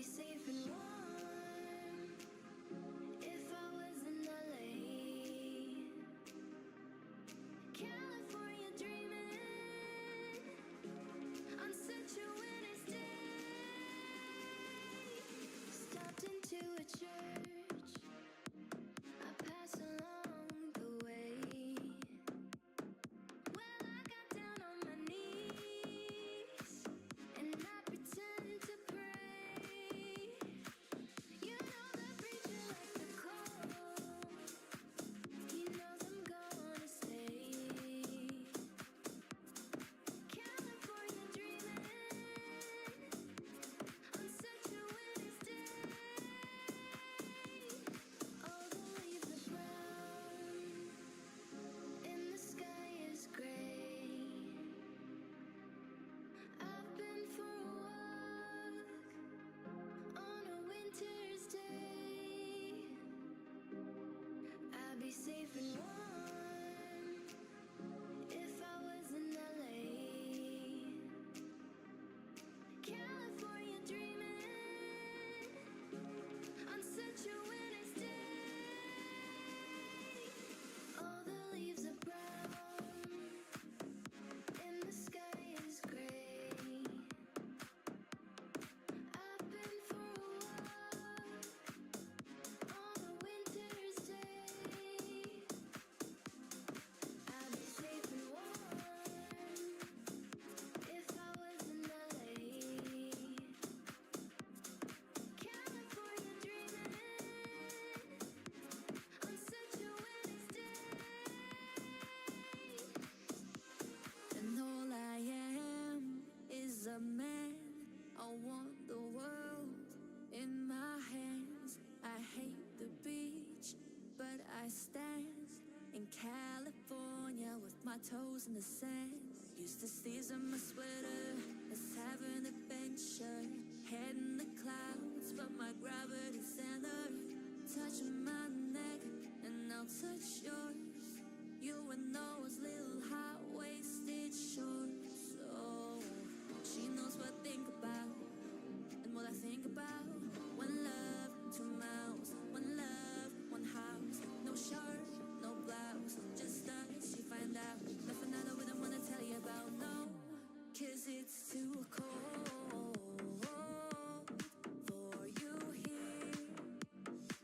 be safe and warm if I was in LA. California dreaming on such a winter's day. Stopped into a church, I pass along the way. Well, I got down on my knees and I pretend to pray. You know the preacher like the call. He knows I'm gonna stay. California dreaming on such a winter's day. All the leaves are brown and the sky is gray. I've been for a walk on a winter's day. I'd be safe and warm if I was in LA. California dreaming on such a winter's day. All the leaves are brown and the sky is gray. I've been for a walk on a winter's day. I'd be safe and warm if I was in LA. California dreaming on such a winter's day. And all I am is a man. I want the world in my hands. I hate the beach, but I stand in California with my toes in the sand. Used to season my sweater, let's have an adventure. Head in the clouds, but my gravity center. Touch my neck, and I'll touch yours. You and those little high-waisted shorts. Oh, she knows what I think about, and what I think about. One love, two mouths. One love, one house. No shirt, no blouse, just us. You find out nothing that I wouldn't wanna tell you about. No, 'cause it's too cold for you here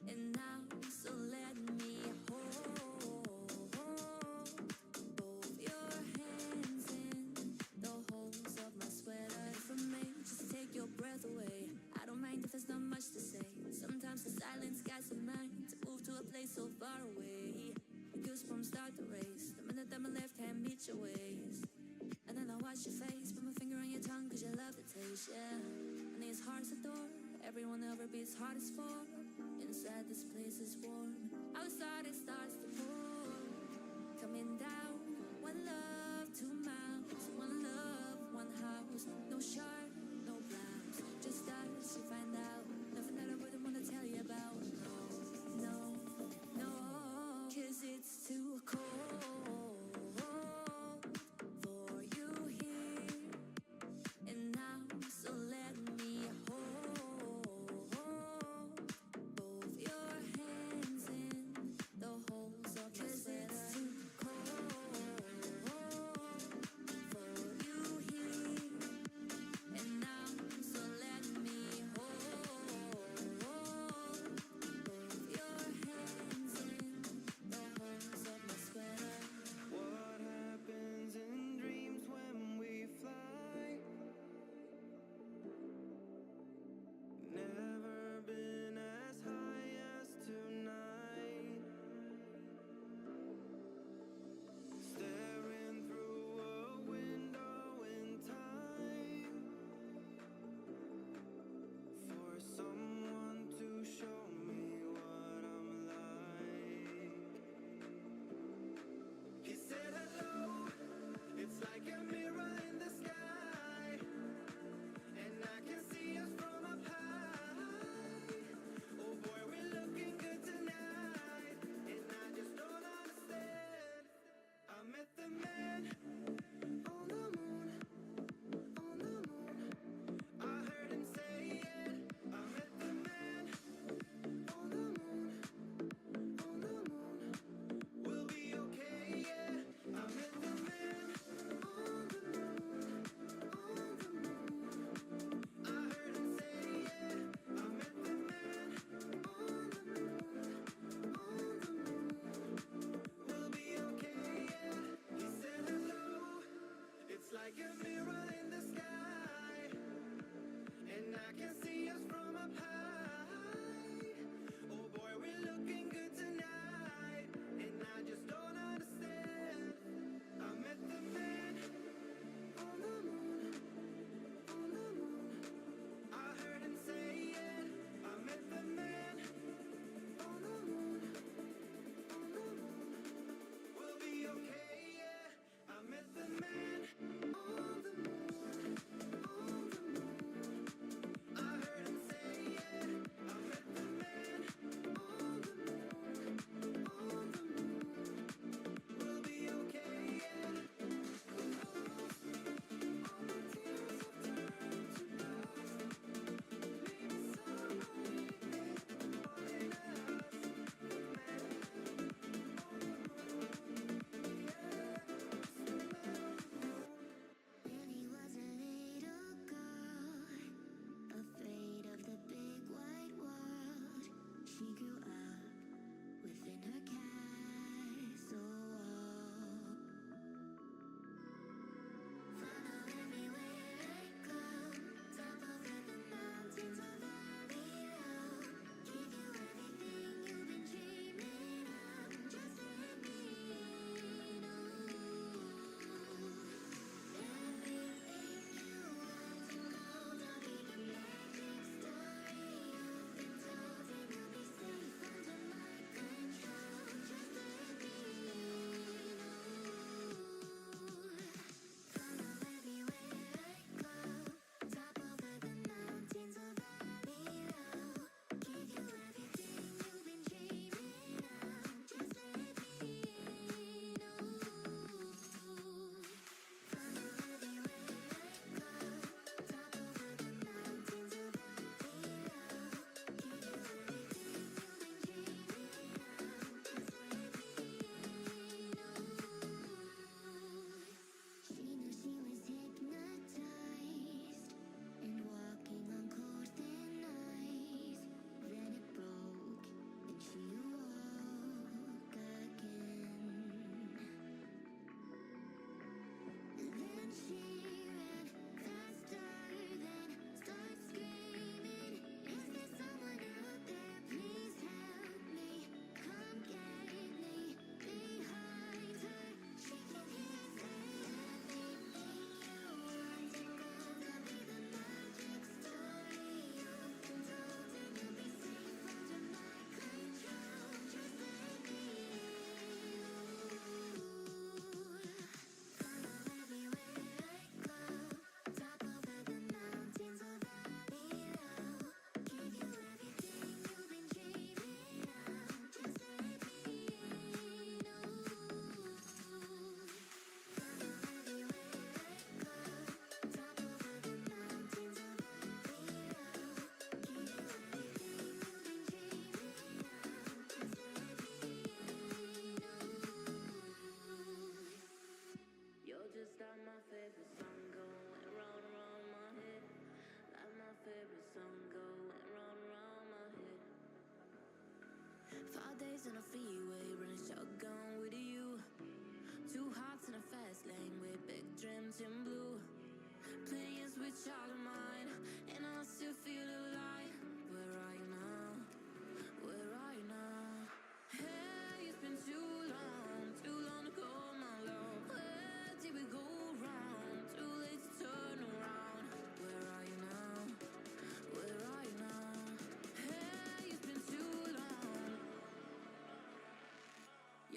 and now. So let me hold both your hands in the holes of my sweater. For me, just take your breath away. I don't mind if there's not much to say. Sometimes the silence guides the mind to move to a place so far away. Goosebumps start to race the minute that my left hand meets your waist. And then I watch your face, put my finger on your tongue 'cause you love the taste, yeah. And these hearts adore everyone ever beats hardest for. Inside this place is warm, outside it starts to pour. Coming down, one love, two mouths. One love, one house. No shirt, no blouse, just us. You find out nothing that I wouldn't wanna tell you about. No, no, no, 'cause it's too cold for you here and now. So let me hold both your hands in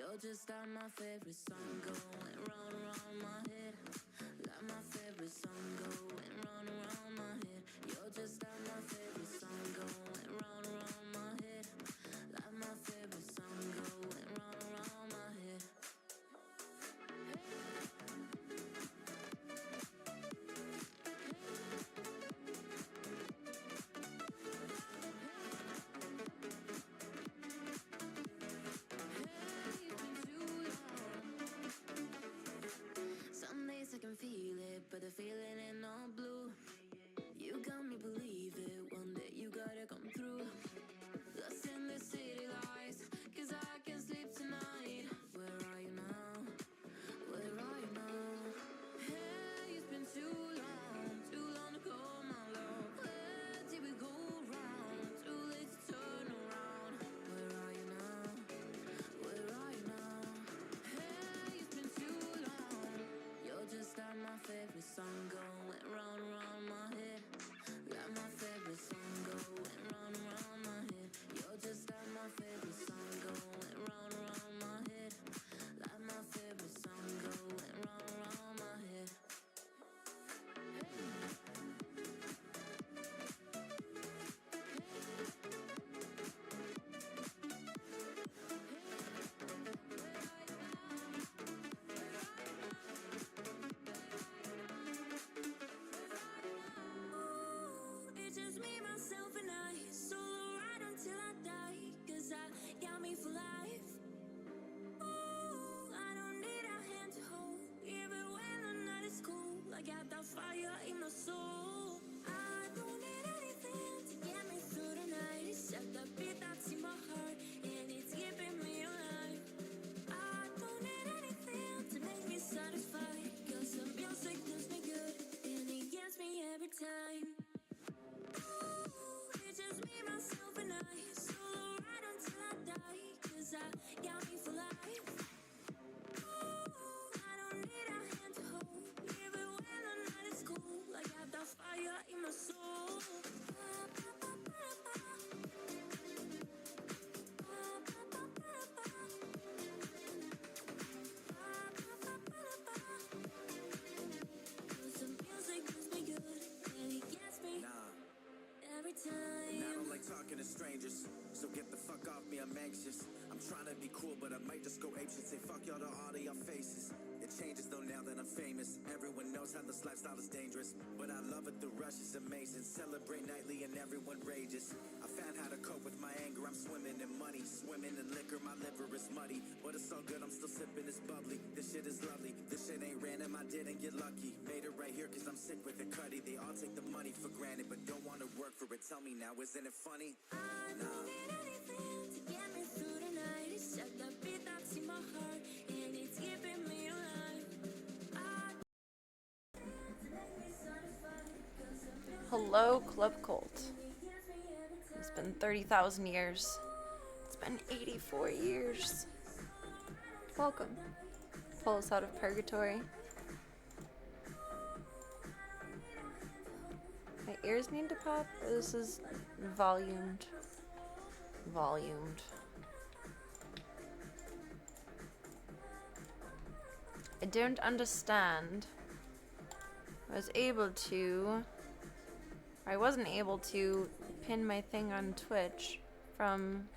You're just like my favorite song going round and round my head. Like my favorite song going round and round my head. You're just like my favorite song going round and round my head. Like my favorite song going round and round my head. Some days I can feel it, but the feeling ain't no blue. You got me believe it, one day you gotta come through. Lost in the city lights, cause I can't sleep tonight. Where are you now? Where are you now? Hey, it's been too long to call my love. Where did we go wrong? Too late to turn around. Where are you now? Where are you now? Hey, it's been too long. You're just like my favorite song going round and round my head. Like my favorite song going round and round my head. You're just like my favorite song going round and round my head. Like my favorite song going round and round my head. It's just me, myself, and I. Solo ride until I die. Cause I got me for life. Ooh, I don't need a hand to hold. Even when the night is cold, I got that fire in my soul. I don't need anything to get me through the night. Except the beat that's in my heart, and it's keeping me alive. I don't need anything to make me satisfied. Cause the music does me good, and it gets me every time. Ooh, it's just me, myself, and I. Solo ride until I die. Cause I got me for life. Ooh, I don't need a hand to hold. Even when the night is cold, I got that fire in my soul. Cause the music does me good, and it gets me every time. I don't like talking to strangers, so get the fuck off me, I'm anxious. I'm trying to be cool, but I might just go apeshit. Say fuck y'all to all of y'all faces. It changes though now that I'm famous. Everyone knows how this lifestyle is dangerous, but I love it, the rush is amazing. Celebrate nightly and everyone rages. I found how to cope with my anger, I'm swimming in money. Swimming in liquor, my liver is muddy. But it's all good, I'm still sipping this bubbly. This shit is lovely, this shit ain't random, I didn't get lucky. Made it right here cause I'm sick with it, Cuddy. They all take the money for granted, but don't wanna work for it. Tell me now, isn't it funny? I don't need anything to get me through the night. Except the beat that's in my heart, and it's keeping me alive. Hello, Club Cult. It's been 30,000 years. It's been 84 years. Welcome. Pull us out of purgatory. My ears need to pop, or this is volumed? Volumed. I don't understand. I wasn't able to pin my thing on Twitch from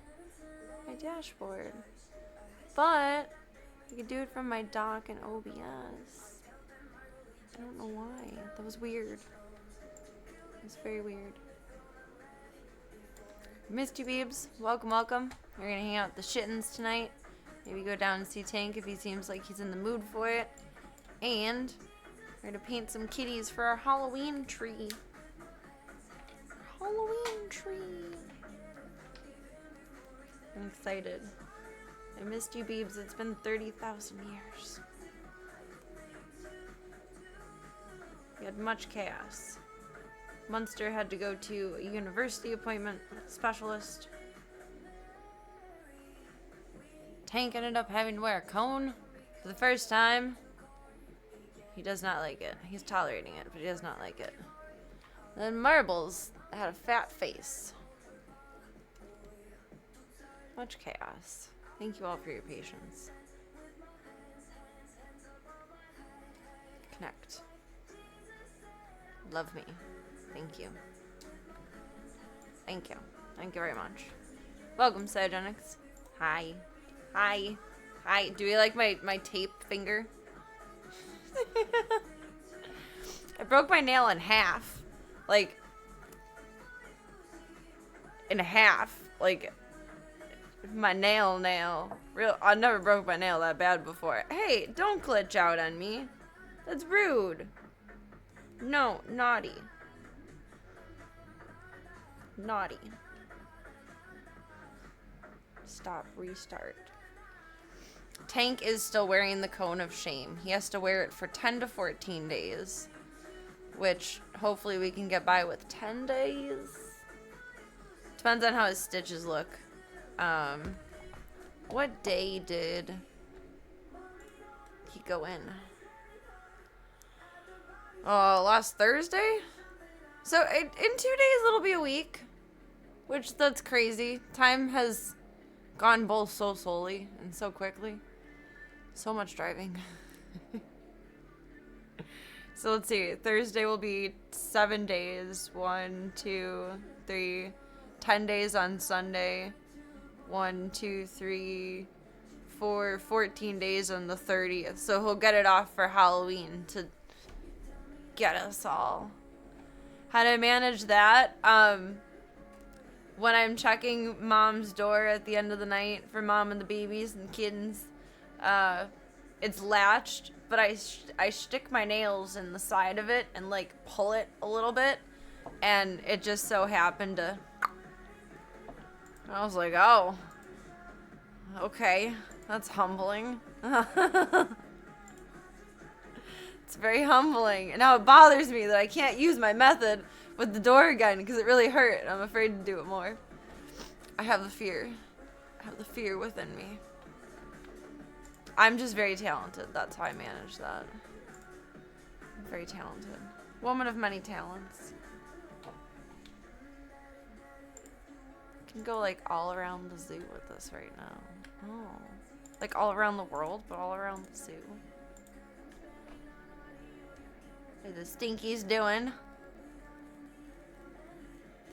my dashboard. But I could do it from my dock and OBS. I don't know why. That was weird. It was very weird. Missed you, Beebs. Welcome, welcome. We're gonna hang out with the shittins tonight. Maybe go down and see Tank if he seems like he's in the mood for it. And we're gonna paint some kitties for our Halloween tree. Halloween tree. I'm excited. I missed you, Beebs. It's been 30,000 years. We had much chaos. Munster had to go to a university appointment with a specialist. Tank ended up having to wear a cone for the first time. He does not like it. He's tolerating it, but he does not like it. Then Marbles had a fat face. Much chaos. Thank you all for your patience. Connect. Love me. Thank you. Thank you. Thank you very much. Welcome, Cyogenics. Hi. Hi. Hi. Do you like my tape finger? I broke my nail in half. Like, in half. Like, my nail. Real. I never broke my nail that bad before. Hey, don't glitch out on me. That's rude. No, naughty. Naughty. Stop, restart. Tank is still wearing the cone of shame. He has to wear it for 10 to 14 days. Which, hopefully we can get by with 10 days. Depends on how his stitches look. What day did he go in? Oh, last Thursday? So, in 2 days, it'll be a week. Which, that's crazy. Time has gone both so slowly and so quickly. So much driving. So, let's see. Thursday will be 7 days. 1, 2, 3. 10 days on Sunday. 1, 2, 3, 4. 14 days on the 30th. So, he'll get it off for Halloween to get us all. How to manage that? When I'm checking mom's door at the end of the night for mom and the babies and kittens, it's latched, but I stick my nails in the side of it and like pull it a little bit, and it just so happened to. I was like, oh, okay, that's humbling. It's very humbling. And now it bothers me that I can't use my method with the door again because it really hurt. And I'm afraid to do it more. I have the fear. I have the fear within me. I'm just very talented. That's how I manage that. I'm very talented. Woman of many talents. Can go like all around the zoo with this right now. Oh. Like all around the world, but all around the zoo. What are the stinkies doing?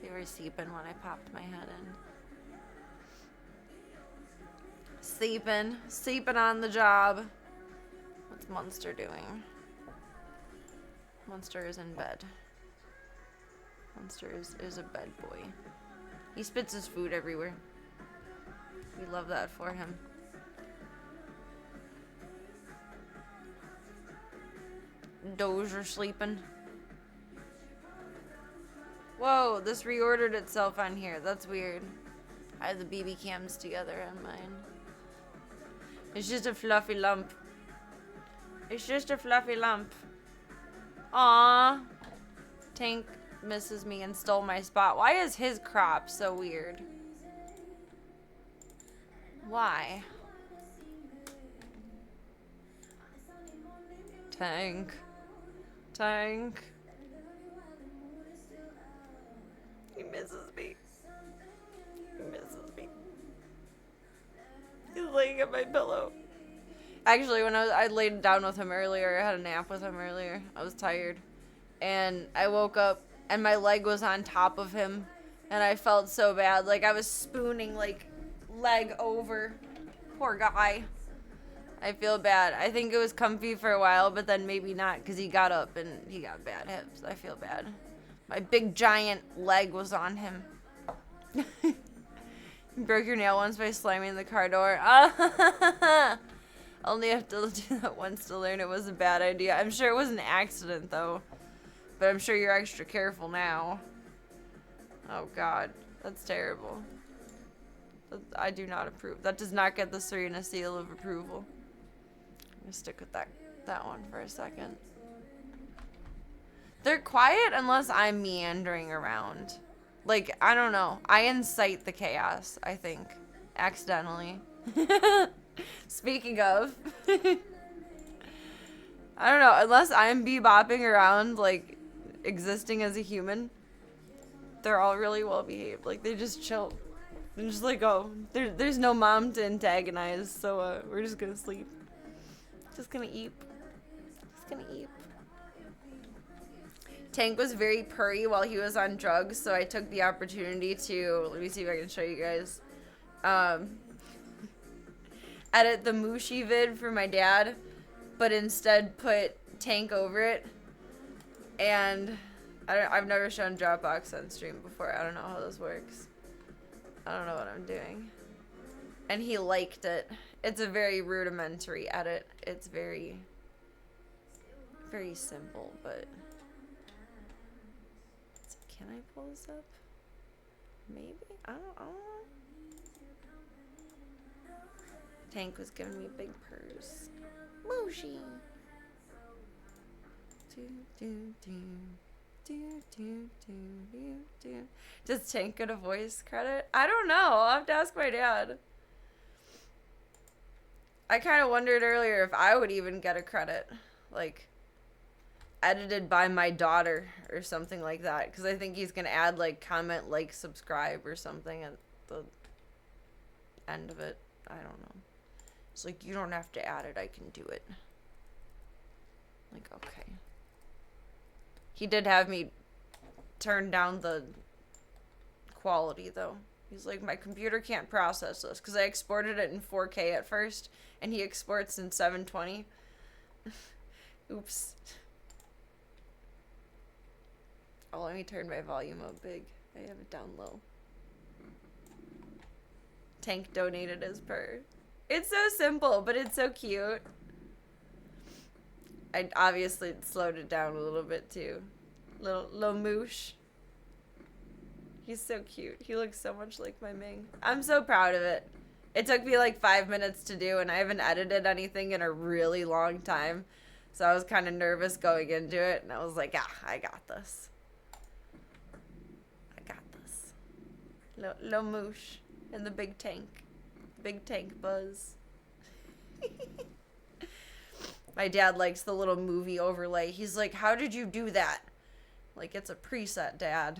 They were sleeping when I popped my head in. Sleeping on the job. What's Munster doing? Munster is in bed. Munster is a bed boy. He spits his food everywhere. We love that for him. Doge sleeping. Whoa, this reordered itself on here. That's weird. I have the BB cams together on mine. It's just a fluffy lump. It's just a fluffy lump. Aww. Tank misses me and stole my spot. Why is his crop so weird? Why? Tank. Tank. He misses me. He misses me. He's laying at my pillow. Actually, when I laid down with him earlier, I had a nap with him earlier. I was tired. And I woke up and my leg was on top of him. And I felt so bad. Like I was spooning like leg over. Poor guy. I feel bad. I think it was comfy for a while, but then maybe not because he got up and he got bad hips. I feel bad. My big giant leg was on him. You broke your nail once by slamming the car door. Only have to do that once to learn it was a bad idea. I'm sure it was an accident though. But I'm sure you're extra careful now. Oh god. That's terrible. I do not approve. That does not get the Serena seal of approval. I'm gonna stick with that one for a second. They're quiet unless I'm meandering around. Like, I don't know. I incite the chaos, I think. Accidentally. Speaking of. I don't know. Unless I'm bebopping around, like, existing as a human, they're all really well behaved. Like, they just chill. And just like, oh, there's no mom to antagonize, so we're just gonna sleep. Just gonna eat. Just gonna eat. Tank was very purry while he was on drugs, so I took the opportunity to, let me see if I can show you guys, edit the Mushi vid for my dad, but instead put Tank over it. And I've never shown Dropbox on stream before. I don't know how this works. I don't know what I'm doing. And he liked it. It's a very rudimentary edit. It's very, very simple, but... Can I pull this up? Maybe? I don't know. Tank was giving me a big purse. Mushi! Does Tank get a voice credit? I don't know. I'll have to ask my dad. I kind of wondered earlier if I would even get a credit. Like, edited by my daughter or something like that. Because I think he's going to add, like, comment, like, subscribe or something at the end of it. I don't know. It's like, you don't have to add it. I can do it. Like, okay. He did have me turn down the quality, though. He's like, my computer can't process this. Because I exported it in 4K at first. And he exports in 720. Oops. Oh, let me turn my volume up big. I have it down low. Tank donated his purr. It's so simple, but it's so cute. I obviously slowed it down a little bit too. Little moosh. He's so cute. He looks so much like my Ming. I'm so proud of it. It took me like 5 minutes to do, and I haven't edited anything in a really long time. So I was kind of nervous going into it, and I was like, I got this. I got this. Little moosh and the big tank. Big tank buzz. My dad likes the little movie overlay. He's like, how did you do that? Like, it's a preset, Dad.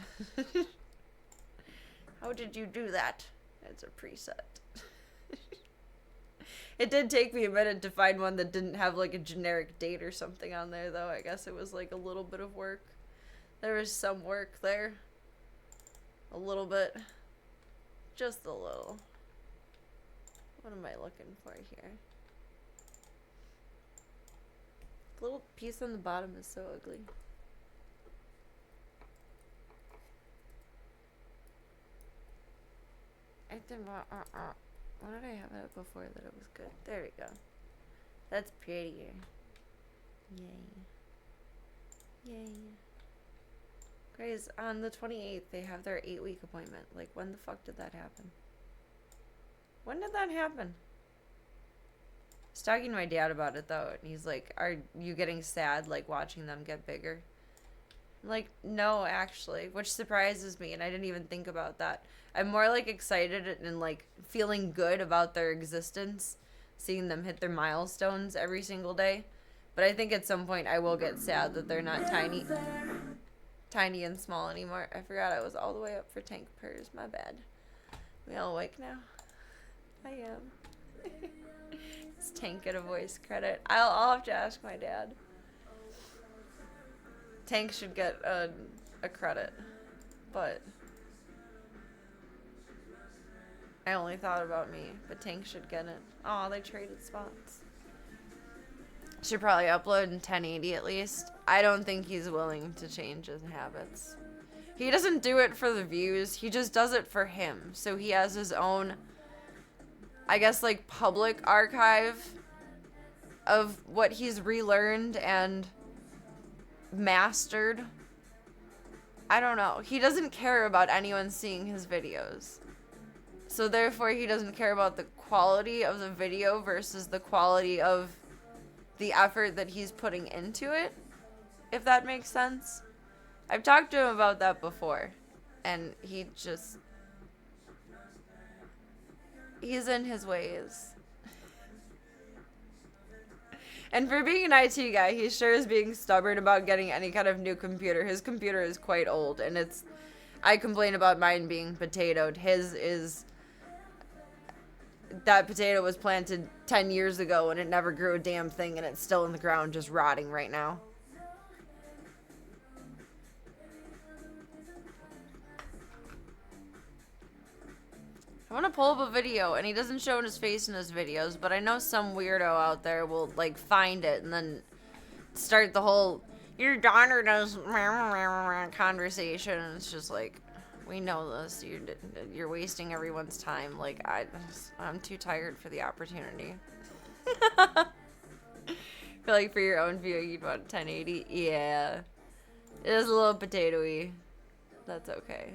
How did you do that? It's a preset. It did take me a minute to find one that didn't have, like, a generic date or something on there, though. I guess it was, like, a little bit of work. There was some work there. A little bit. Just a little. What am I looking for here? The little piece on the bottom is so ugly. I did not, What did I have it before that it was good? There we go. That's prettier. Yay. Yay. Guys, on the 28th, they have their 8-week appointment. Like, when the fuck did that happen? When did that happen? I was talking to my dad about it, though, and he's like, are you getting sad, like, watching them get bigger? I'm like, no, actually, which surprises me, and I didn't even think about that. I'm more, like, excited and, like, feeling good about their existence, seeing them hit their milestones every single day. But I think at some point I will get sad that they're not tiny and small anymore. I forgot I was all the way up for tank purrs. My bad. We all awake now? I am. Does Tank get a voice credit? I'll have to ask my dad. Tank should get a credit, but I only thought about me, but Tank should get it. Aw, they traded spots. Should probably upload in 1080 at least. I don't think he's willing to change his habits. He doesn't do it for the views, he just does it for him. So he has his own, I guess, like, public archive of what he's relearned and mastered. I don't know. He doesn't care about anyone seeing his videos. So therefore he doesn't care about the quality of the video versus the quality of the effort that he's putting into it, if that makes sense. I've talked to him about that before, and he's in his ways. And for being an IT guy, he sure is being stubborn about getting any kind of new computer. His computer is quite old, and I complain about mine being potatoed. His is that potato was planted 10 years ago and it never grew a damn thing and it's still in the ground just rotting right now. I want to pull up a video, and he doesn't show his face in his videos, but I know some weirdo out there will, like, find it and then start the whole, your daughter does conversation, and it's just like, we know this, you're wasting everyone's time. Like, I'm too tired for the opportunity. I feel like for your own view, you'd want 1080. Yeah. It is a little potatoey. That's okay.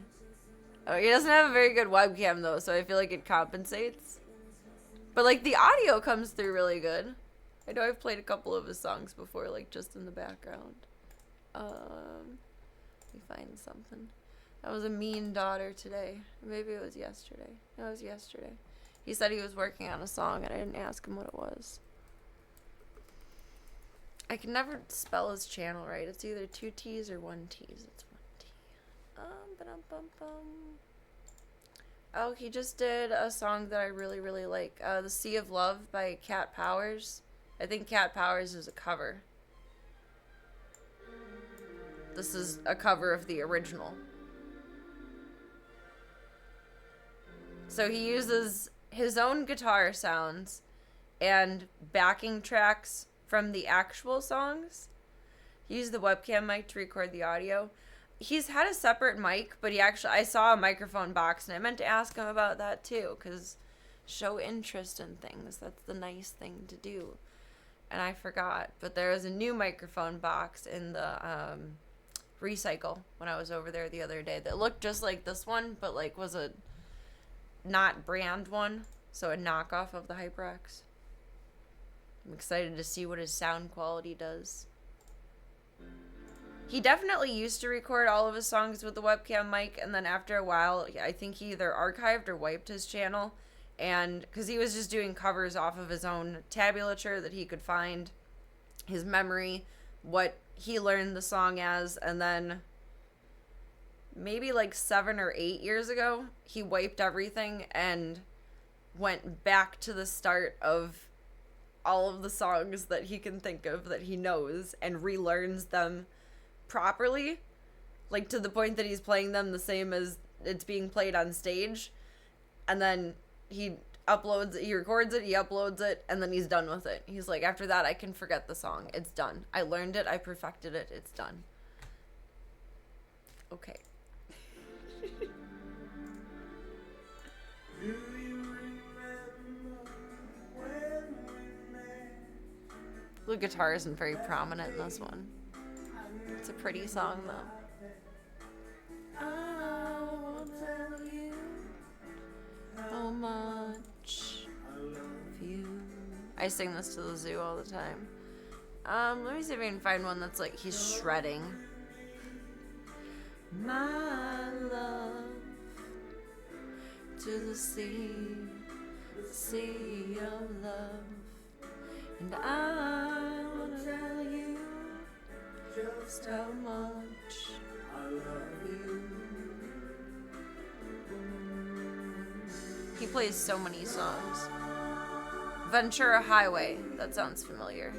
Oh, he doesn't have a very good webcam, though, so I feel like it compensates. But, like, the audio comes through really good. I know I've played a couple of his songs before, like, just in the background. Let me find something. That was a mean daughter today. Maybe it was yesterday. No, it was yesterday. He said he was working on a song, and I didn't ask him what it was. I can never spell his channel right. It's either 2 T's or 1 T's. It's 1 T. Oh, he just did a song that I really, really like. The Sea of Love by Cat Powers. I think Cat Powers is a cover. This is a cover of the original. So he uses his own guitar sounds and backing tracks from the actual songs. He used the webcam mic to record the audio. He's had a separate mic, but I saw a microphone box, and I meant to ask him about that too, because show interest in things. That's the nice thing to do. And I forgot, but there was a new microphone box in the Recycle when I was over there the other day that looked just like this one, but like was a not brand one, so a knockoff of the HyperX. I'm excited to see what his sound quality does. He definitely used to record all of his songs with the webcam mic, and then after a while, I think he either archived or wiped his channel, and because he was just doing covers off of his own tabulature that he could find, his memory, what he learned the song as, and then maybe like 7 or 8 years ago, he wiped everything and went back to the start of all of the songs that he can think of that he knows and relearns them properly, like to the point that he's playing them the same as it's being played on stage, and then he records it, he uploads it, and then he's done with it. He's like, after that I can forget the song. It's done. I learned it, I perfected it, it's done. Okay. The guitar isn't very prominent in this one. It's a pretty song, though. I won't tell you how much I love you. I sing this to the zoo all the time. Let me see if I can find one that's like he's shredding. My love to the sea of love, and I wanna tell you just how much I love you. He plays so many songs. Ventura Highway, that sounds familiar.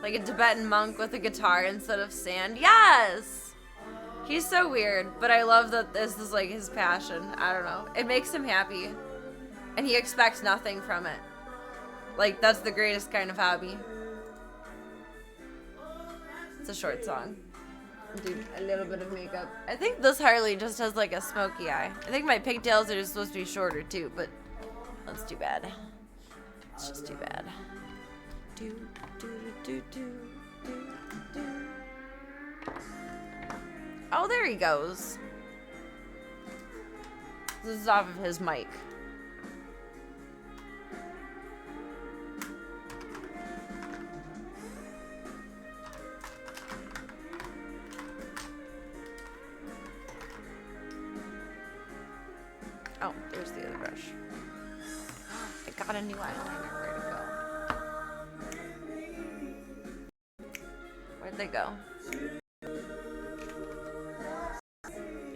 Like a Tibetan monk with a guitar instead of sand. Yes! He's so weird, but I love that this is like his passion. I don't know. It makes him happy. And he expects nothing from it. Like, that's the greatest kind of hobby. It's a short song. Do a little bit of makeup. I think this Harley just has like a smoky eye. I think my pigtails are just supposed to be shorter too, but that's too bad. It's just too bad. Do, do, do, do, do, do. Oh, there he goes. This is off of his mic. Oh, there's the other brush. I got a new eyeliner. Where'd they go? Where'd they go?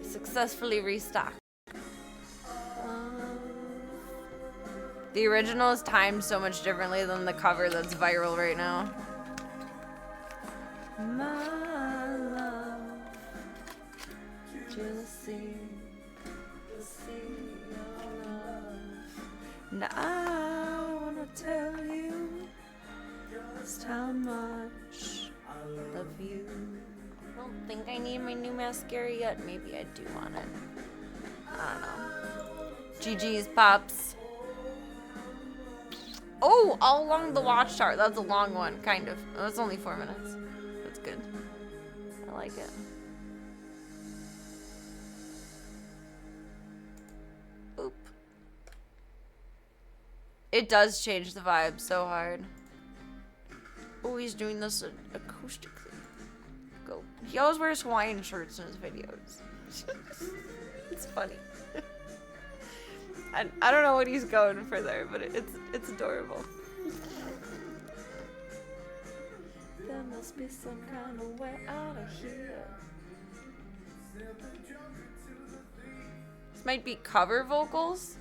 Successfully restocked. The original is timed so much differently than the cover that's viral right now. My love, just see your love. And I wanna tell you just how much I love you. I don't think I need my new mascara yet. Maybe I do want it. I don't know. GG's Pops. Oh, all along the Watchtower. That's a long one, kind of. Oh, it's only 4 minutes. That's good. I like it. Oop. It does change the vibe so hard. Oh, he's doing this acoustically. Go. He always wears Hawaiian shirts in his videos. It's funny. I don't know what he's going for there, but it's adorable. There must be some kind of way out of here. This might be cover vocals.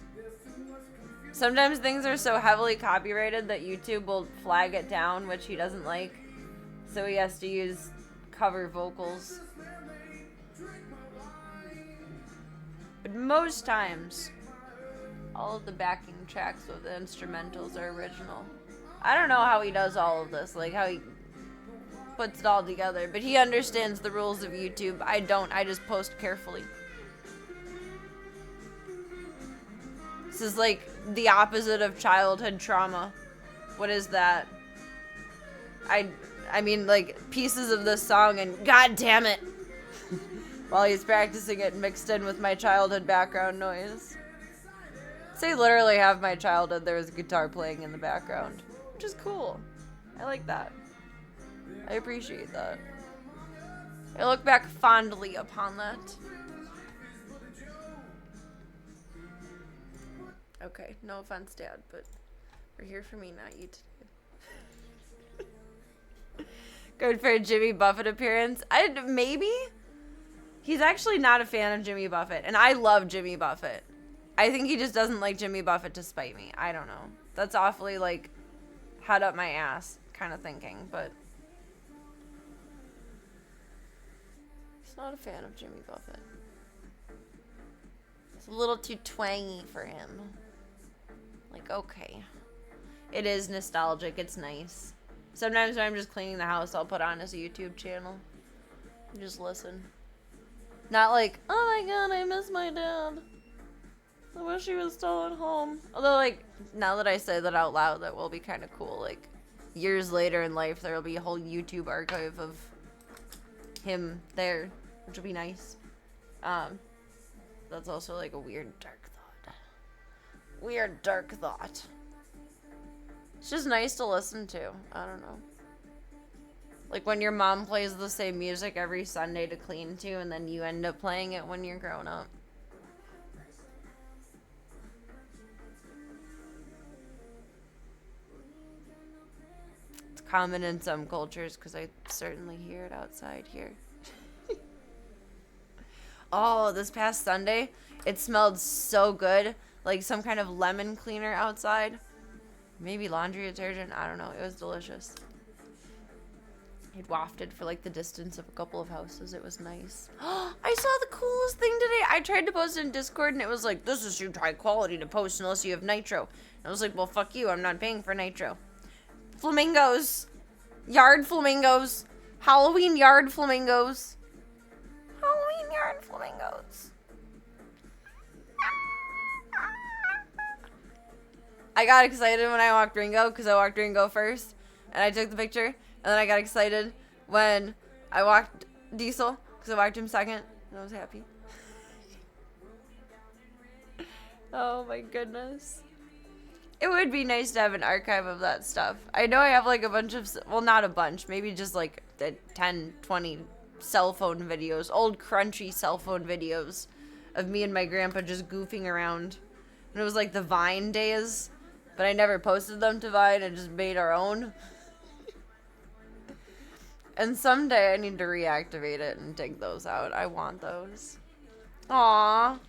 Sometimes things are so heavily copyrighted that YouTube will flag it down, which he doesn't like. So he has to use cover vocals. But most times, all of the backing tracks with the instrumentals are original. I don't know how he does all of this, like how he puts it all together, but he understands the rules of YouTube. I don't, I just post carefully. This is like the opposite of childhood trauma. What is that? I mean, like, pieces of this song and god damn it! While he's practicing it mixed in with my childhood background noise. So I literally have my childhood, there was guitar playing in the background. Which is cool. I like that. I appreciate that. I look back fondly upon that. Okay, no offense, Dad, but we're here for me, not you today. Good for a Jimmy Buffett appearance. Maybe? He's actually not a fan of Jimmy Buffett, and I love Jimmy Buffett. I think he just doesn't like Jimmy Buffett to spite me. I don't know. That's awfully, like, head up my ass kind of thinking, but he's not a fan of Jimmy Buffett. It's a little too twangy for him. Like, okay. It is nostalgic. It's nice. Sometimes when I'm just cleaning the house, I'll put on his YouTube channel and just listen. Not like, oh my god, I miss my dad. I wish he was still at home. Although, like, now that I say that out loud, that will be kind of cool. Like, years later in life, there will be a whole YouTube archive of him there, which will be nice. That's also, like, a weird, dark thought. Weird, dark thought. It's just nice to listen to. I don't know. Like, when your mom plays the same music every Sunday to clean to, and then you end up playing it when you're grown up. Common in some cultures because I certainly hear it outside here. Oh, this past Sunday, it smelled so good. Like some kind of lemon cleaner outside. Maybe laundry detergent. I don't know. It was delicious. It wafted for like the distance of a couple of houses. It was nice. I saw the coolest thing today. I tried to post it in Discord and it was like, this is too high quality to post unless you have nitro. And I was like, well, fuck you. I'm not paying for nitro. Flamingos. Yard flamingos. Halloween yard flamingos. Halloween yard flamingos. I got excited when I walked Ringo because I walked Ringo first. And I took the picture. And then I got excited when I walked Diesel because I walked him second. And I was happy. Oh my goodness. It would be nice to have an archive of that stuff. I know I have like a bunch of, well, not a bunch, maybe just like 10, 20 cell phone videos, old crunchy cell phone videos of me and my grandpa just goofing around. And it was like the Vine days, but I never posted them to Vine. I just made our own. And someday I need to reactivate it and dig those out. I want those. Aww.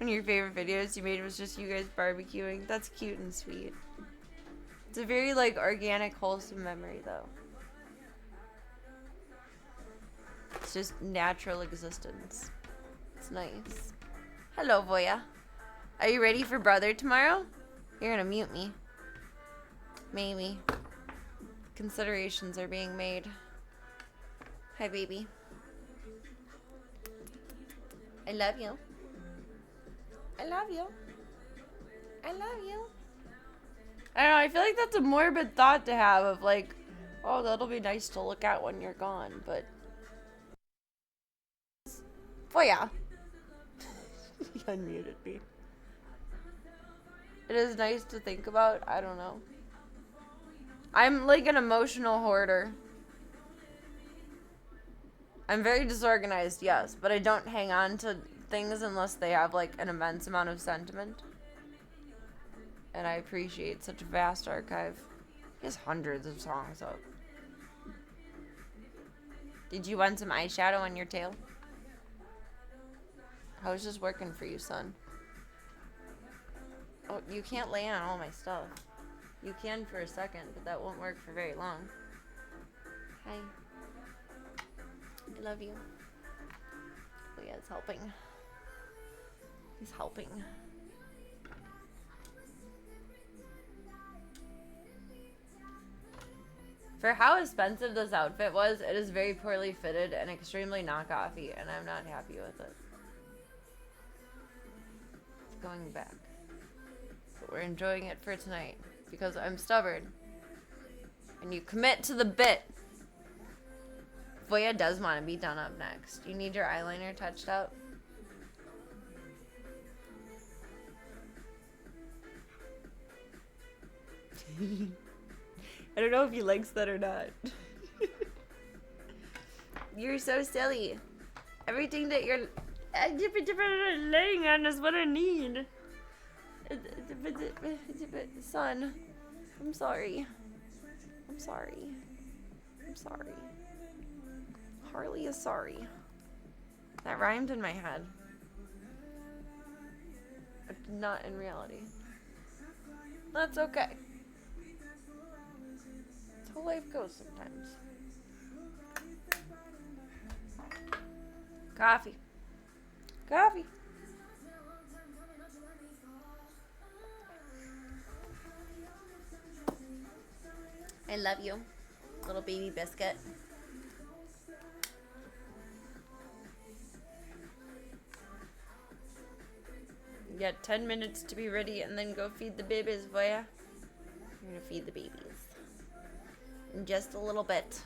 One of your favorite videos you made was just you guys barbecuing. That's cute and sweet. It's a very, like, organic, wholesome memory, though. It's just natural existence. It's nice. Hello, Voya. Are you ready for brother tomorrow? You're gonna mute me. Maybe. Considerations are being made. Hi, baby. I love you. I love you. I love you. I don't know, I feel like that's a morbid thought to have of like, oh, that'll be nice to look at when you're gone, but... Oh yeah. He unmuted me. It is nice to think about, I don't know. I'm like an emotional hoarder. I'm very disorganized, yes, but I don't hang on to things unless they have like an immense amount of sentiment. And I appreciate such a vast archive. He has hundreds of songs up. Did you want some eyeshadow on your tail? How's this working for you, son? Oh, you can't lay on all my stuff. You can for a second, but that won't work for very long. Hi. I love you. Oh yeah, it's helping. He's helping. For how expensive this outfit was, it is very poorly fitted and extremely knockoffy, and I'm not happy with it. It's going back. But we're enjoying it for tonight, because I'm stubborn. And you commit to the bit. Voya does want to be done up next. You need your eyeliner touched up? I don't know if he likes that or not. You're so silly. Everything that you're laying on is what I need. Son, I'm sorry. I'm sorry. I'm sorry. Harley is sorry. That rhymed in my head. But not in reality. That's okay. That's how life goes sometimes. Coffee. Coffee. I love you, little baby biscuit. You got 10 minutes to be ready and then go feed the babies, Voya. You're gonna feed the babies. In just a little bit.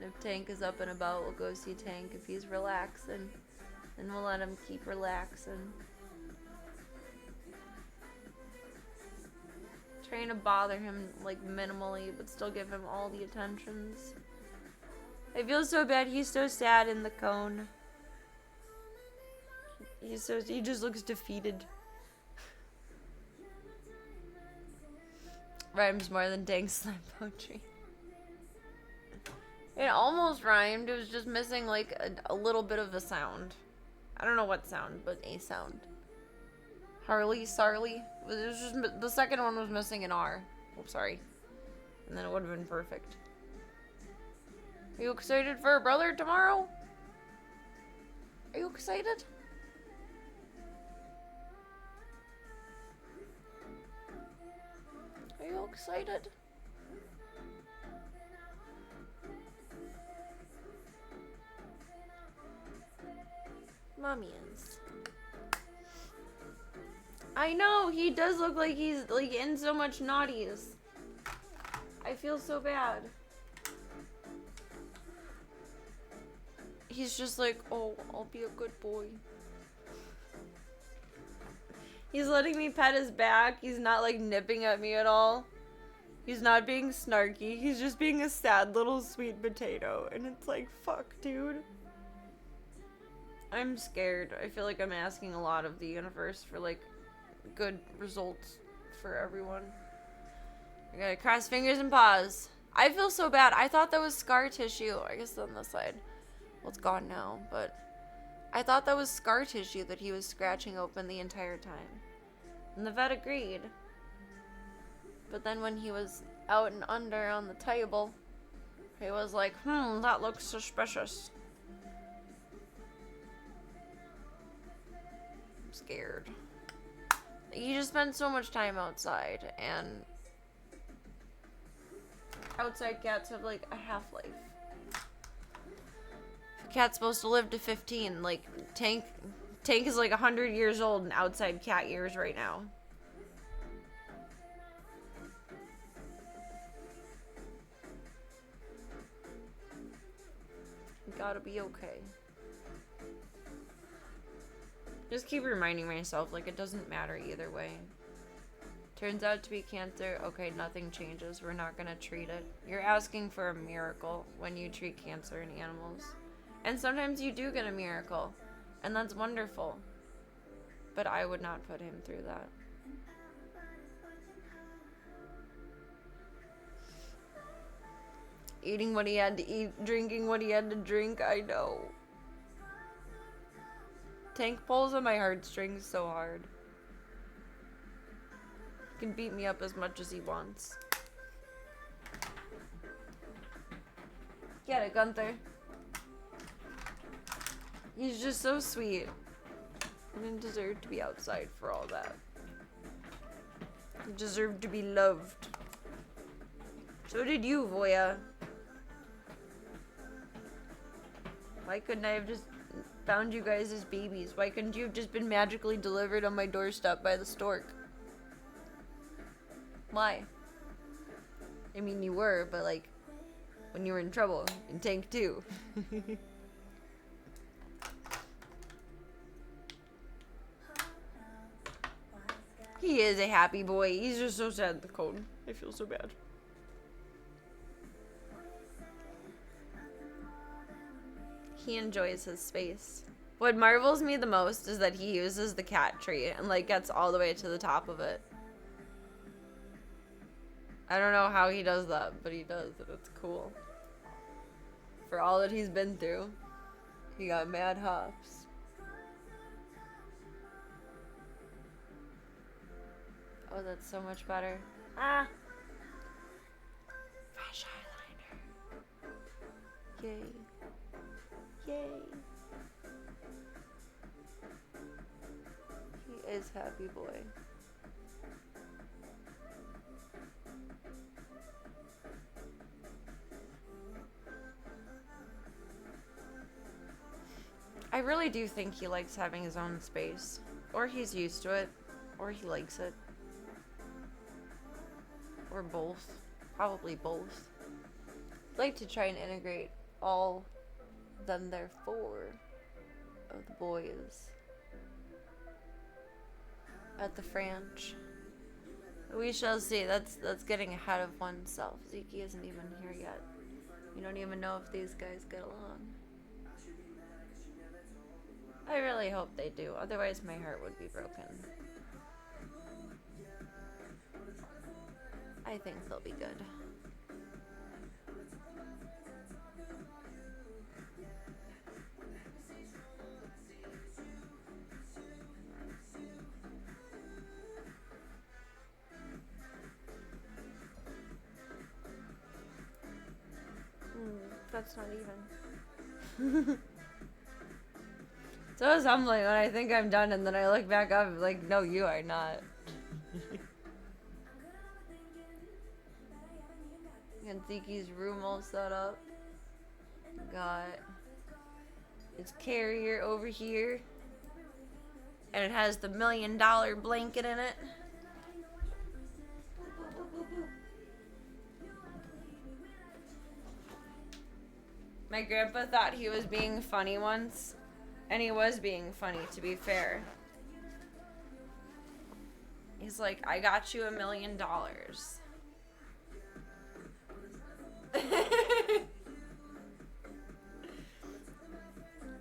If Tank is up and about, we'll go see Tank if he's relaxing. And we'll let him keep relaxing. Trying to bother him, like, minimally, but still give him all the attentions. I feel so bad. He's so sad in the cone. He just looks defeated. Rhymes more than Tank's slam poetry. It almost rhymed. It was just missing, like, a little bit of a sound. I don't know what sound, but a sound. Harley, Sarly. It was just, the second one was missing an R. Oh, sorry. And then it would have been perfect. Are you excited for a brother tomorrow? Are you excited? Are you excited? Mommy is. I know, he does look like he's like in so much naughties. I feel so bad. He's just like, oh, I'll be a good boy. He's letting me pet his back. He's not like nipping at me at all. He's not being snarky. He's just being a sad little sweet potato. And it's like, fuck, dude. I'm scared. I feel like I'm asking a lot of the universe for like good results for everyone. I gotta cross fingers and paws. I feel so bad. I thought that was scar tissue. I guess on this side. Well, it's gone now, but I thought that was scar tissue that he was scratching open the entire time. And the vet agreed. But then when he was out and under on the table, he was like, that looks suspicious. I'm scared. You just spend so much time outside, and outside cats have like a half-life. If a cat's supposed to live to 15, like Tank is like 100 years old in outside cat years right now. You gotta be okay. Just keep reminding myself, like, it doesn't matter either way. Turns out to be cancer, okay, nothing changes. We're not gonna treat it. You're asking for a miracle when you treat cancer in animals. And sometimes you do get a miracle, and that's wonderful. But I would not put him through that. Eating what he had to eat, drinking what he had to drink, I know. Tank pulls on my heartstrings so hard. He can beat me up as much as he wants. Get it, Gunther. He's just so sweet. He didn't deserve to be outside for all that. He deserved to be loved. So did you, Voya. Why couldn't I have just found you guys as babies? Why couldn't you have just been magically delivered on my doorstep by the stork? Why? I mean, you were, but like, when you were in trouble, in Tank too. He is a happy boy. He's just so sad in the cold. I feel so bad. He enjoys his space. What marvels me the most is that he uses the cat tree and like gets all the way to the top of it. I don't know how he does that, but he does, and it's cool. For all that he's been through, he got mad hops. Oh, that's so much better. Ah! Fresh eyeliner. Yay. Yay. He is happy boy. I really do think he likes having his own space. Or he's used to it. Or he likes it. Or both. Probably both. I'd like to try and integrate all them therefore of the boys at the Franch. We shall see. That's getting ahead of oneself. Zeke isn't even here yet. You don't even know if these guys get along. I really hope they do, otherwise my heart would be broken. I think they'll be good. That's not even. So it's humbling when I think I'm done and then I look back up like, no, you are not. Got Zeke's room all set up. Got his carrier over here. And it has the $1 million blanket in it. My grandpa thought he was being funny once. And he was being funny, to be fair. He's like, I got you $1 million.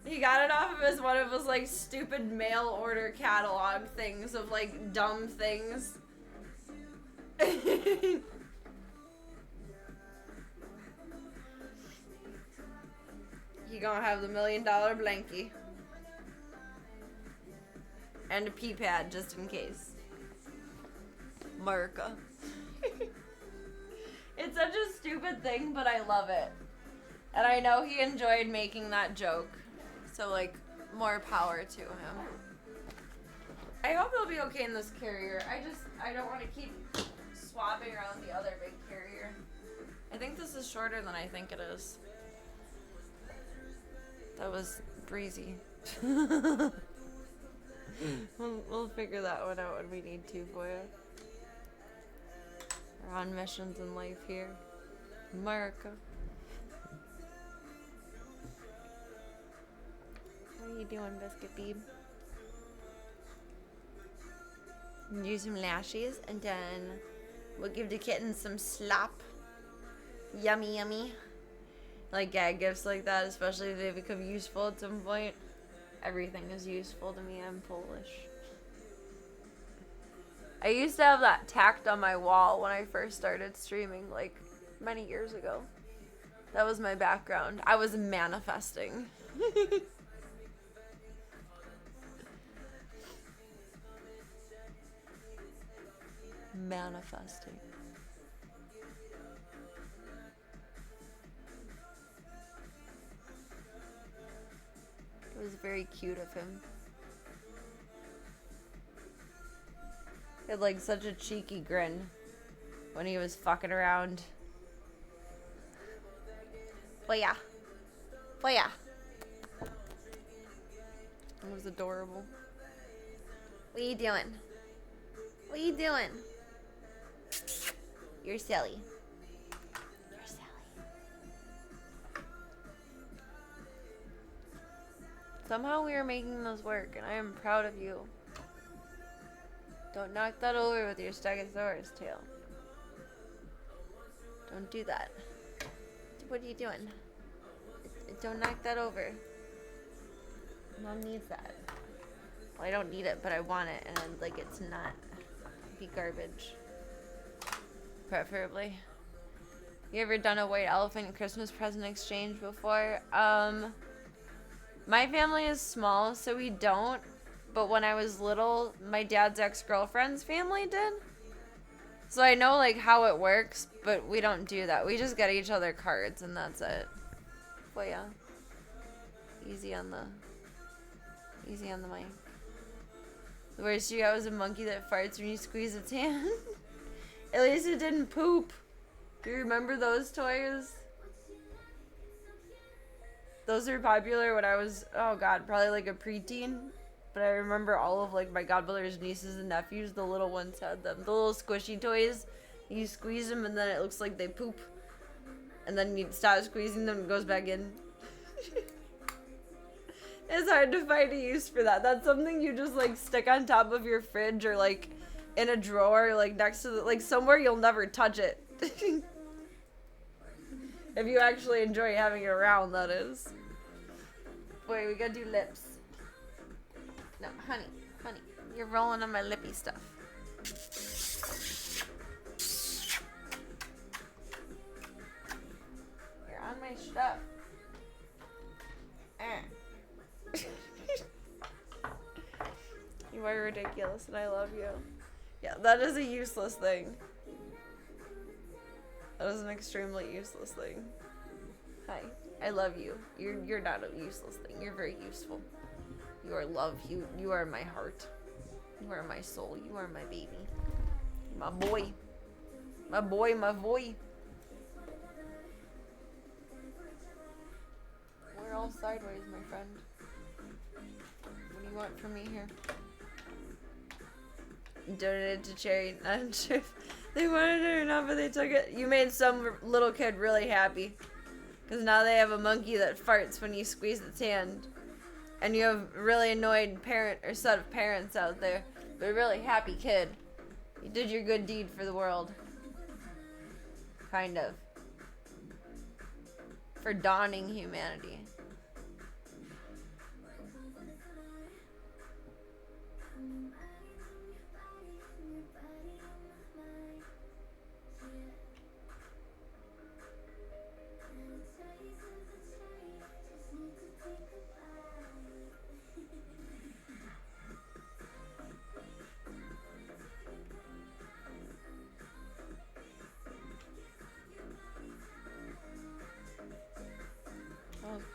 He got it off of one of his like stupid mail order catalog things of like dumb things. He gonna have the $1 million blankie. And a pee pad, just in case. Marka. It's such a stupid thing, but I love it. And I know he enjoyed making that joke. So, like, more power to him. I hope he'll be okay in this carrier. I don't want to keep swapping around the other big carrier. I think this is shorter than I think it is. That was breezy. We'll figure that one out when we need to for you. We're on missions in life here. America. What are you doing, Biscuit Beeb? Do some lashes and then we'll give the kitten some slop. Yummy, yummy. Like gag gifts like that, especially if they become useful at some point. Everything is useful to me. I'm Polish. I used to have that tacked on my wall when I first started streaming, like many years ago. That was my background. I was manifesting. Manifesting. It was very cute of him. He had like such a cheeky grin when he was fucking around. But yeah. But yeah. It was adorable. What are you doing? What are you doing? You're silly. You're silly. Somehow we are making this work, and I am proud of you. Don't knock that over with your Stegosaurus tail. Don't do that. What are you doing? Don't knock that over. Mom needs that. Well, I don't need it, but I want it, and like it's not be garbage. Preferably. You ever done a white elephant Christmas present exchange before? My family is small, so we don't. But when I was little, my dad's ex-girlfriend's family did. So I know like how it works, but we don't do that. We just get each other cards and that's it. But yeah. Easy on the mic. The worst you got was a monkey that farts when you squeeze its hand. At least it didn't poop. Do you remember those toys? Those were popular when I was, oh god, probably like a preteen. But I remember all of like my godbrother's nieces and nephews, the little ones had them. The little squishy toys. You squeeze them and then it looks like they poop. And then you stop squeezing them and it goes back in. It's hard to find a use for that. That's something you just like stick on top of your fridge or like in a drawer, like next to the, like somewhere you'll never touch it. If you actually enjoy having it around, that is. Wait, we gotta do lips. No, honey, you're rolling on my lippy stuff. You're on my stuff. You are ridiculous and I love you. Yeah, that is a useless thing. That is an extremely useless thing. Hi, I love you. You're not a useless thing. You're very useful. You are love. You are my heart. You are my soul. You are my baby. My boy. My boy, my boy. We're all sideways, my friend. What do you want from me here? Donated to charity. Not sure if they wanted it or not, but they took it. You made some little kid really happy. Because now they have a monkey that farts when you squeeze its hand. And you have a really annoyed parent or set of parents out there. But a really happy kid. You did your good deed for the world. Kind of. For dawning humanity.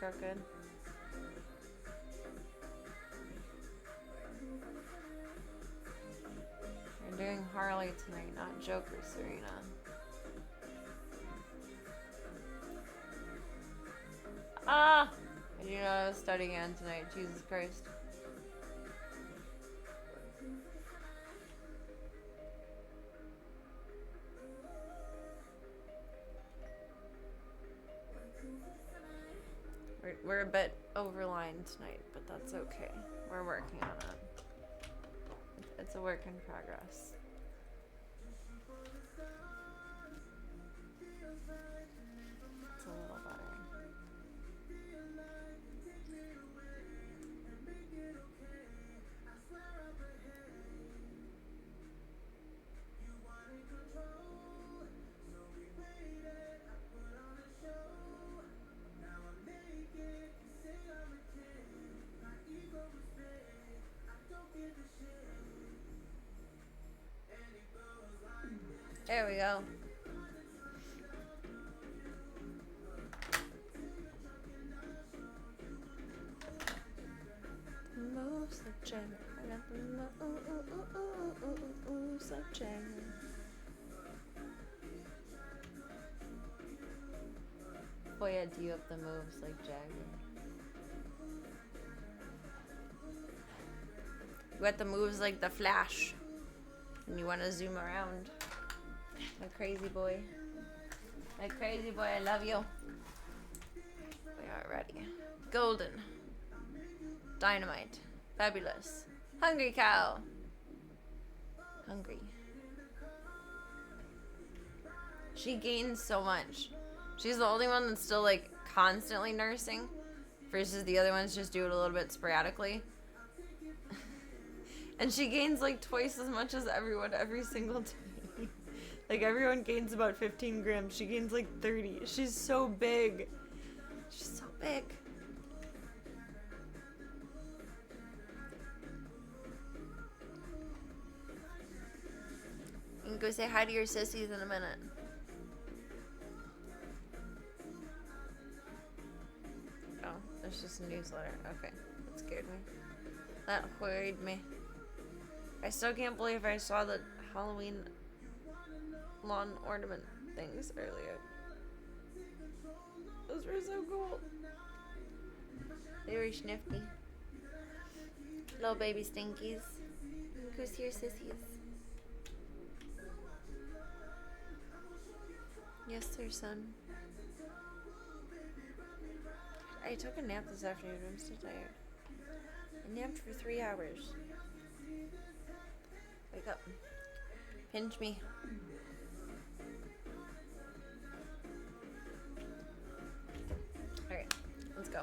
crooked. We're doing Harley tonight, not Joker, Serena. Ah! I do know I was studying again tonight. Jesus Christ. We're a bit overlined tonight, but that's okay. We're working on it. It's a work in progress. It's a little better. There we go. Moves like Jagger. I got the moves like Jagger. Oh yeah, do you have the moves like Jagger? You got the moves like the Flash. And you want to zoom around. My crazy boy. My crazy boy, I love you. We are ready. Golden. Dynamite. Fabulous. Hungry cow. Hungry. She gains so much. She's the only one that's still like constantly nursing versus the other ones just do it a little bit sporadically. And she gains like twice as much as everyone every single day. Like everyone gains about 15 grams. She gains like 30. She's so big. She's so big. You can go say hi to your sissies in a minute. Oh, it's just a newsletter. Okay, that scared me. That worried me. I still can't believe I saw the Halloween lawn ornament things earlier. Those were so cool. They were snifty. Little baby stinkies. Who's your sissies? Yes, sir, son. I took a nap this afternoon. I'm so tired. I napped for 3 hours. Wake up. Pinch me. Alright, let's go.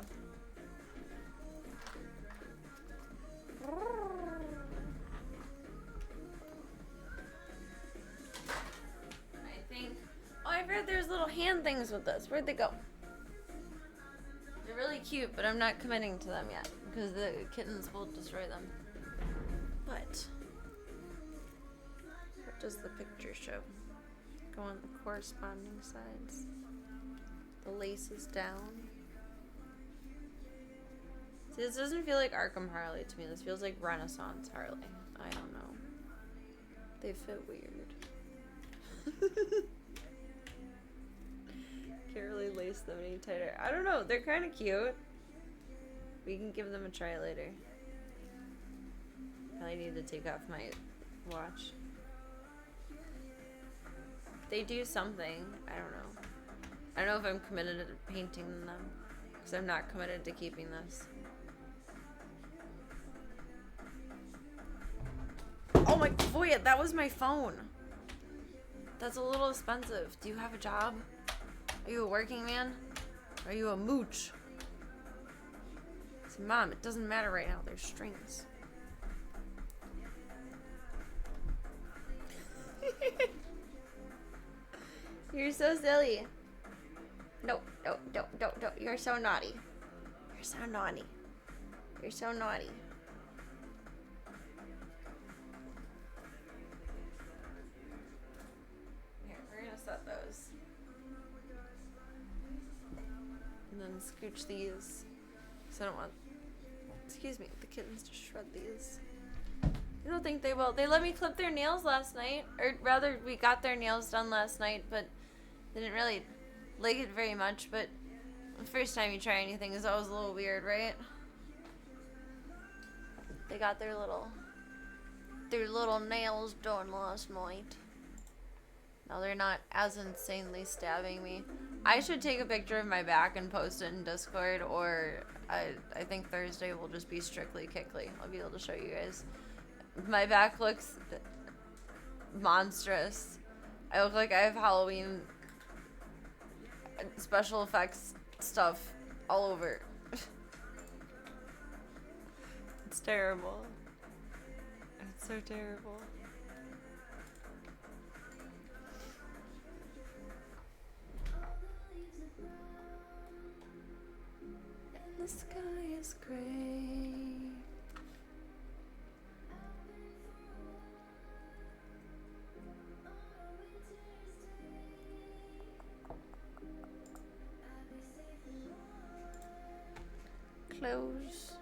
I think... Oh, I've heard there's little hand things with this. Where'd they go? They're really cute, but I'm not committing to them yet because the kittens will destroy them. But... what does the picture show? Go on the corresponding sides. The lace is down. See, this doesn't feel like Arkham Harley to me. This feels like Renaissance Harley. I don't know. They fit weird. Can't really lace them any tighter. I don't know. They're kind of cute. We can give them a try later. Probably need to take off my watch. They do something. I don't know. I don't know if I'm committed to painting them. Because I'm not committed to keeping this. Oh my boy, that was my phone. That's a little expensive. Do you have a job? Are you a working man? Are you a mooch? So, Mom, it doesn't matter right now. There's strings. You're so silly. No. You're so naughty. You're so naughty. You're so naughty. Here, we're gonna set those. And then scooch these. So I don't want, excuse me, the kittens to shred these. I don't think they will. They let me clip their nails last night. Or rather, we got their nails done last night, but they didn't really like it very much. But the first time you try anything is always a little weird, right? They got their little nails done last night. No, they're not as insanely stabbing me. I should take a picture of my back and post it in Discord, or I think Thursday will just be strictly Kickly. I'll be able to show you guys. My back looks monstrous. I look like I have Halloween special effects stuff all over. It's terrible. It's so terrible. The sky is gray. Close.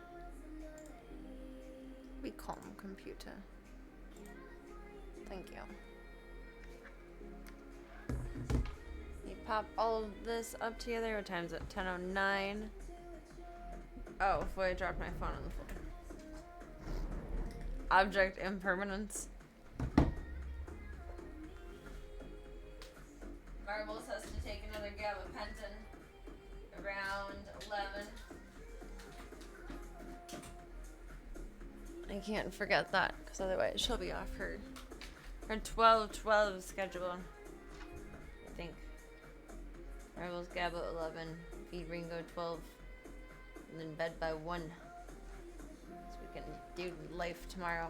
Be calm, computer. Thank you. You pop all of this up together. What time is it? 10:09. Oh, before I dropped my phone on the floor. Object impermanence. Marbles has to take another gabapentin around 11. I can't forget that, because otherwise she'll be off her 12-12 schedule. I think. Marbles GABA 11, feed Ringo 12, and then bed by 1. So we can do life tomorrow.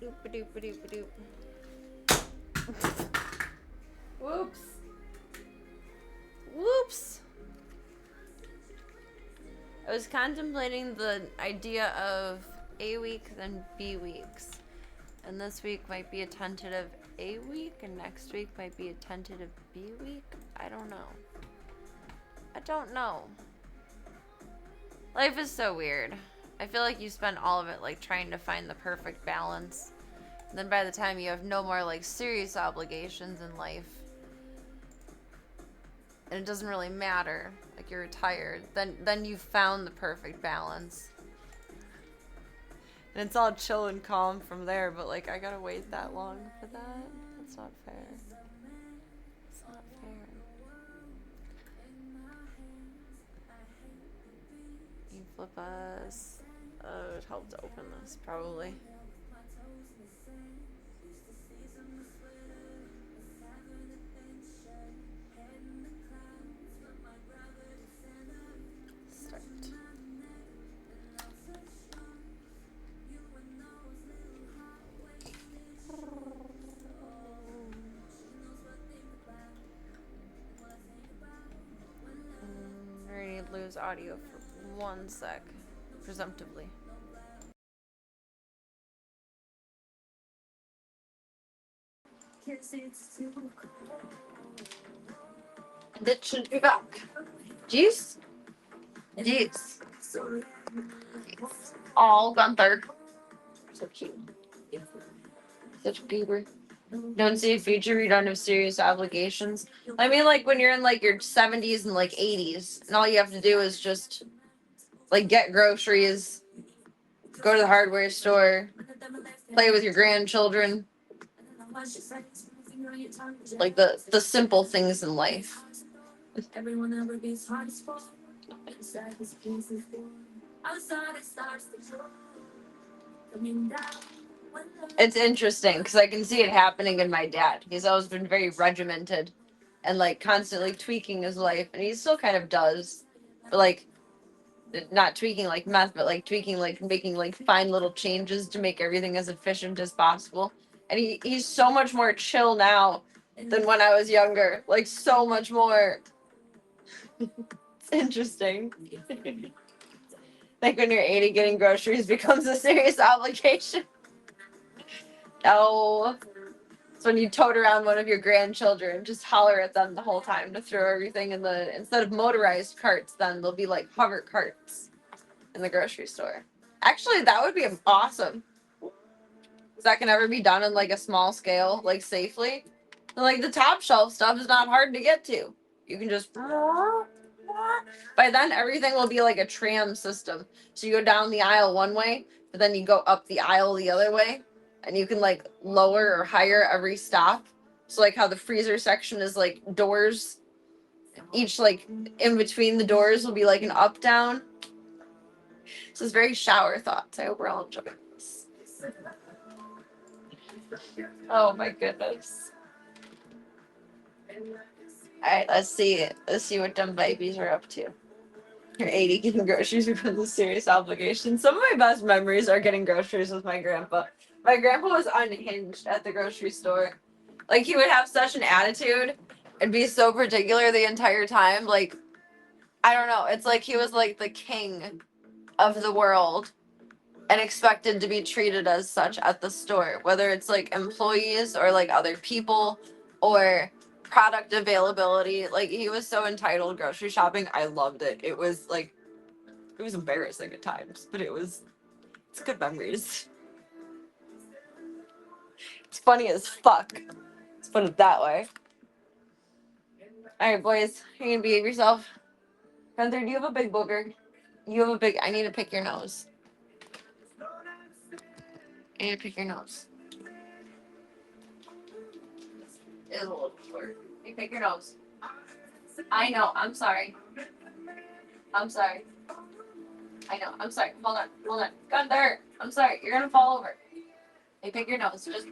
Doop-a-doop-a-doop-a-doop. Whoops. Whoops. I was contemplating the idea of A week then B weeks. And this week might be a tentative A week and next week might be a tentative B week. I don't know. I don't know. Life is so weird. I feel like you spend all of it like trying to find the perfect balance. And then by the time you have no more like serious obligations in life, and it doesn't really matter, like you're retired, then you've found the perfect balance. And it's all chill and calm from there, but like I gotta wait that long for that. That's not fair. It's not fair. You flip us. Oh, it helped to open this, probably. Start. I need to lose audio for 1 sec. Presumptively. That should be back. Juice? Juice. Oh, Gunther. So cute. Such a goober. Don't see a future, you don't have serious obligations. I mean, like, when you're in, like, your 70s and, like, 80s, and all you have to do is just, like, get groceries, go to the hardware store, play with your grandchildren. Like, the simple things in life. It's interesting because I can see it happening in my dad. He's always been very regimented and like constantly tweaking his life, and he still kind of does, but like not tweaking like meth, but like tweaking, like making like fine little changes to make everything as efficient as possible. And he's so much more chill now than when I was younger, like so much more. That's interesting. Like when you're 80, getting groceries becomes a serious obligation. Oh, it's when you tote around one of your grandchildren, just holler at them the whole time to throw everything in the, instead of motorized carts, then they'll be like hover carts in the grocery store. Actually, that would be awesome. That can ever be done in like a small scale, like safely. Like the top shelf stuff is not hard to get to. You can just, by then everything will be like a tram system. So you go down the aisle one way, but then you go up the aisle the other way, and you can like lower or higher every stop. So like how the freezer section is like doors, each like in between the doors will be like an up down. This is very shower thoughts. I hope we're all enjoying this. Oh my goodness. Alright, let's see. Let's see what dumb babies are up to. You're 80, getting groceries becomes a serious obligation. Some of my best memories are getting groceries with my grandpa. My grandpa was unhinged at the grocery store. Like, he would have such an attitude and be so particular the entire time. Like, I don't know. It's like he was like the king of the world and expected to be treated as such at the store, whether it's like employees or like other people or product availability. Like, he was so entitled grocery shopping. I loved it. It was like, it was embarrassing at times, but it's good memories. It's funny as fuck. Let's put it that way. All right, boys, you're gonna behave yourself. Gunther, do you have a big booger? You have a big. I need to pick your nose. I need to pick your nose. It's a little short. You pick your nose. I know. I'm sorry. I'm sorry. I know. I'm sorry. Hold on. Hold on. Gunther, I'm sorry. You're gonna fall over. Hey, pick your nose. Just.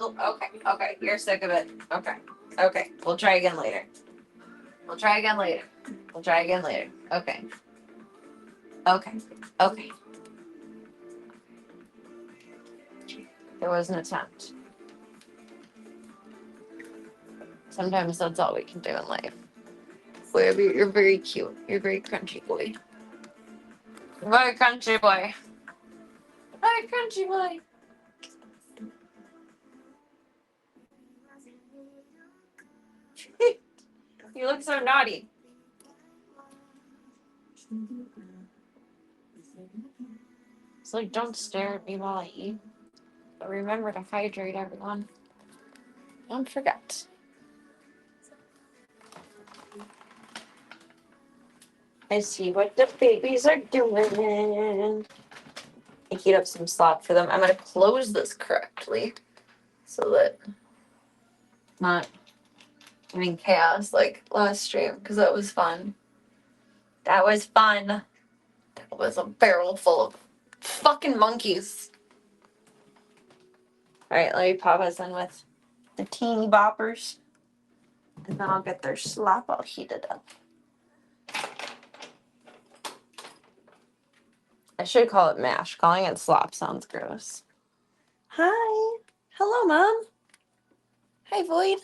Okay. Okay. You're sick of it. Okay. Okay. We'll try again later. We'll try again later. We'll try again later. Okay. Okay. Okay. It was an attempt. Sometimes that's all we can do in life. Boy, you're very cute. You're very crunchy boy. Very crunchy boy. Very crunchy boy. You look so naughty. It's like, don't stare at me while I eat. But remember to hydrate, everyone. Don't forget. I see what the babies are doing. I heat up some slop for them. I'm gonna close this correctly so that not having chaos like last stream, because that was fun. That was fun. That was a barrel full of fucking monkeys. Alright, let me pop us in with the teeny boppers. And then I'll get their slop all heated up. I should call it mash. Calling it slop sounds gross. Hi. Hello, Mom. Hi, Void.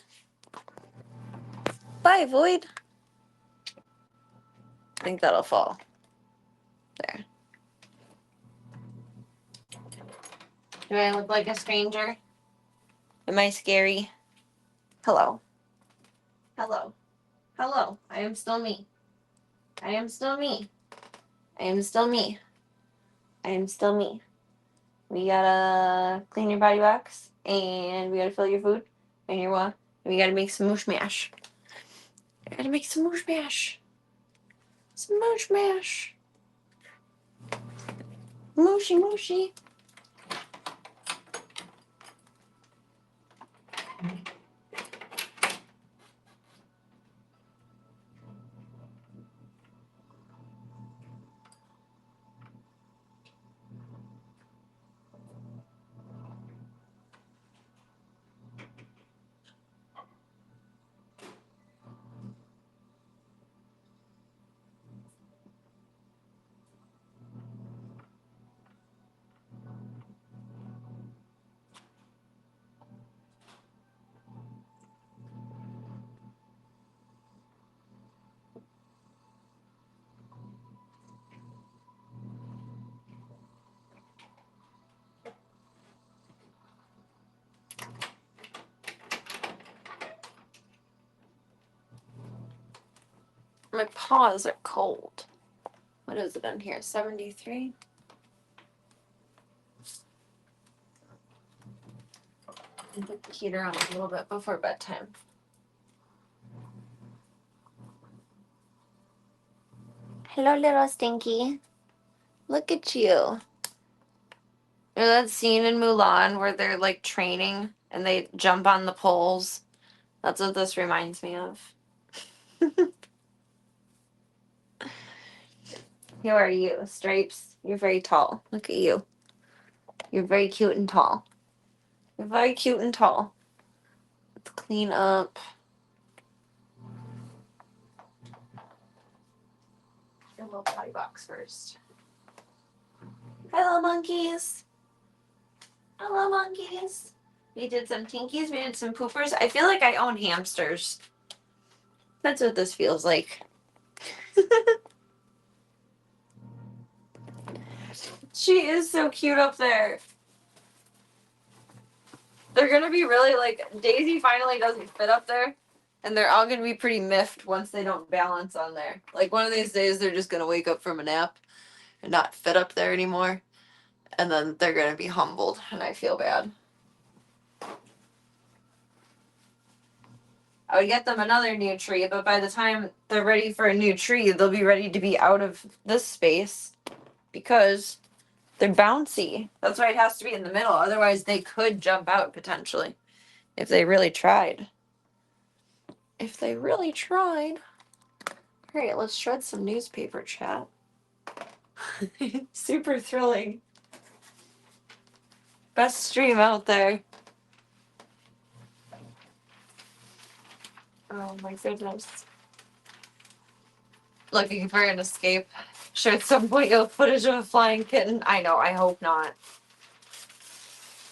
Bye, Void. I think that'll fall. There. Do I look like a stranger? Am I scary? Hello. Hello. Hello. I am still me. I am still me. I am still me. I am still me. We gotta clean your body box, and we gotta fill your food, and your and we gotta make some moosh mash. I gotta make some moosh mash. Some moosh mash. Mooshy mooshy. My paws are cold. What is it in here? 73? I'll put the heater on a little bit before bedtime. Hello, little Stinky. Look at you. You know that scene in Mulan where they're like training and they jump on the poles? That's what this reminds me of. Who are you, Stripes? You're very tall. Look at you. You're very cute and tall. You're very cute and tall. Let's clean up. Your little potty box first. Hello, monkeys. Hello, monkeys. We did some tinkies. We did some poopers. I feel like I own hamsters. That's what this feels like. She is so cute up there. They're gonna be really like Daisy finally doesn't fit up there, and they're all gonna be pretty miffed once they don't balance on there. Like one of these days, they're just gonna wake up from a nap and not fit up there anymore, and then they're gonna be humbled, and I feel bad. I would get them another new tree, but by the time they're ready for a new tree, they'll be ready to be out of this space because they're bouncy. That's why it has to be in the middle. Otherwise, they could jump out potentially if they really tried. If they really tried. All right, let's shred some newspaper chat. Super thrilling. Best stream out there. Oh my goodness. Looking for an escape. Sure, at some point you'll have footage of a flying kitten. I know, I hope not.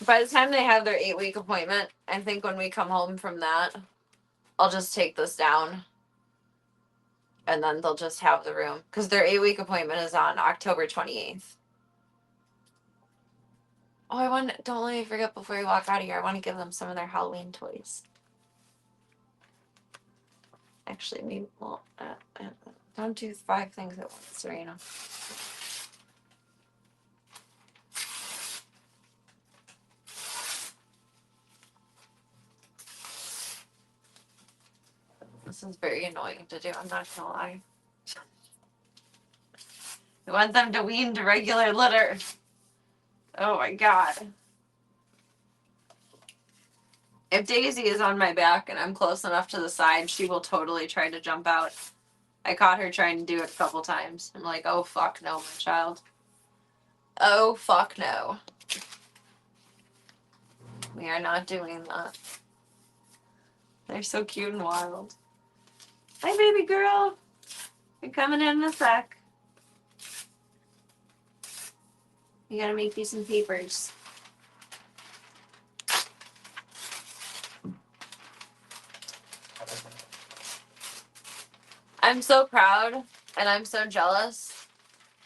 By the time they have their 8-week appointment, I think when we come home from that, I'll just take this down. And then they'll just have the room. Because their 8-week appointment is on October 28th. Oh, don't let me forget before we walk out of here. I want to give them some of their Halloween toys. Actually, maybe, well, don't do 5 things at once, Serena. This is very annoying to do, I'm not gonna lie. I want them to wean to regular litter. Oh my god. If Daisy is on my back and I'm close enough to the side, she will totally try to jump out. I caught her trying to do it a couple times. I'm like, oh fuck no, my child. Oh fuck no. We are not doing that. They're so cute and wild. Hi, baby girl. You're coming in a sec. You gotta make you some papers. I'm so proud and I'm so jealous.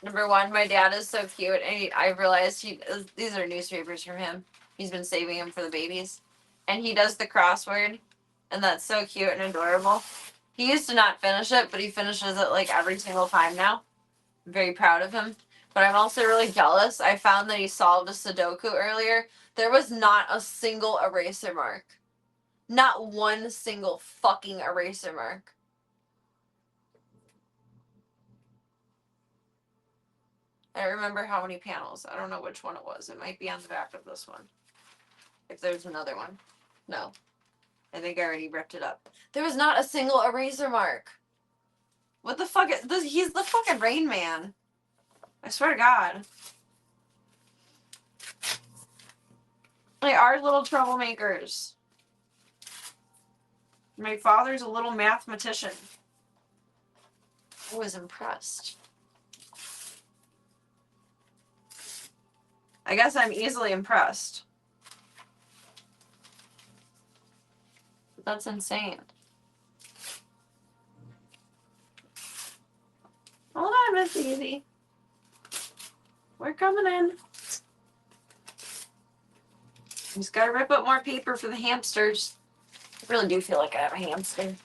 Number one, my dad is so cute, and I realized these are newspapers from him. He's been saving them for the babies. And he does the crossword, and that's so cute and adorable. He used to not finish it, but he finishes it like every single time now. I'm very proud of him. But I'm also really jealous. I found that he solved a Sudoku earlier. There was not a single eraser mark. Not one single fucking eraser mark. I don't remember how many panels. I don't know which one it was. It might be on the back of this one. If there's another one. No. I think I already ripped it up. There was not a single eraser mark. What the fuck is this? He's the fucking Rain Man. I swear to God. They are little troublemakers. My father's a little mathematician. I was impressed. I guess I'm easily impressed. That's insane. Hold on, Miss Easy. We're coming in. Just gotta rip up more paper for the hamsters. I really do feel like I have a hamster.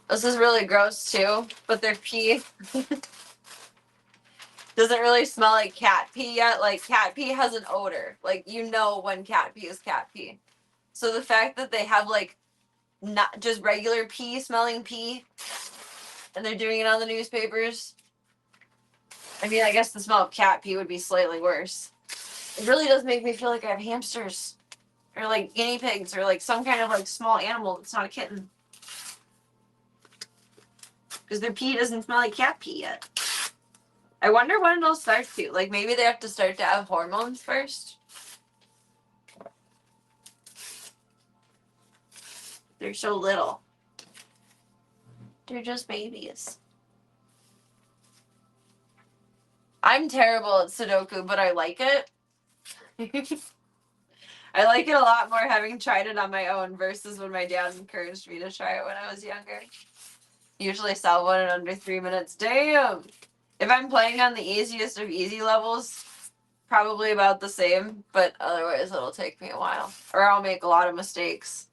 This is really gross too, but their pee doesn't really smell like cat pee yet. Like, cat pee has an odor. Like, you know when cat pee is cat pee. So the fact that they have, like, not just regular pee smelling pee, and they're doing it on the newspapers, I mean, I guess the smell of cat pee would be slightly worse. It really does make me feel like I have hamsters, or like guinea pigs, or like some kind of like small animal that's not a kitten. Because their pee doesn't smell like cat pee yet. I wonder when it'll start to. Like, maybe they have to start to have hormones first. They're so little. They're just babies. I'm terrible at Sudoku, but I like it. I like it a lot more having tried it on my own versus when my dad encouraged me to try it when I was younger. Usually solve one in under 3 minutes. Damn! If I'm playing on the easiest of easy levels, probably about the same, but otherwise it'll take me a while. Or I'll make a lot of mistakes.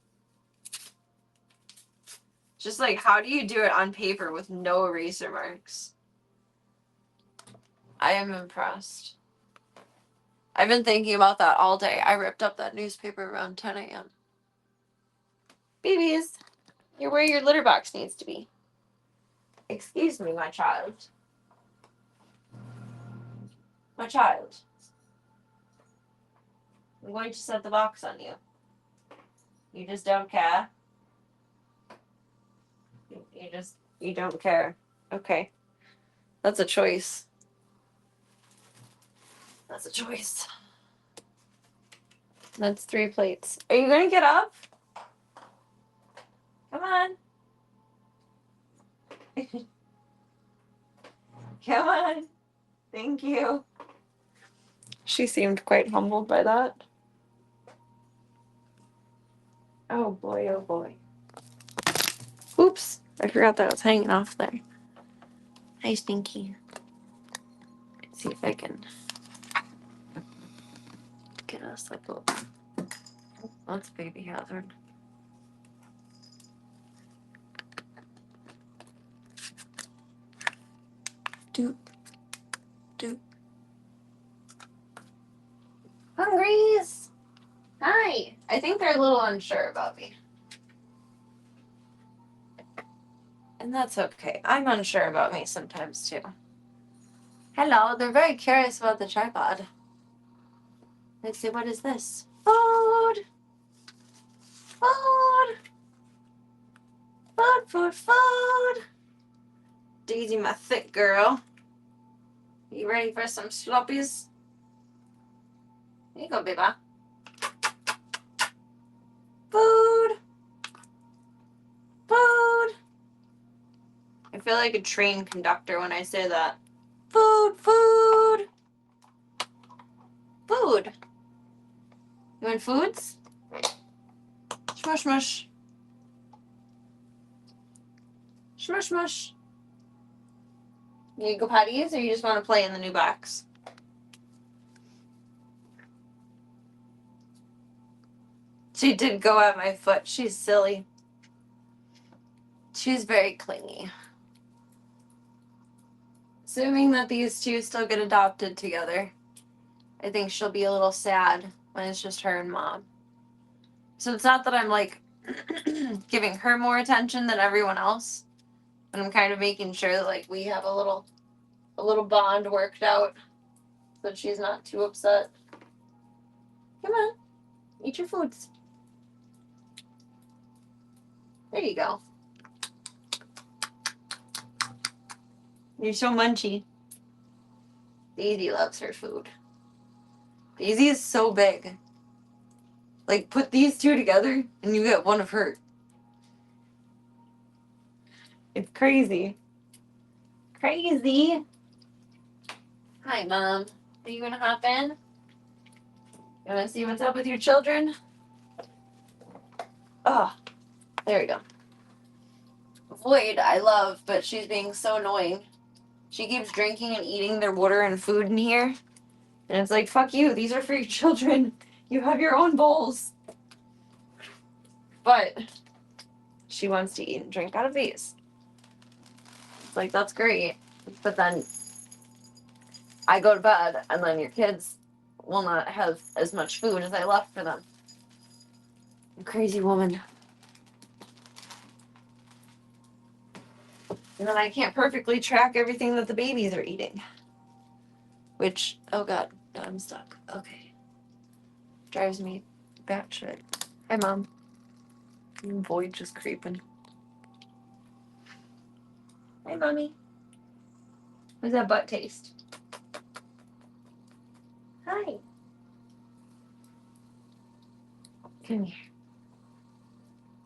Just like, how do you do it on paper with no eraser marks? I am impressed. I've been thinking about that all day. I ripped up that newspaper around 10 a.m. Babies, you're where your litter box needs to be. Excuse me, my child. My child. I'm going to set the box on you. You just don't care? You don't care. Okay. That's a choice. That's a choice. That's 3 plates. Are you gonna get up? Come on. Come on. Thank you. She seemed quite humbled by that. Oh boy, oh boy. Oops. I forgot that I was hanging off there. Hi, Stinky. Let's see if I can get us up. Oh, that's baby hazard. Doop. Doop. Hungries! Hi! I think they're a little unsure about me. And that's okay. I'm unsure about me sometimes too. Hello, they're very curious about the tripod. Let's see, what is this? Food! Food! Food, food, food! Daisy, my thick girl. You ready for some sloppies? Here you go, baby. Food! Food! I feel like a train conductor when I say that. Food, food! Food! You want foods? Smush, mush. Smush, mush. You go potties, or you just want to play in the new box? She did go at my foot. She's silly. She's very clingy. Assuming that these two still get adopted together, I think she'll be a little sad when it's just her and mom. So it's not that I'm like giving her more attention than everyone else, but I'm kind of making sure that like we have a little bond worked out so that she's not too upset. Come on, eat your foods. There you go. You're so munchy. Daisy loves her food. Daisy is so big. Like, put these two together and you get one of her. It's crazy. Crazy. Hi, Mom. Are you gonna hop in? You wanna see what's up with your children? Oh, there we go. Void, I love, but she's being so annoying. She keeps drinking and eating their water and food in here. And it's like, fuck you, these are for your children. You have your own bowls. But she wants to eat and drink out of these. It's like, that's great. But then I go to bed, and then your kids will not have as much food as I left for them. You crazy woman. And then I can't perfectly track everything that the babies are eating. Which, oh god, no, I'm stuck. Okay. Drives me batshit. Hi, Mom. Void just creeping. Hi, Mommy. How's that butt taste? Hi. Come here.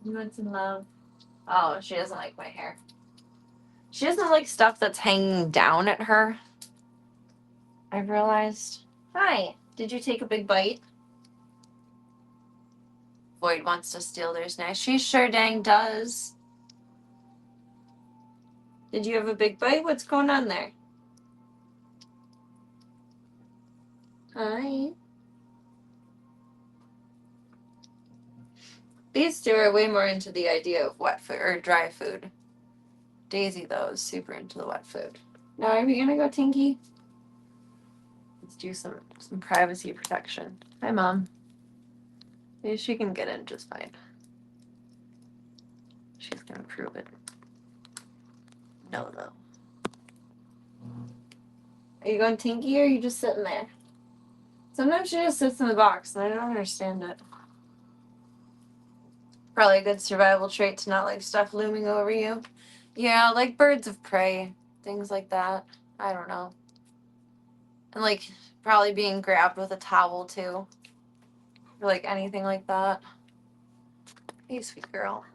You want some love? Oh, she doesn't like my hair. She doesn't like stuff that's hanging down at her. I've realized. Hi. Did you take a big bite? Void wants to steal their snacks. She sure dang does. Did you have a big bite? What's going on there? Hi. These two are way more into the idea of wet food or dry food. Daisy, though, is super into the wet food. Now, are we gonna go Tinky? Let's do some privacy protection. Hi, Mom. Maybe she can get in just fine. She's gonna prove it. No, though. Are you going Tinky or are you just sitting there? Sometimes she just sits in the box and I don't understand it. Probably a good survival trait to not like stuff looming over you. Yeah, like birds of prey, things like that. I don't know. And like probably being grabbed with a towel too. Or like anything like that. Hey, sweet girl.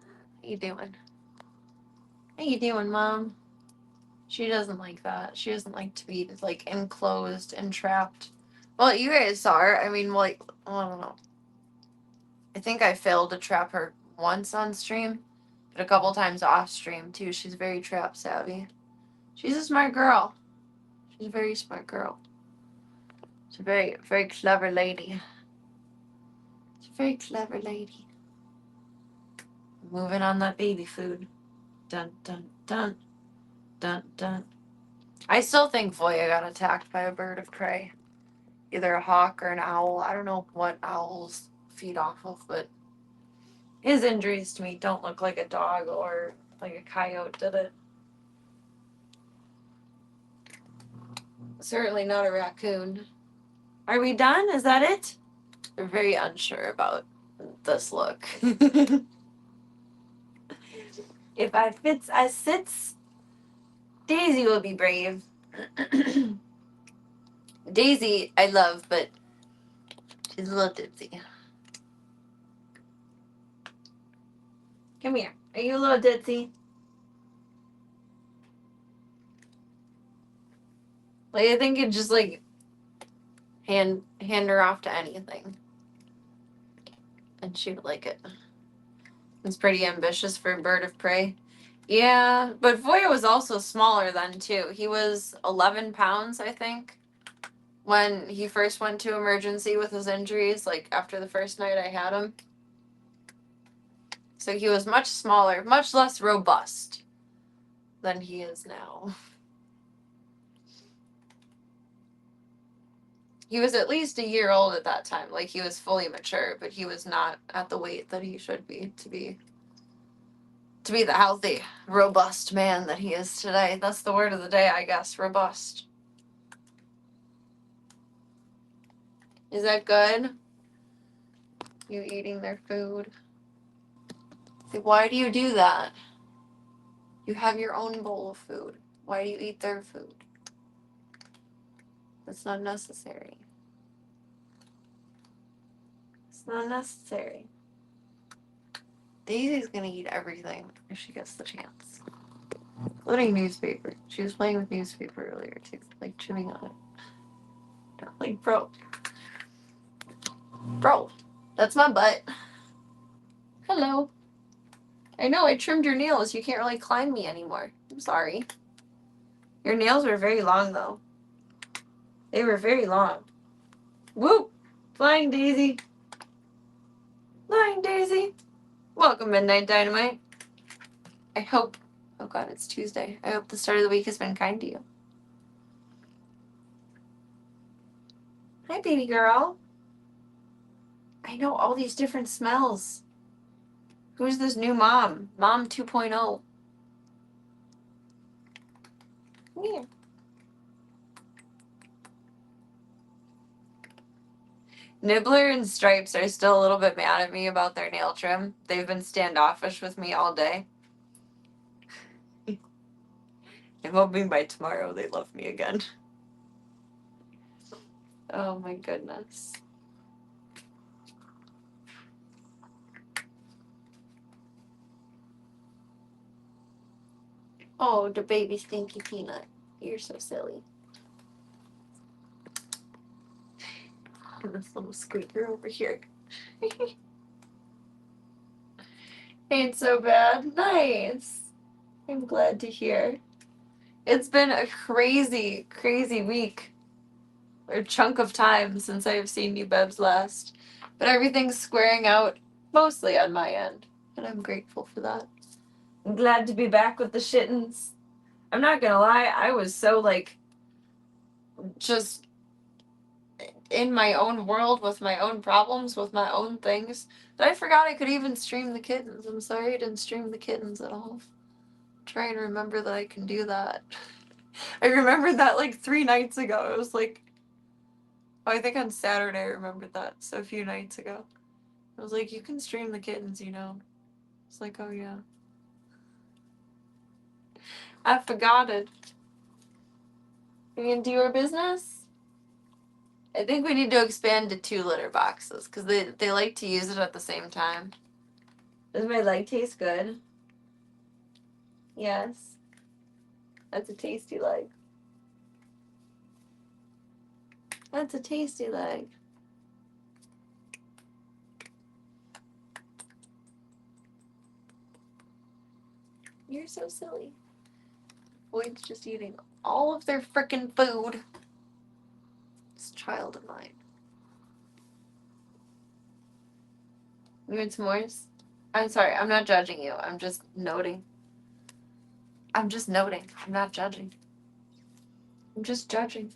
How you doing? How you doing, Mom? She doesn't like that. She doesn't like to be like enclosed and trapped. Well, you guys saw her. I mean, like, I don't know. I think I failed to trap her once on stream, but a couple times off stream too. She's very trap savvy. She's a smart girl. She's a very smart girl. She's a very, very clever lady. She's a very clever lady. Moving on that baby food. Dun, dun, dun. Dun, dun. I still think Voya got attacked by a bird of prey. Either a hawk or an owl. I don't know what owls feed off of, but his injuries to me don't look like a dog or like a coyote did it. Certainly not a raccoon. Are we done? Is that it? We're very unsure about this look. If I fits, I sits. Daisy will be brave. Daisy, I love, but she's a little ditzy. Come here. Are you a little ditzy? Like, I think you'd just, like, hand her off to anything. And she would like it. It's pretty ambitious for a bird of prey. Yeah, but Voya was also smaller then, too. He was 11 pounds, I think, when he first went to emergency with his injuries, like, after the first night I had him. So he was much smaller, much less robust than he is now. He was at least a year old at that time. Like, he was fully mature, but he was not at the weight that he should be to be the healthy, robust man that he is today. That's the word of the day, I guess. Robust. Is that good? You eating their food? See, why do you do that? You have your own bowl of food. Why do you eat their food? That's not necessary. It's not necessary. Daisy's gonna eat everything if she gets the chance. Including newspaper. She was playing with newspaper earlier too, like chewing on it. Like, bro, that's my butt. Hello. I know, I trimmed your nails. You can't really climb me anymore. I'm sorry. Your nails were very long, though. They were very long. Whoop! Flying Daisy. Flying Daisy. Welcome, Midnight Dynamite. I hope Oh god, it's Tuesday. I hope the start of the week has been kind to you. Hi, baby girl. I know all these different smells. Who's this new mom? Mom 2.0. Come here. Nibbler and Stripes are still a little bit mad at me about their nail trim. They've been standoffish with me all day. I'm hoping by tomorrow they love me again. Oh my goodness. Oh, the baby stinky peanut. You're so silly. And this little squeaker over here. Ain't so bad. Nice. I'm glad to hear. It's been a crazy, crazy week. Or chunk of time since I've seen you Bebs last. But everything's squaring out mostly on my end. And I'm grateful for that. I'm glad to be back with the shittens. I'm not gonna lie, I was so like just in my own world with my own problems, with my own things, that I forgot I could even stream the kittens. I'm sorry I didn't stream the kittens at all. Try and remember that I can do that. I remembered that like 3 nights ago. It was like, oh, I think on Saturday I remembered that. So a few nights ago. I was like, you can stream the kittens, you know. It's like, oh yeah. I forgot it. We gonna do our business? I think we need to expand to 2 litter boxes because they like to use it at the same time. Does my leg taste good? Yes. That's a tasty leg. That's a tasty leg. You're so silly. Boyd's just eating all of their frickin' food. This child of mine. You want s'mores? I'm sorry, I'm not judging you. I'm just noting. I'm just noting. I'm not judging. I'm just judging.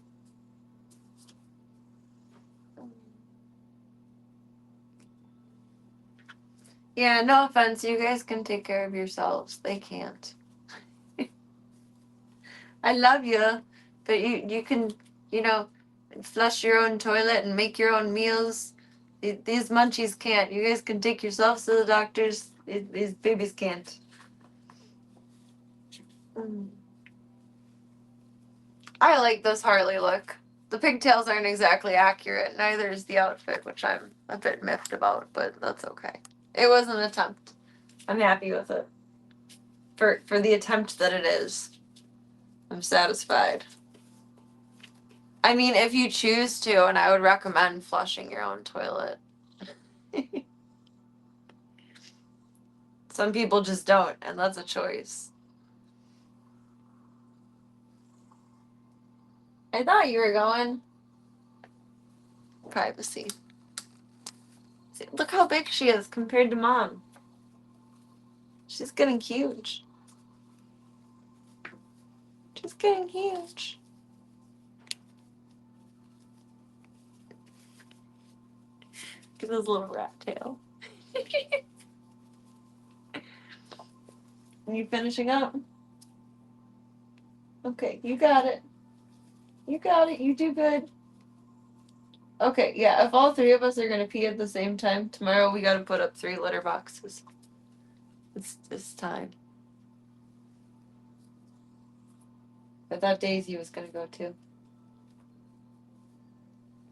Yeah, no offense. You guys can take care of yourselves. They can't. I love you, but you can, you know, flush your own toilet and make your own meals. These munchies can't. You guys can take yourselves to the doctors. These babies can't. I like this Harley look. The pigtails aren't exactly accurate. Neither is the outfit, which I'm a bit miffed about, but that's okay. It was an attempt. I'm happy with it. For the attempt that it is, I'm satisfied. I mean, if you choose to, and I would recommend flushing your own toilet. Some people just don't, and that's a choice. I thought you were going. Privacy. See, look how big she is compared to Mom. She's getting huge. She's getting huge. Give his little rat tail. Are you finishing up? Okay, you got it. You got it. You do good. Okay, yeah, if all 3 of us are gonna pee at the same time, tomorrow we gotta put up 3 litter boxes. It's time. But that Daisy was gonna go too.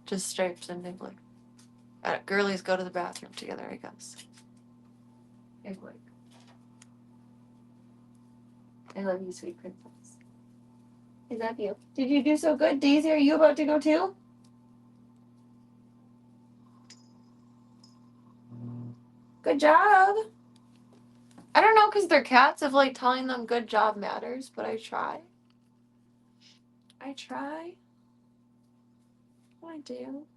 Just Stripes and Nibbler. Girlies go to the bathroom together, I guess. Nibbler. I love you, sweet princess. I love you. Did you do so good? Daisy, are you about to go too? Good job. I don't know, because they're cats, if like telling them good job matters, but I try. I try. I do.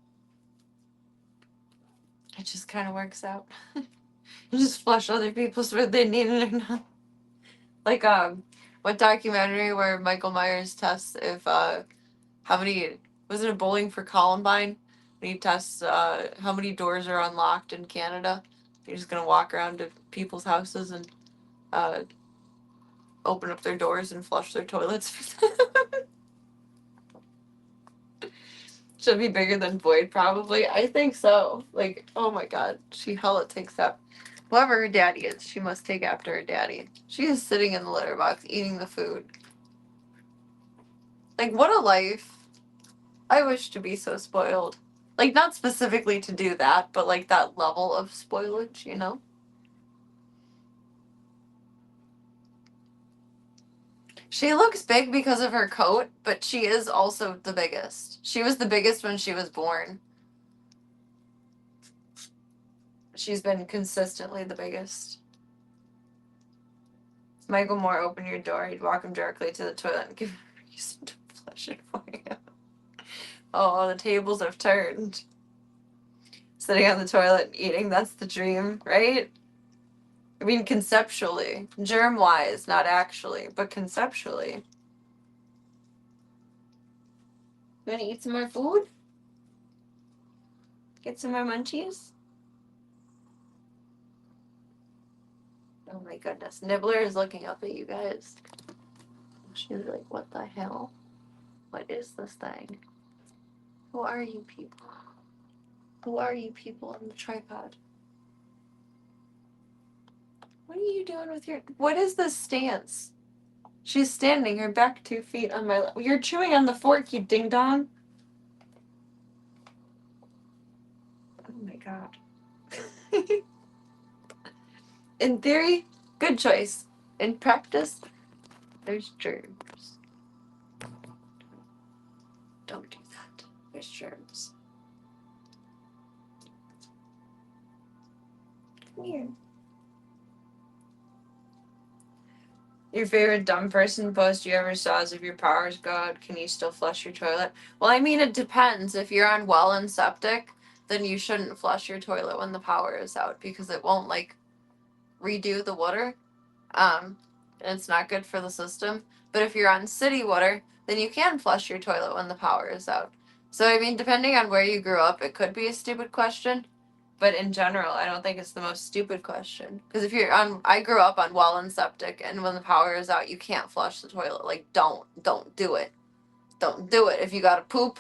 It just kind of works out. You just flush other people's whether they need it or not. Like what documentary where Michael Myers tests if how many, was it a Bowling for Columbine? And he tests how many doors are unlocked in Canada. He's just gonna walk around to people's houses and uh, open up their doors and flush their toilets. Should be bigger than Void, probably. I think so. Like, oh my god, she hella takes up. Whoever her daddy is, she must take after her daddy. She is sitting in the litter box eating the food. Like, what a life. I wish to be so spoiled. Like, not specifically to do that, but like that level of spoilage, you know? She looks big because of her coat, but she is also the biggest. She was the biggest when she was born. She's been consistently the biggest. Michael Moore open your door, he'd walk him directly to the toilet and give him a reason to flush it for you. Oh, the tables have turned. Sitting on the toilet and eating, that's the dream, right? I mean, conceptually. Germ-wise, not actually, but conceptually. You want to eat some more food? Get some more munchies? Oh my goodness. Nibbler is looking up at you guys. She's like, what the hell? What is this thing? Who are you people? Who are you people on the tripod? What are you doing with your... What is this stance? She's standing, her back 2 feet on my lap. You're chewing on the fork, you ding-dong. Oh my god. In theory, good choice. In practice, there's germs. Don't do that. There's germs. Come here. Your favorite dumb person post you ever saw is if your power's go out, can you still flush your toilet? Well, I mean, it depends. If you're on well and septic, then you shouldn't flush your toilet when the power is out because it won't, like, redo the water. And it's not good for the system. But if you're on city water, then you can flush your toilet when the power is out. So, I mean, depending on where you grew up, it could be a stupid question. But in general, I don't think it's the most stupid question. Because if you're on, I grew up on well and septic, and when the power is out, you can't flush the toilet. Like, don't do it. Don't do it. If you gotta poop,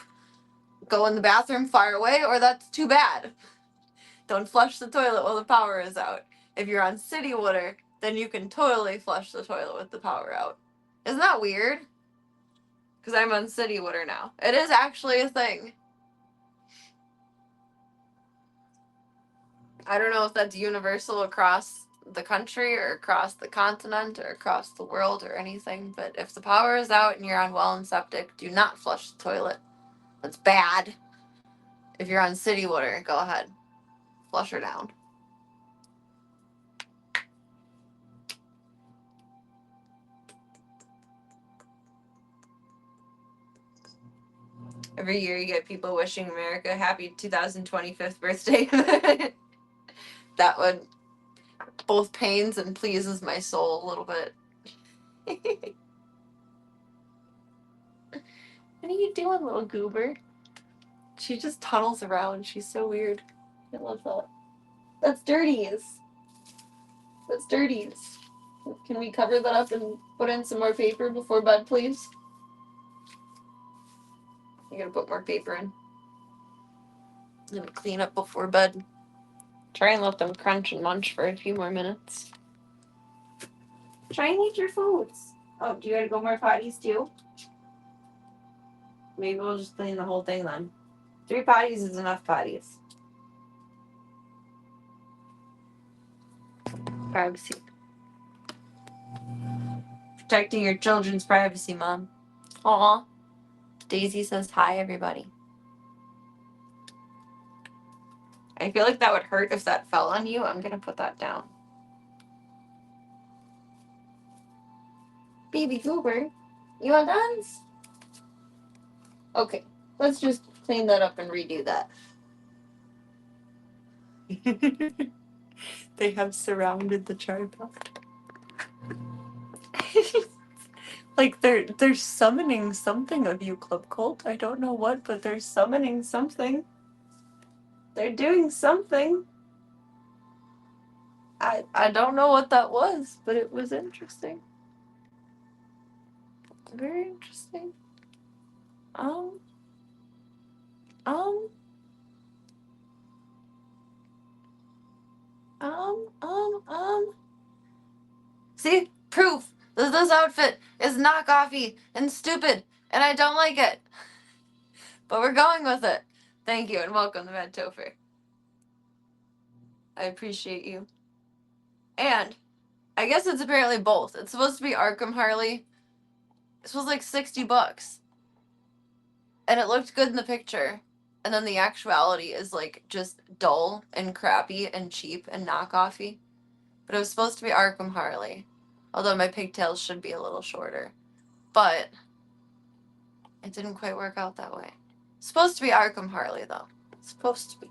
go in the bathroom far away, or that's too bad. Don't flush the toilet while the power is out. If you're on city water, then you can totally flush the toilet with the power out. Isn't that weird? Because I'm on city water now. It is actually a thing. I don't know if that's universal across the country or across the continent or across the world or anything, but if the power is out and you're on well and septic, do not flush the toilet. That's bad. If you're on city water, go ahead. Flush her down. Every year you get people wishing America happy 2025th birthday. That one both pains and pleases my soul a little bit. What are you doing, little goober? She just tunnels around. She's so weird. I love that. That's Dirties. That's Dirties. Can we cover that up and put in some more paper before bed, please? You gotta put more paper in. I'm gonna clean up before bed. Try and let them crunch and munch for a few more minutes. Try and eat your foods. Oh, do you gotta go more potties too? Maybe we'll just clean the whole thing then. 3 potties is enough potties. Privacy. Protecting your children's privacy, Mom. Aw. Daisy says hi, everybody. I feel like that would hurt if that fell on you. I'm gonna put that down. Baby Goober, you want dance? Okay, let's just clean that up and redo that. They have surrounded the tripod. Like they're summoning something of you, Club Cult. I don't know what, but they're summoning something. They're doing something. I don't know what that was, but it was interesting. Very interesting. Um. Um. See? Proof that this outfit is knockoffy and stupid, and I don't like it. But we're going with it. Thank you, and welcome to Mad Topher. I appreciate you. And I guess it's apparently both. It's supposed to be Arkham Harley. This was like $60. And it looked good in the picture. And then the actuality is like just dull and crappy and cheap and knockoffy. But it was supposed to be Arkham Harley. Although my pigtails should be a little shorter. But it didn't quite work out that way. It's supposed to be Arkham Harley though. It's supposed to be.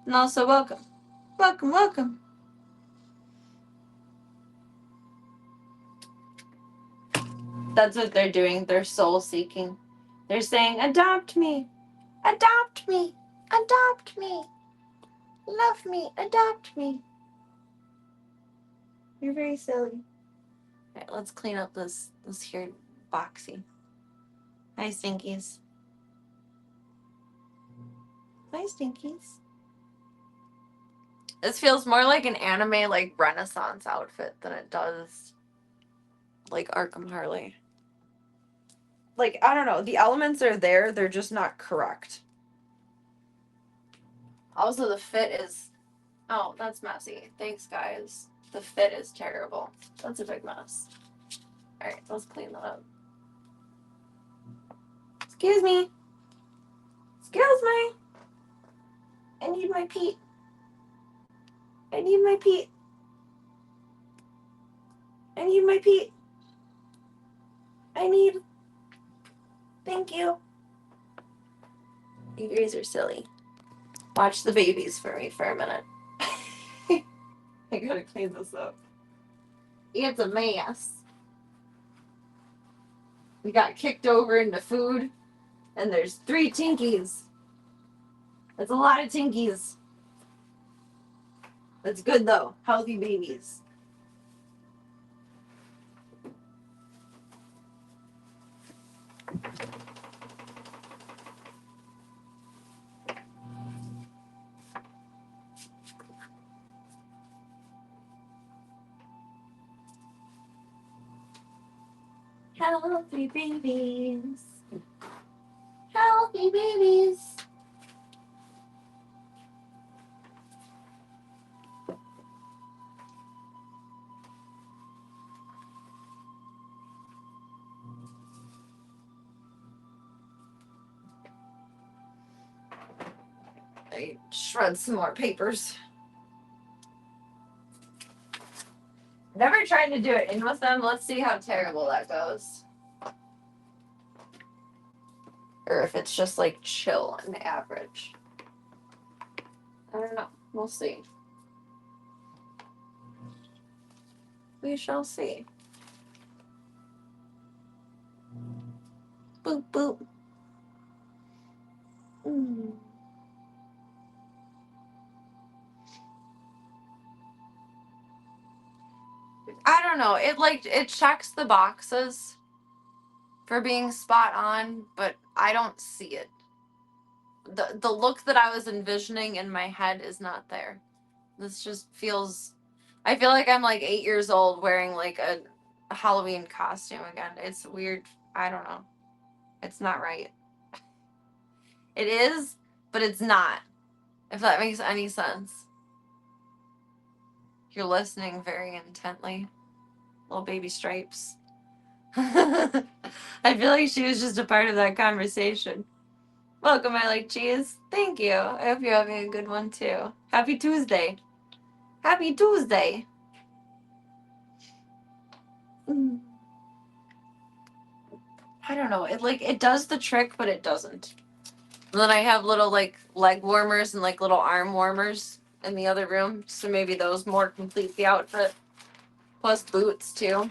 And also welcome. Welcome, welcome. That's what they're doing. They're soul seeking. They're saying, adopt me. Adopt me. Adopt me. Love me. Adopt me. You're very silly. Alright, let's clean up this here boxy. Hi, Stinkies. Hi, Stinkies. This feels more like an anime, like, Renaissance outfit than it does, like, Arkham Harley. Like, I don't know. The elements are there. They're just not correct. Also, the fit is... Oh, that's messy. Thanks, guys. The fit is terrible. That's a big mess. Alright, let's clean that up. Excuse me. Excuse me. I need my pee. I need my pee. I need my pee. I need... Thank you. You guys are silly. Watch the babies for me for a minute. I gotta clean this up. It's a mess. We got kicked over into food, and there's 3 Tinkies. That's a lot of Tinkies. That's good though. Healthy babies. Healthy babies. Healthy babies. I shred some more papers. Never tried to do it in with them. Let's see how terrible that goes. Or if it's just like chill and average. I don't know. We'll see. We shall see. Boop, boop. I don't know. It checks the boxes for being spot on, but I don't see it. The look that I was envisioning in my head is not there. This just feels... I feel like I'm like 8 years old wearing like a Halloween costume again. It's weird. I don't know. It's not right. It is, but it's not. If that makes any sense. You're listening very intently. Little baby Stripes. I feel like she was just a part of that conversation. Welcome, I Like Cheese. Thank you. I hope you're having a good one too. Happy Tuesday. Happy Tuesday. I don't know. It does the trick, but it doesn't. And then I have little like leg warmers and like little arm warmers in the other room, so maybe those more complete the outfit. Plus boots too.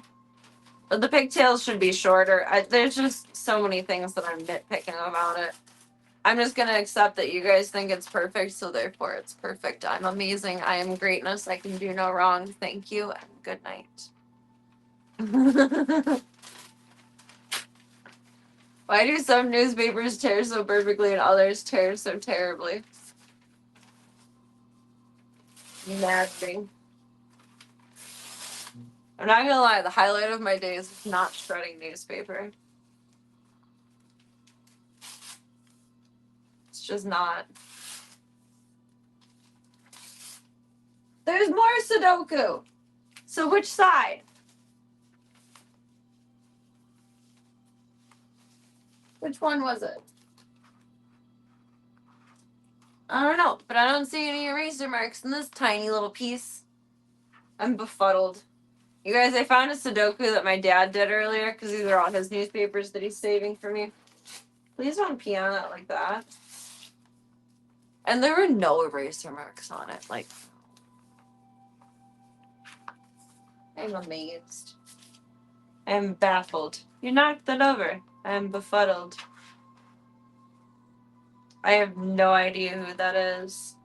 But the pigtails should be shorter. There's just so many things that I'm nitpicking about it. I'm just gonna accept that you guys think it's perfect, so therefore it's perfect. I'm amazing. I am greatness. I can do no wrong. Thank you and good night. Why do some newspapers tear so perfectly and others tear so terribly? Mad thing. I'm not gonna lie, the highlight of my day is not shredding newspaper. It's just not. There's more Sudoku! So which side? Which one was it? I don't know, but I don't see any eraser marks in this tiny little piece. I'm befuddled. You guys, I found a Sudoku that my dad did earlier because these are all his newspapers that he's saving for me. Please don't pee on it like that. And there were no eraser marks on it. Like, I'm amazed. I'm baffled. You knocked it over. I'm befuddled. I have no idea who that is.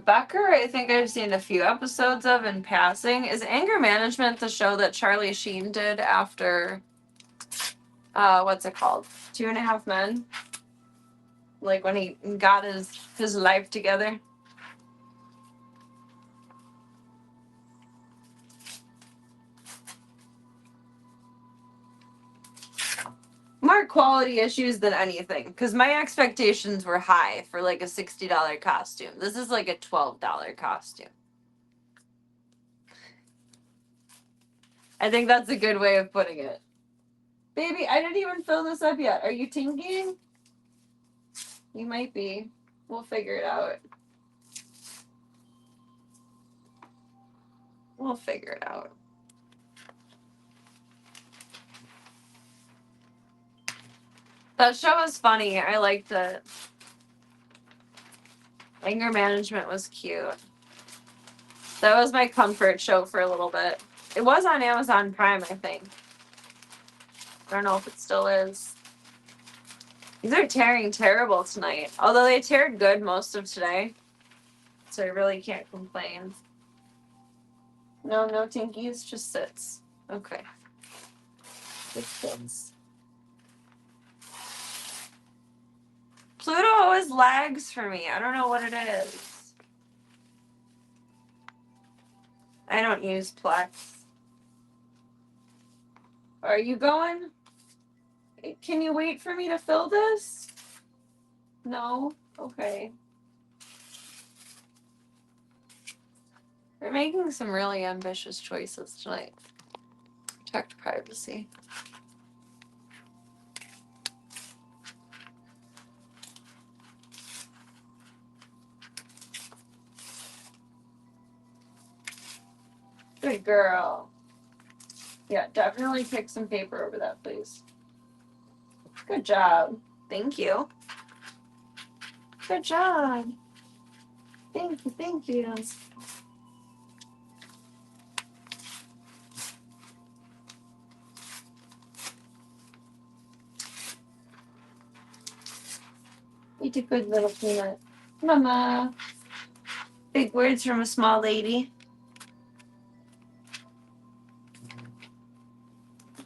Becker, I think I've seen a few episodes of in passing. Is Anger Management the show that Charlie Sheen did after, what's it called? 2.5 Men? Like when he got his life together? More quality issues than anything, because my expectations were high for like a $60 costume. This is like a $12 costume. I think that's a good way of putting it. Baby, I didn't even fill this up yet. Are you tinking? You might be. We'll figure it out. We'll figure it out. That show was funny. I liked it. Anger Management was cute. That was my comfort show for a little bit. It was on Amazon Prime, I think. I don't know if it still is. These are tearing terrible tonight. Although they teared good most of today. So I really can't complain. No tinkies, just sits. Okay. Just sits. Pluto always lags for me. I don't know what it is. I don't use Plex. Are you going? Can you wait for me to fill this? No? Okay. We're making some really ambitious choices tonight. Protect privacy. Good girl. Yeah, definitely pick some paper over that, please. Good job. Thank you. Good job. Thank you, thank you. Eat a good little peanut. Mama. Big words from a small lady.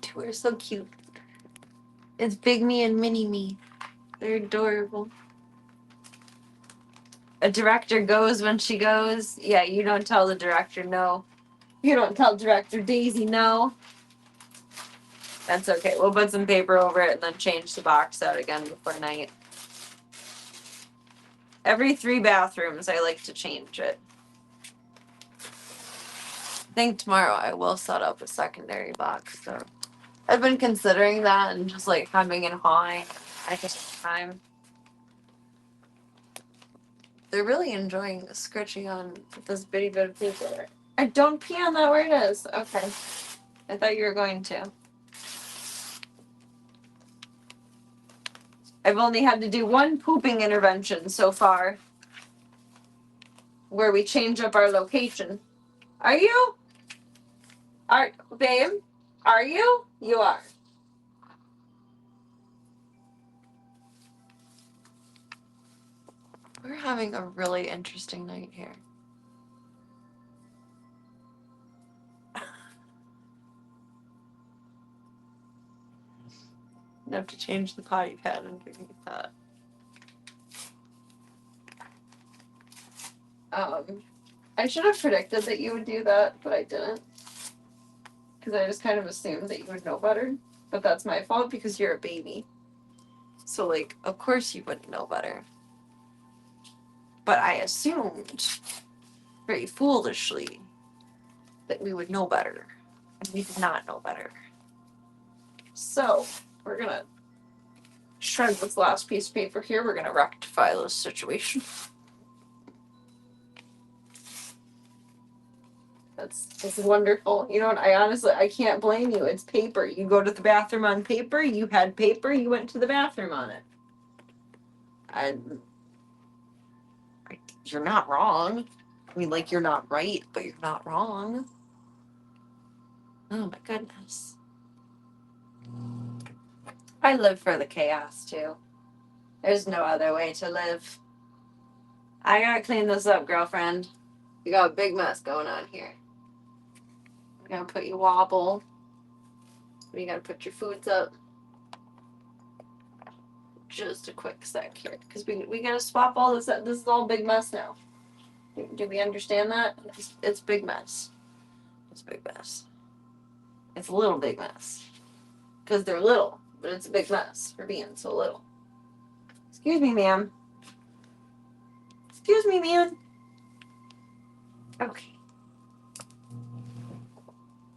Two are so cute. It's Big Me and Mini Me. They're adorable. A director goes when she goes. Yeah, you don't tell the director no. You don't tell director Daisy no. That's okay. We'll put some paper over it and then change the box out again before night. Every 3 bathrooms, I like to change it. I think tomorrow I will set up a secondary box. So I've been considering that and just like humming and hawing. I just time. They're really enjoying scratching on this bitty bit of paper. I don't pee on that where it is. Okay. I thought you were going to. I've only had to do 1 pooping intervention so far. where we change up our location. Are you? Babe? Are you? You are. We're having a really interesting night here. I have to change the potty pad underneath that. I should have predicted that you would do that, but I didn't. Because I just kind of assumed that you would know better. But that's my fault because you're a baby. So, like, of course you wouldn't know better. But I assumed, very foolishly, that we would know better. And we did not know better. So, we're gonna shred this last piece of paper here. We're gonna rectify this situation. That's wonderful. You know what? I can't blame you. It's paper. You go to the bathroom on paper. You had paper. You went to the bathroom on it. You're not wrong. I mean, like, you're not right, but you're not wrong. Oh my goodness. I live for the chaos too. There's no other way to live. I gotta clean this up, girlfriend. We got a big mess going on here. I'm gonna put you wobble. We gotta put your foods up. Just a quick sec here, because we gotta swap all this. This is all big mess now. Do we understand that? It's big mess. It's big mess. It's a little big mess. Because they're little, but it's a big mess for being so little. Excuse me, ma'am. Excuse me, ma'am. Okay.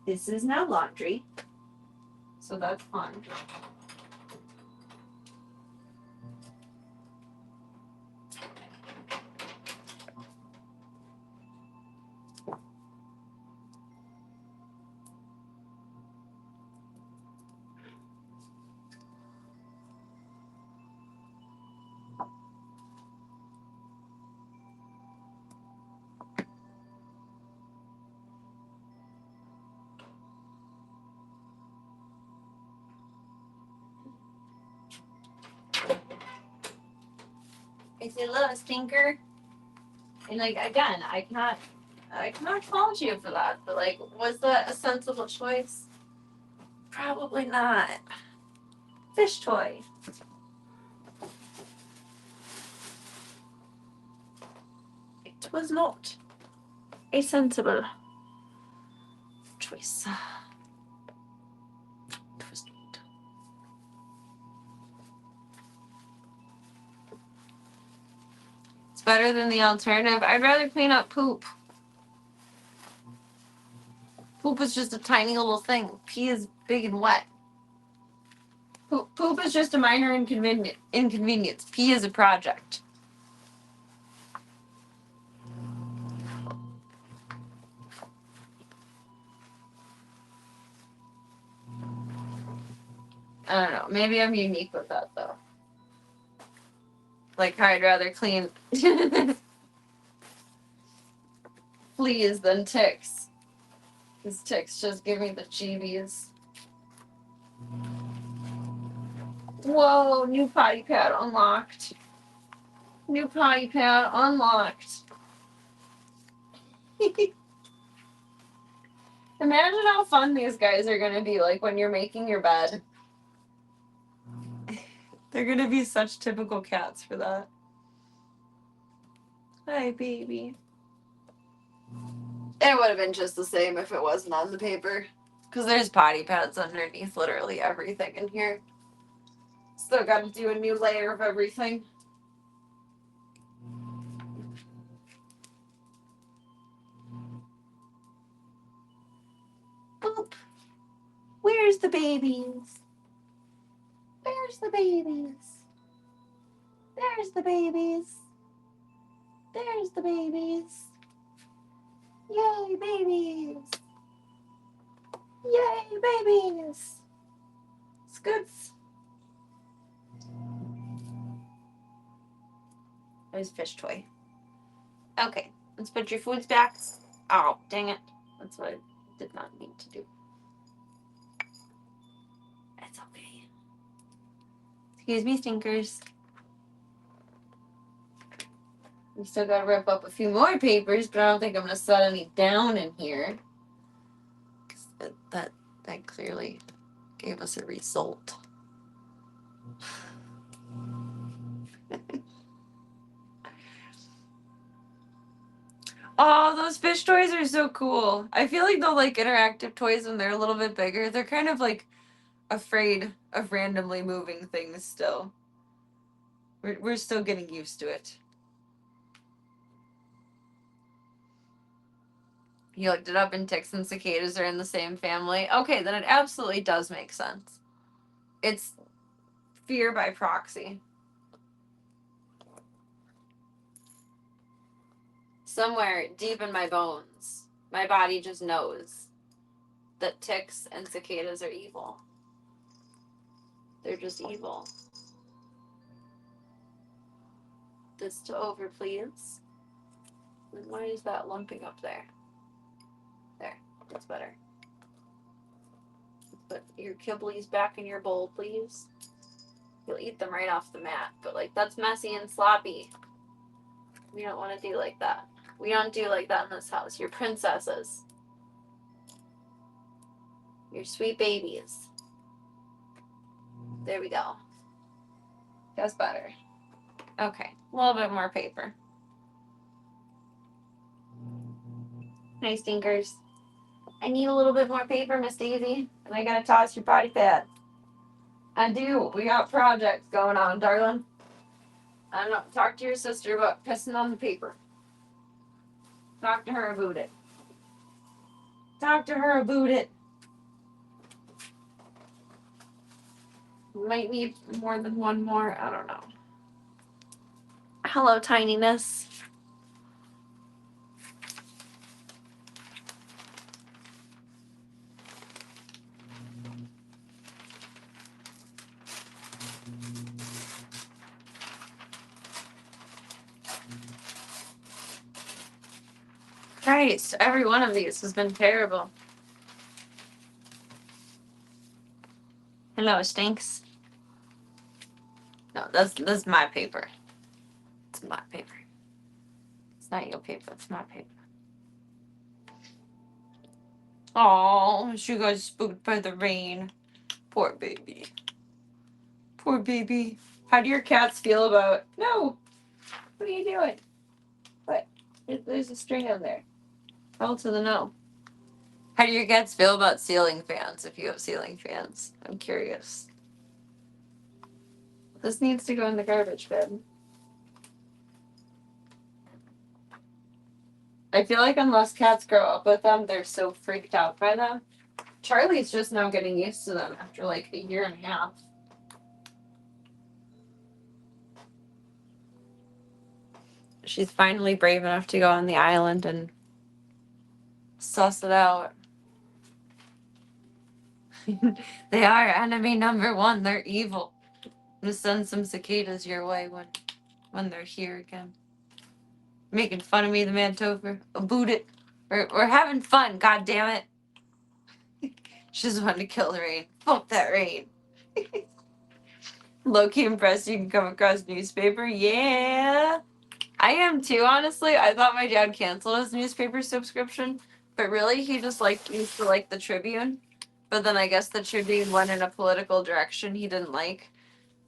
This is now laundry. So that's fun. It's a little stinker. And like again, I cannot fault you for that. But like, was that a sensible choice? Probably not. Fish toy. It was not a sensible choice. It was not. It's better than the alternative. I'd rather clean up poop. Poop is just a tiny little thing. Pee is big and wet. Poop is just a minor inconvenience. Pee is a project. I don't know. Maybe I'm unique with that, though. Like, I'd rather clean fleas than ticks. Because ticks just give me the jeebies. Whoa, new potty pad unlocked. New potty pad unlocked. Imagine how fun these guys are gonna be like when you're making your bed. They're gonna be such typical cats for that. Hi, baby. It would have been just the same if it wasn't on the paper. Because there's potty pads underneath literally everything in here. Still gotta do a new layer of everything. Boop. Where's the babies? Where's the babies? There's the babies. There's the babies. Yay, babies. Yay, babies. Scoots. There's fish toy. Okay, Let's put your foods back. Oh, dang it. That's what I did not mean to do. It's okay. Excuse me, stinkers. We still gotta rip up a few more papers, but I don't think I'm gonna set any down in here. That clearly gave us a result. Oh, those fish toys are so cool. I feel like the like interactive toys when they're a little bit bigger, they're kind of like afraid of randomly moving things still. We're still getting used to it. You looked it up and ticks and cicadas are in the same family. Okay, then it absolutely does make sense. It's fear by proxy. Somewhere deep in my bones, my body just knows that ticks and cicadas are evil. They're just evil. This to over, please. And why is that lumping up there? There, that's better. Put your kibblies back in your bowl, please. You'll eat them right off the mat, but like that's messy and sloppy. We don't want to do like that. We don't do like that in this house. You're princesses. You're sweet babies. There we go. That's better. Okay, a little bit more paper. Nice stinkers. I need a little bit more paper, Miss Daisy, and I gotta toss your potty pad. I do. We got projects going on, darling. I don't know. Talk to your sister about pissing on the paper. Talk to her about it. Talk to her about it. Might need more than one more. I don't know. Hello, tininess. Christ, every one of these has been terrible. Hello, stinks. No, that's my paper. It's my paper. It's not your paper. It's my paper. Oh, she got spooked by the rain. Poor baby. Poor baby. How do your cats feel about? No. What are you doing? What? There's a string on there. Fell to the no. How do your cats feel about ceiling fans? If you have ceiling fans, I'm curious. This needs to go in the garbage bin. I feel like unless cats grow up with them, they're so freaked out by them. Charlie's just now getting used to them after like a year and a half. She's finally brave enough to go on the island and suss it out. They are enemy number one. They're evil. I'm gonna send some cicadas your way when they're here again. Making fun of me, the man Topher. Boot it. We're having fun, god damn it. She just wanted to kill the rain. Fuck that rain. Low-key impressed you can come across newspaper. Yeah. I am too, honestly. I thought my dad canceled his newspaper subscription, but really he just used to like the Tribune. But then I guess the Tribune went in a political direction he didn't like.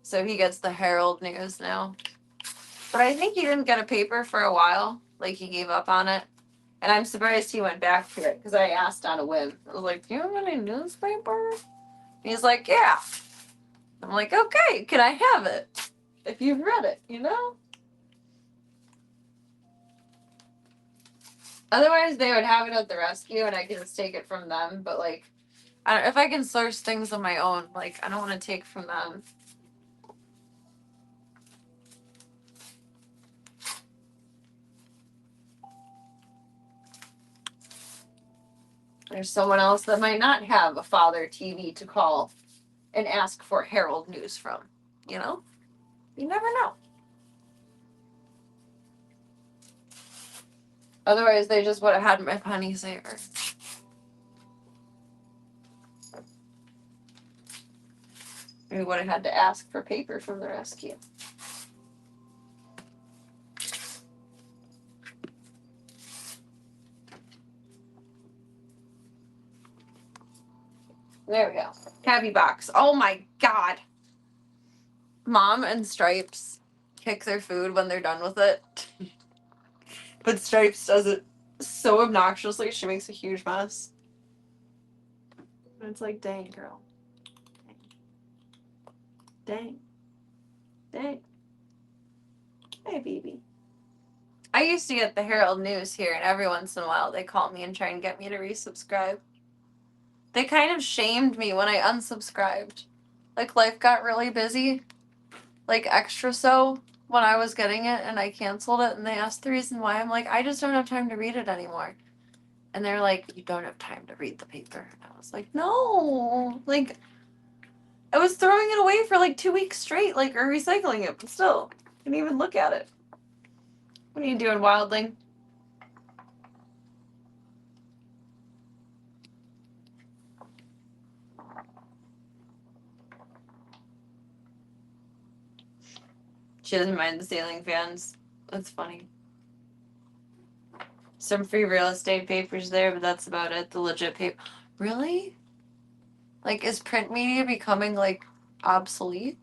So he gets the Herald News now. But I think he didn't get a paper for a while. Like he gave up on it. And I'm surprised he went back to it because I asked on a whim. I was like, do you have any newspaper? And he's like, yeah. I'm like, okay, can I have it? If you've read it, you know? Otherwise, they would have it at the rescue and I could just take it from them. But like, if I can source things on my own, like, I don't want to take from them. There's someone else that might not have a father TV to call and ask for Herald News from, you know? You never know. Otherwise, they just would have had my penny saver. We would have had to ask for paper from the rescue. There we go. Tabby box. Oh my god. Mom and Stripes kick their food when they're done with it. But Stripes does it so obnoxiously, she makes a huge mess. And it's like, dang, girl. Dang. Dang. Hey, baby. I used to get the Herald News here, and every once in a while they call me and try and get me to resubscribe. They kind of shamed me when I unsubscribed. Like, life got really busy. Like, extra so when I was getting it, and I canceled it, and they asked the reason why. I'm like, I just don't have time to read it anymore. And they're like, you don't have time to read the paper. And I was like, no. Like, I was throwing it away for like 2 weeks straight, like, or recycling it, but still, didn't even look at it. What are you doing, Wildling? She doesn't mind the ceiling fans. That's funny. Some free real estate papers there, but that's about it. The legit paper. Really? Like, is print media becoming, like, obsolete?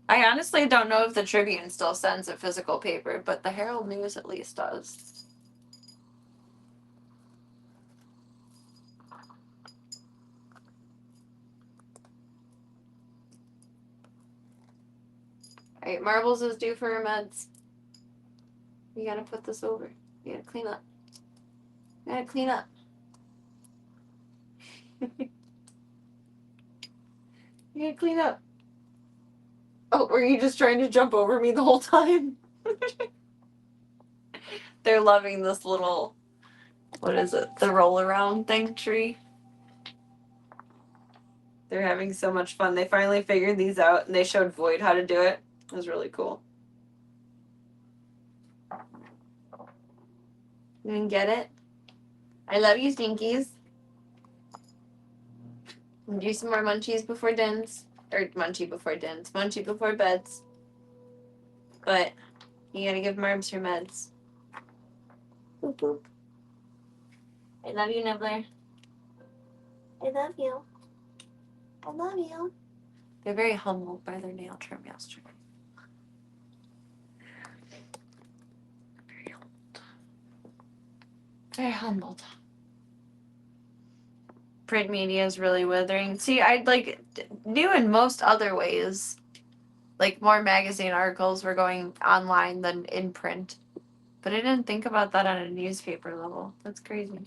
I honestly don't know if the Tribune still sends a physical paper, but the Herald News at least does. Alright, Marbles is due for her meds. You gotta put this over. You gotta clean up. You gotta clean up. You gotta clean up. Oh, were you just trying to jump over me the whole time? They're loving this little, what is it? The roll around thing tree. They're having so much fun. They finally figured these out, and they showed Void how to do it. It was really cool. You didn't get it? I love you, Stinkies. Do some more munchies before dins. Or munchie before dins. Munchie before beds. But you gotta give Marbs her meds. Boop boop. I love you, Nibbler. I love you. I love you. They're very humbled by their nail trim yesterday. Very humbled. Very humbled. Print media is really withering. See, I knew in most other ways, like more magazine articles were going online than in print. But I didn't think about that on a newspaper level. That's crazy.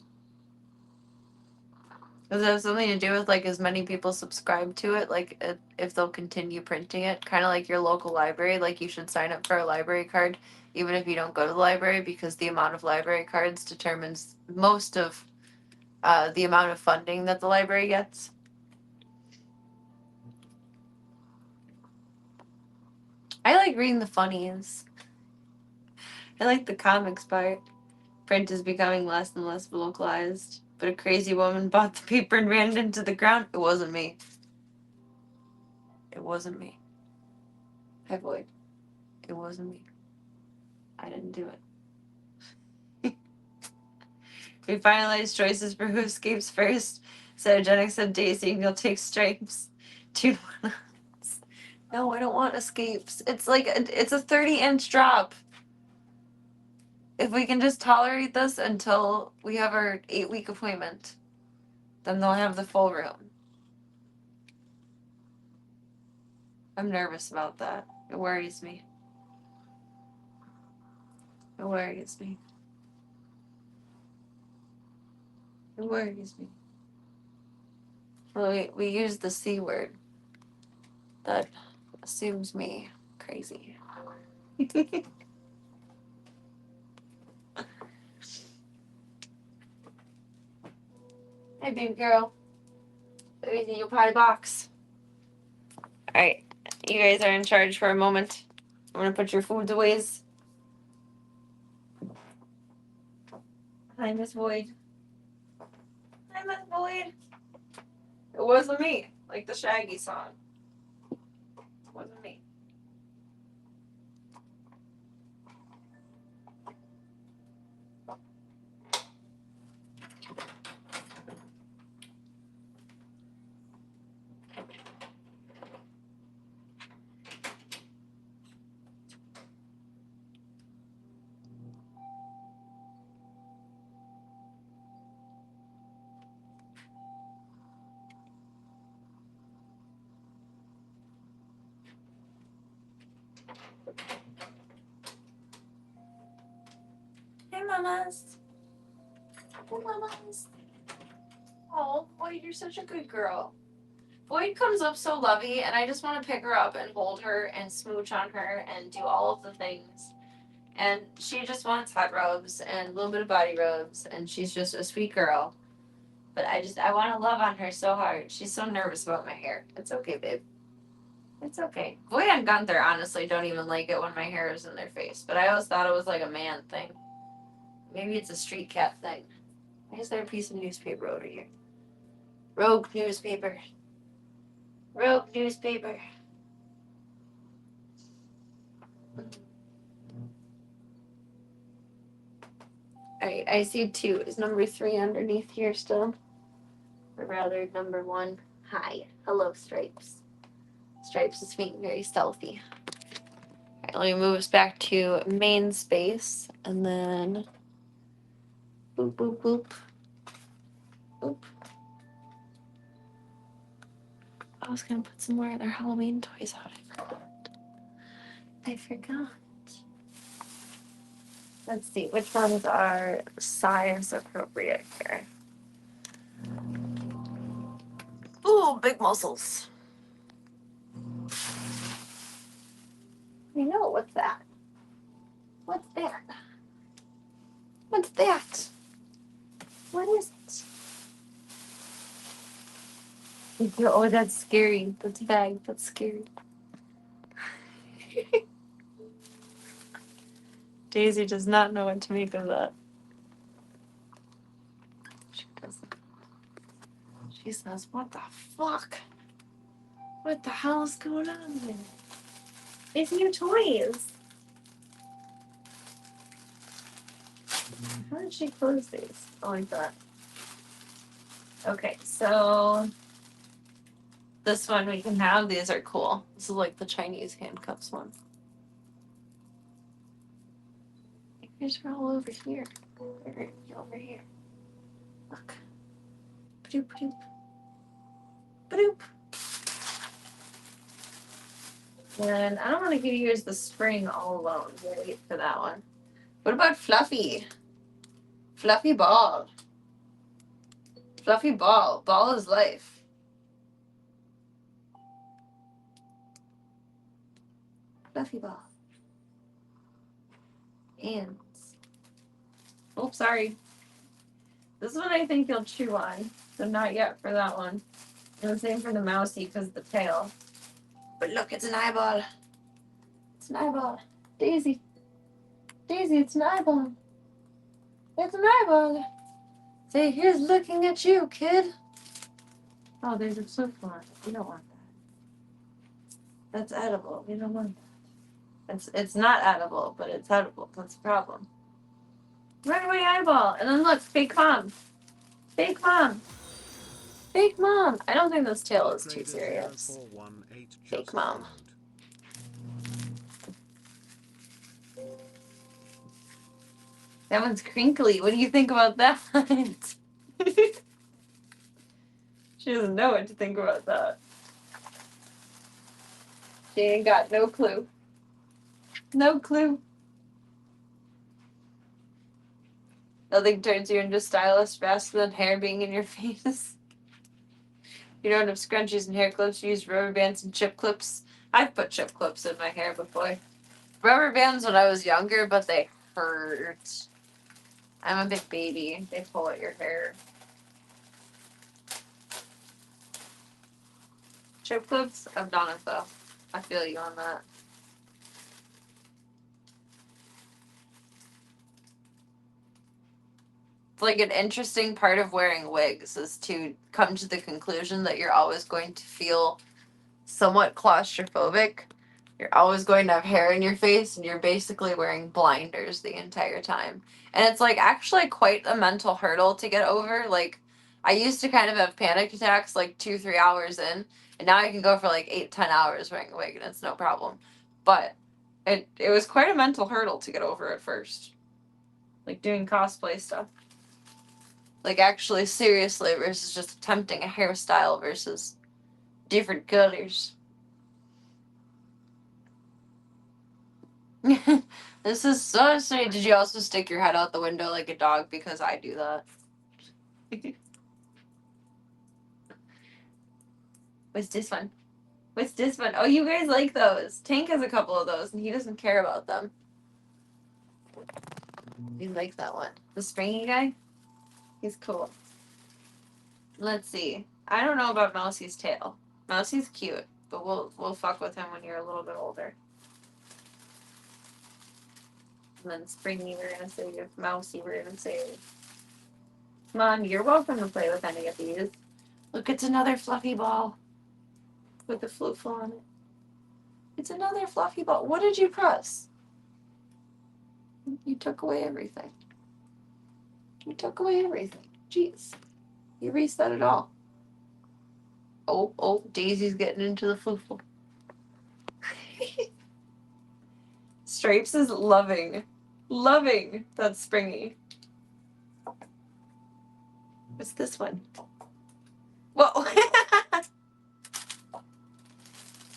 Does it have something to do with like as many people subscribe to it? Like if they'll continue printing it, kind of like your local library. Like you should sign up for a library card, even if you don't go to the library, because the amount of library cards determines most of the amount of funding that the library gets. I like reading the funnies. I like the comics part. Print is becoming less and less localized. But a crazy woman bought the paper and ran it into the ground. It wasn't me. It wasn't me. Hi, Void. It wasn't me. I didn't do it. We finalized choices for who escapes first. Cetogenic said Daisy and you'll take Stripes. 2 No, I don't want escapes. It's like it's a 30-inch drop. If we can just tolerate this until we have our 8-week appointment, then they'll have the full room. I'm nervous about that. It worries me. It worries me. It worries me. Well, we use the C word. That assumes me crazy. Hey, baby girl. Let me see your potty box. Alright, you guys are in charge for a moment. I'm gonna put your foods away. Hi, Miss Void. Hi, Miss Void. It wasn't me, like the Shaggy song. It wasn't me. Hey, mamas. Hey, mamas. Oh, Void, you're such a good girl. Void comes up so lovey, and I just want to pick her up and hold her and smooch on her and do all of the things. And she just wants hot rubs and a little bit of body rubs, and she's just a sweet girl. But I want to love on her so hard. She's so nervous about my hair. It's okay, babe. It's okay. Void and Gunther honestly don't even like it when my hair is in their face, but I always thought it was like a man thing. Maybe it's a street cat thing. Why is there a piece of newspaper over here? Rogue newspaper. Rogue newspaper. Alright, I see 2. Is number 3 underneath here still? Or rather, number 1. Hi. Hello, Stripes. Stripes is being very stealthy. Alright, let me move us back to main space, and then boop, boop, boop. Boop. I was gonna put some more of their Halloween toys out. I forgot. Let's see, which ones are size appropriate here? Ooh, big muscles. I know, what's that? What's that? What's that? What is it? Oh, that's scary. That's vague. That's scary. Daisy does not know what to make of that. She doesn't. She says, what the fuck? What the hell is going on there? It's new toys. How did she close these? Oh, like that. Okay, so this one we can have. These are cool. This is like the Chinese handcuffs one. These are all over here. They're over here. Look. Badoop, badoop. Badoop. And I don't want to give you the spring all alone. We'll wait for that one. What about Fluffy? Fluffy Ball. Fluffy Ball. Ball is life. Fluffy Ball. And. Oh, sorry. This one I think you'll chew on. So not yet for that one. And the same for the mousy because of the tail. But look, it's an eyeball. It's an eyeball. Daisy. Daisy, it's an eyeball. It's an eyeball. Say, here's looking at you, kid. Oh, there's a so far. We don't want that. That's edible. We don't want that. It's not edible, but it's edible. That's the problem. Run away, eyeball. And then look, fake mom. Fake mom. Fake mom. I don't think this tail is too serious. Fake mom. That one's crinkly. What do you think about that? She doesn't know what to think about that. She ain't got no clue. No clue. Nothing turns you into stylish faster than hair being in your face. You don't have scrunchies and hair clips. You use rubber bands and chip clips. I've put chip clips in my hair before. Rubber bands when I was younger, but they hurt. I'm a big baby. They pull at your hair. Chip clips? I've done it though. I feel you on that. It's like an interesting part of wearing wigs is to come to the conclusion that you're always going to feel somewhat claustrophobic. You're always going to have hair in your face and you're basically wearing blinders the entire time. And it's like actually quite a mental hurdle to get over. Like I used to kind of have panic attacks like 2-3 hours in, and now I can go for like 8-10 hours wearing a wig and it's no problem. But it was quite a mental hurdle to get over at first. Like doing cosplay stuff. Like actually seriously versus just attempting a hairstyle versus different colors. This is so sweet. Did you also stick your head out the window like a dog? Because I do that. What's this one? What's this one? Oh, you guys like those. Tank has a couple of those and he doesn't care about them. He likes that one. The springy guy? He's cool. Let's see. I don't know about Mousie's tail. Mousie's cute, but we'll fuck with him when you're a little bit older. And then Springy, we're gonna save. Mousy, we're gonna save. Come on, you're welcome to play with any of these. Look, it's another fluffy ball with the floofle on it. It's another fluffy ball. What did you press? You took away everything. You took away everything. Jeez. You reset it all. Oh, Daisy's getting into the floofle. Stripes is loving that Springy. What's this one? Whoa.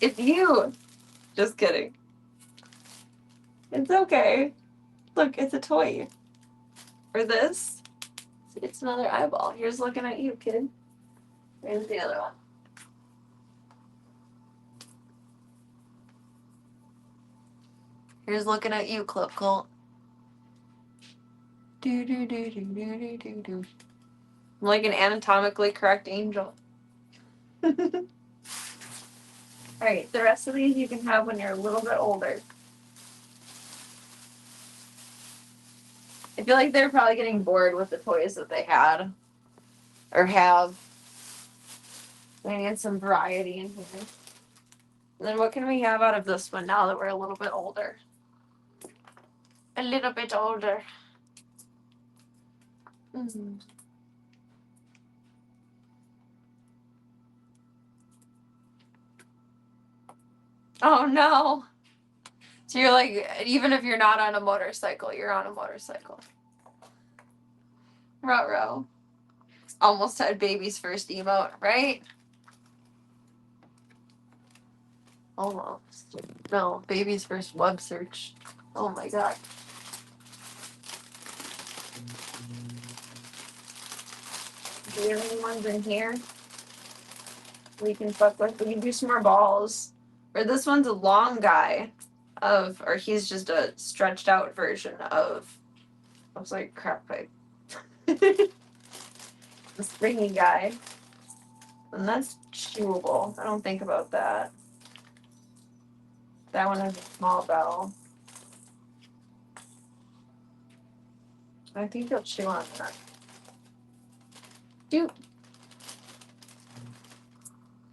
It's you. Just kidding. It's okay. Look, it's a toy. For this, it's another eyeball. Here's looking at you, kid. Here's the other one. Here's looking at you, Clip Colt. I'm like an anatomically correct angel. Alright, the rest of these you can have when you're a little bit older. I feel like they're probably getting bored with the toys that they had. Or have. They need some variety in here. And then what can we have out of this one now that we're a little bit older? A little bit older. Mm. Oh no. So you're like, even if you're not on a motorcycle, you're on a motorcycle. Ruh-roh. Almost had baby's first emote, right? Almost. No, baby's first web search. Oh my god. Do we have any ones in here? We can fuck with. We can do some more balls. Or this one's a long guy or he's just a stretched out version of, I was like, crack pipe. The springy guy. And that's chewable. I don't think about that. That one has a small bell. I think he'll chew on that. Dude.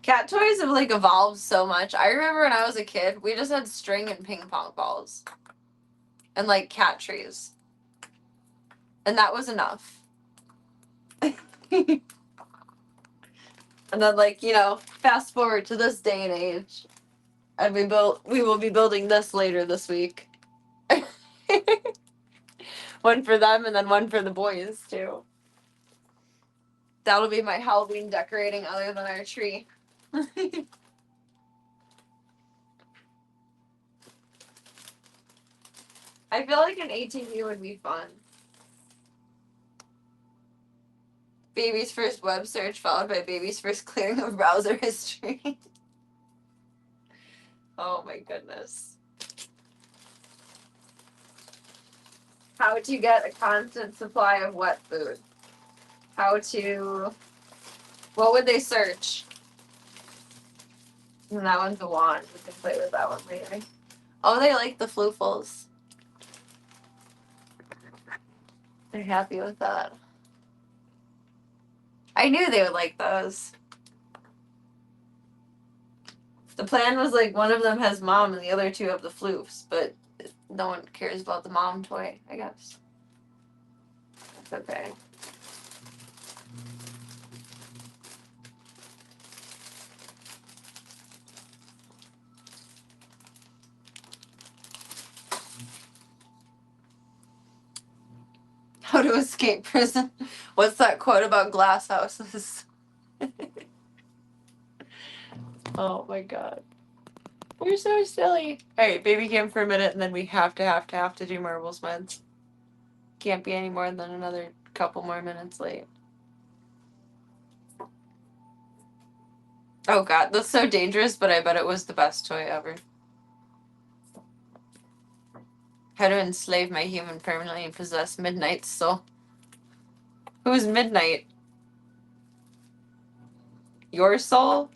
Cat toys have like evolved so much. I remember when I was a kid, we just had string and ping pong balls. And like cat trees. And that was enough. And then like, fast forward to this day and age. And we will be building this later this week. One for them and then one for the boys too. That'll be my Halloween decorating other than our tree. I feel like an ATV would be fun. Baby's first web search followed by baby's first clearing of browser history. Oh my goodness. How to get a constant supply of wet food. What would they search? And that one's a wand. We can play with that one later. Oh, they like the floofles. They're happy with that. I knew they would like those. The plan was like one of them has mom and the other two have the floofs, but no one cares about the mom toy, I guess. It's okay. How to escape prison. What's that quote about glass houses? Oh my god. You're so silly. Alright, baby cam for a minute and then we have to do marbles meds. Can't be any more than another couple more minutes late. Oh god, that's so dangerous, but I bet it was the best toy ever. How to enslave my human permanently and possess Midnight's soul. Who's Midnight? Your soul?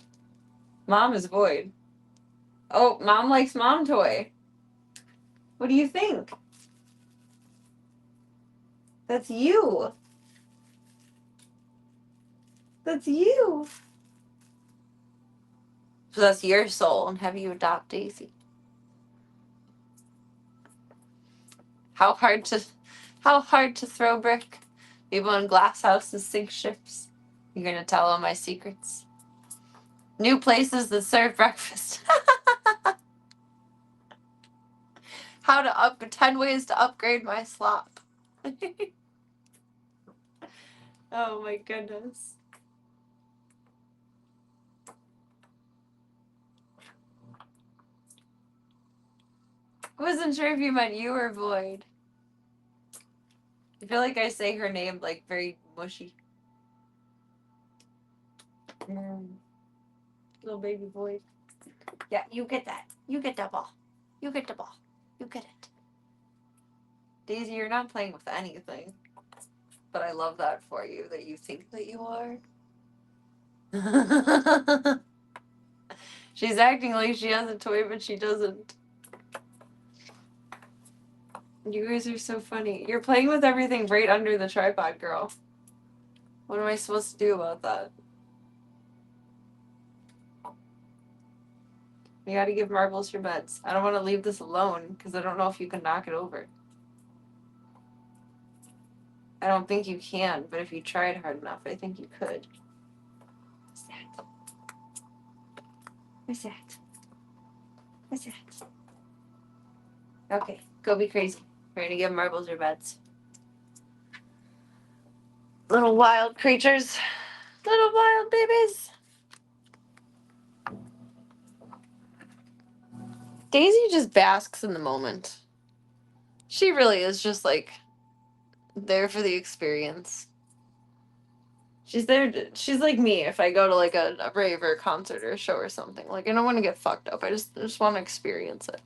Mom is Void. Oh, Mom likes Mom toy. What do you think? That's you. That's you. So that's your soul, and have you adopt Daisy? How hard to throw brick? People in glass houses sink ships. You're gonna tell all my secrets. New places that serve breakfast. How to 10 ways to upgrade my slop. Oh my goodness. I wasn't sure if you meant you or Void. I feel like I say her name like very mushy. Little baby Void. Yeah, you get that. You get that ball. You get the ball. You get it. Daisy, you're not playing with anything. But I love that for you, that you think that you are. She's acting like she has a toy, but she doesn't. You guys are so funny. You're playing with everything right under the tripod, girl. What am I supposed to do about that? You gotta give Marbles your meds. I don't want to leave this alone, because I don't know if you can knock it over. I don't think you can, but if you tried hard enough, I think you could. What's that? What's that? What's that? Okay, go be crazy. We're gonna give Marbles your meds. Little wild creatures. Little wild babies. Daisy just basks in the moment. She really is just like there for the experience. She's there. She's like me. If I go to like a rave or a concert or a show or something, like I don't want to get fucked up. I just want to experience it.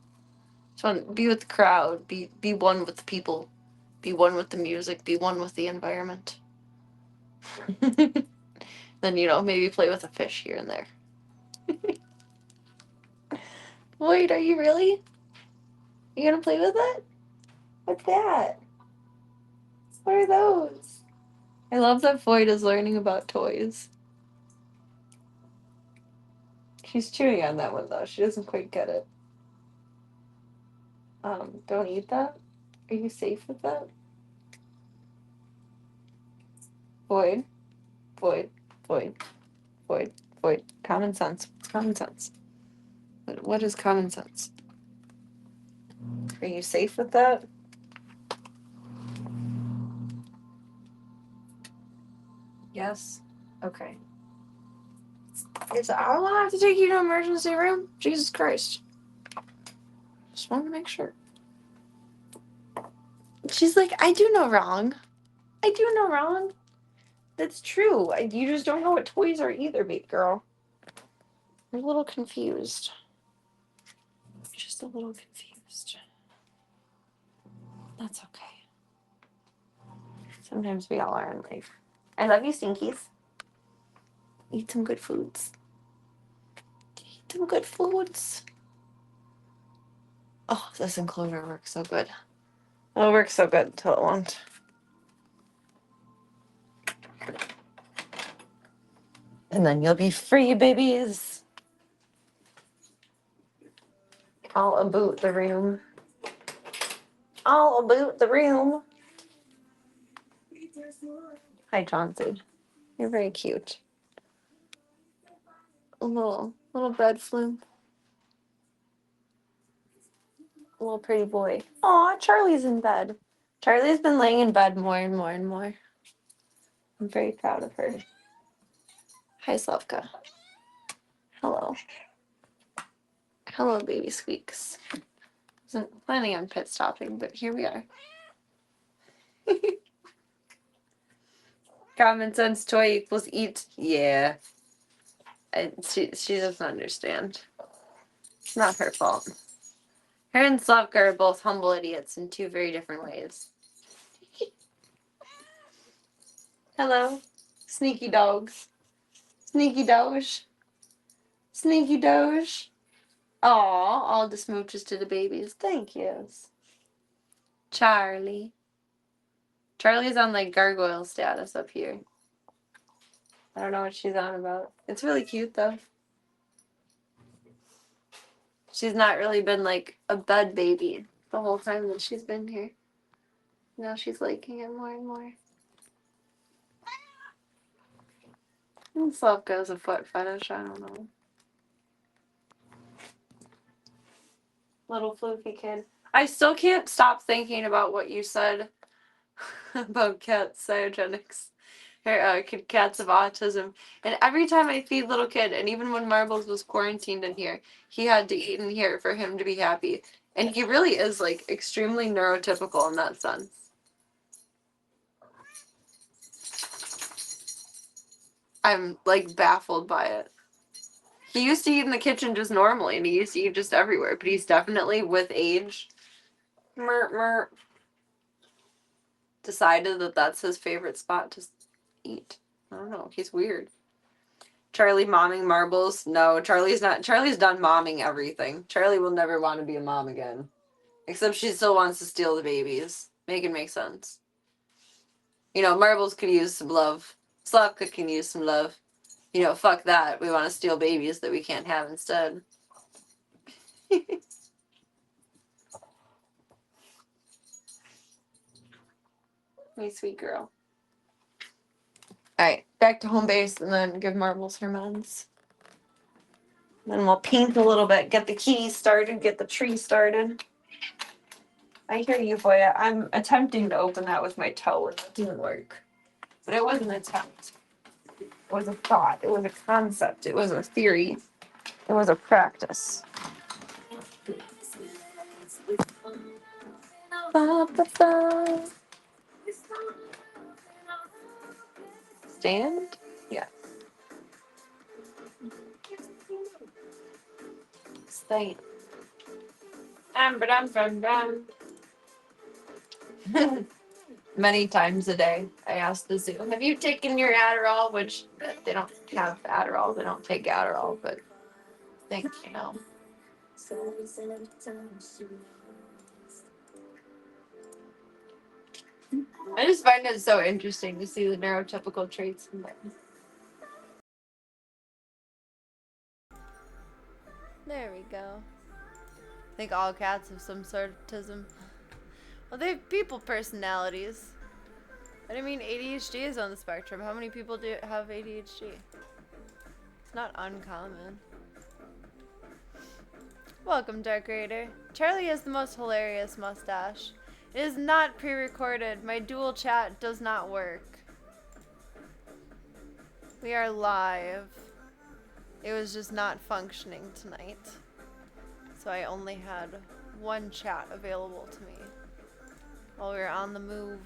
Just want to be with the crowd. Be one with the people. Be one with the music. Be one with the environment. Then maybe play with a fish here and there. Wait, are you really? You gonna play with it? What's that? What are those? I love that Void is learning about toys. She's chewing on that one though. She doesn't quite get it. Don't eat that. Are you safe with that? Void, Void, Void, Void, Void. Common sense. What's common sense? What is common sense? Are you safe with that? Yes. Okay. I don't have to take you to emergency room. Jesus Christ. Just wanted to make sure. She's like, I do no wrong. I do no wrong. That's true. You just don't know what toys are either, big girl. I'm a little confused. Just a little confused. That's okay. Sometimes we all are in life. I love you, Stinkies. Eat some good foods. Eat some good foods. Oh, this enclosure works so good. Well, it works so good until it won't. And then you'll be free, babies. All about the room. All about the room. Hi, Johnson. You're very cute. A little bread flume. A little pretty boy. Aw, Charlie's in bed. Charlie's been laying in bed more and more and more. I'm very proud of her. Hi, Slavka. Hello. Hello, baby squeaks. Wasn't planning on pit stopping, but here we are. Common sense toy equals eat. Yeah. She doesn't understand. It's not her fault. Her and Slavka are both humble idiots in two very different ways. Hello. Sneaky dogs. Sneaky doge. Sneaky doge. Aw, all the smooches to the babies. Thank yous. Charlie. Charlie's on like gargoyle status up here. I don't know what she's on about. It's really cute though. She's not really been like a bed baby the whole time that she's been here. Now she's liking it more and more. And Slavka has a foot fetish, I don't know. Little floofy kid. I still can't stop thinking about what you said about cats, cyogenics. Cats of autism. And every time I feed little kid, and even when Marbles was quarantined in here, he had to eat in here for him to be happy. And he really is like extremely neurotypical in that sense. I'm like baffled by it. He used to eat in the kitchen just normally, and he used to eat just everywhere, but he's definitely, with age, decided that that's his favorite spot to eat. I don't know. He's weird. Charlie momming Marbles? No, Charlie's not. Charlie's done momming everything. Charlie will never want to be a mom again. Except she still wants to steal the babies. Make it make sense. You know, Marbles could use some love. Slavka can use some love. You know, fuck that. We want to steal babies that we can't have instead. You sweet girl. Alright, back to home base and then give Marbles her meds. Then we'll paint a little bit, get the keys started, get the tree started. I hear you, boy. I'm attempting to open that with my toe and it didn't work. But it was an attempt. It was a thought. It was a concept. It was a theory. It was a practice. Stand? Yeah. Stand. Many times a day, I ask the zoo, have you taken your Adderall? Which they don't have Adderall. They don't take Adderall, but I think, you know. I just find it so interesting to see the neurotypical traits in them. There we go. I think all cats have some sort of autism. Well, they have people personalities. I mean, ADHD is on the spectrum. How many people do have ADHD? It's not uncommon. Welcome, Dark Raider. Charlie has the most hilarious mustache. It is not pre-recorded. My dual chat does not work. We are live. It was just not functioning tonight. So I only had one chat available to me while we were on the move.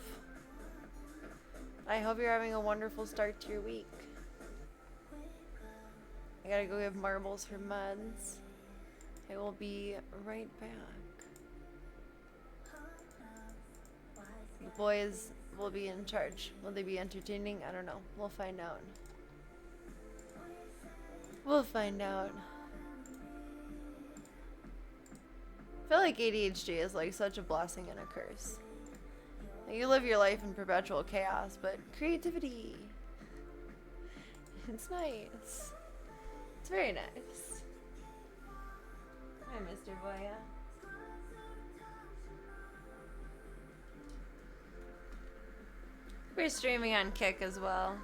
I hope you're having a wonderful start to your week. I gotta go give Marbles her meds. I will be right back. The boys will be in charge. Will they be entertaining? I don't know. We'll find out. We'll find out. I feel like ADHD is like such a blessing and a curse. You live your life in perpetual chaos, but creativity. It's nice. It's very nice. Hi, Mr. Boya. We're streaming on Kick as well.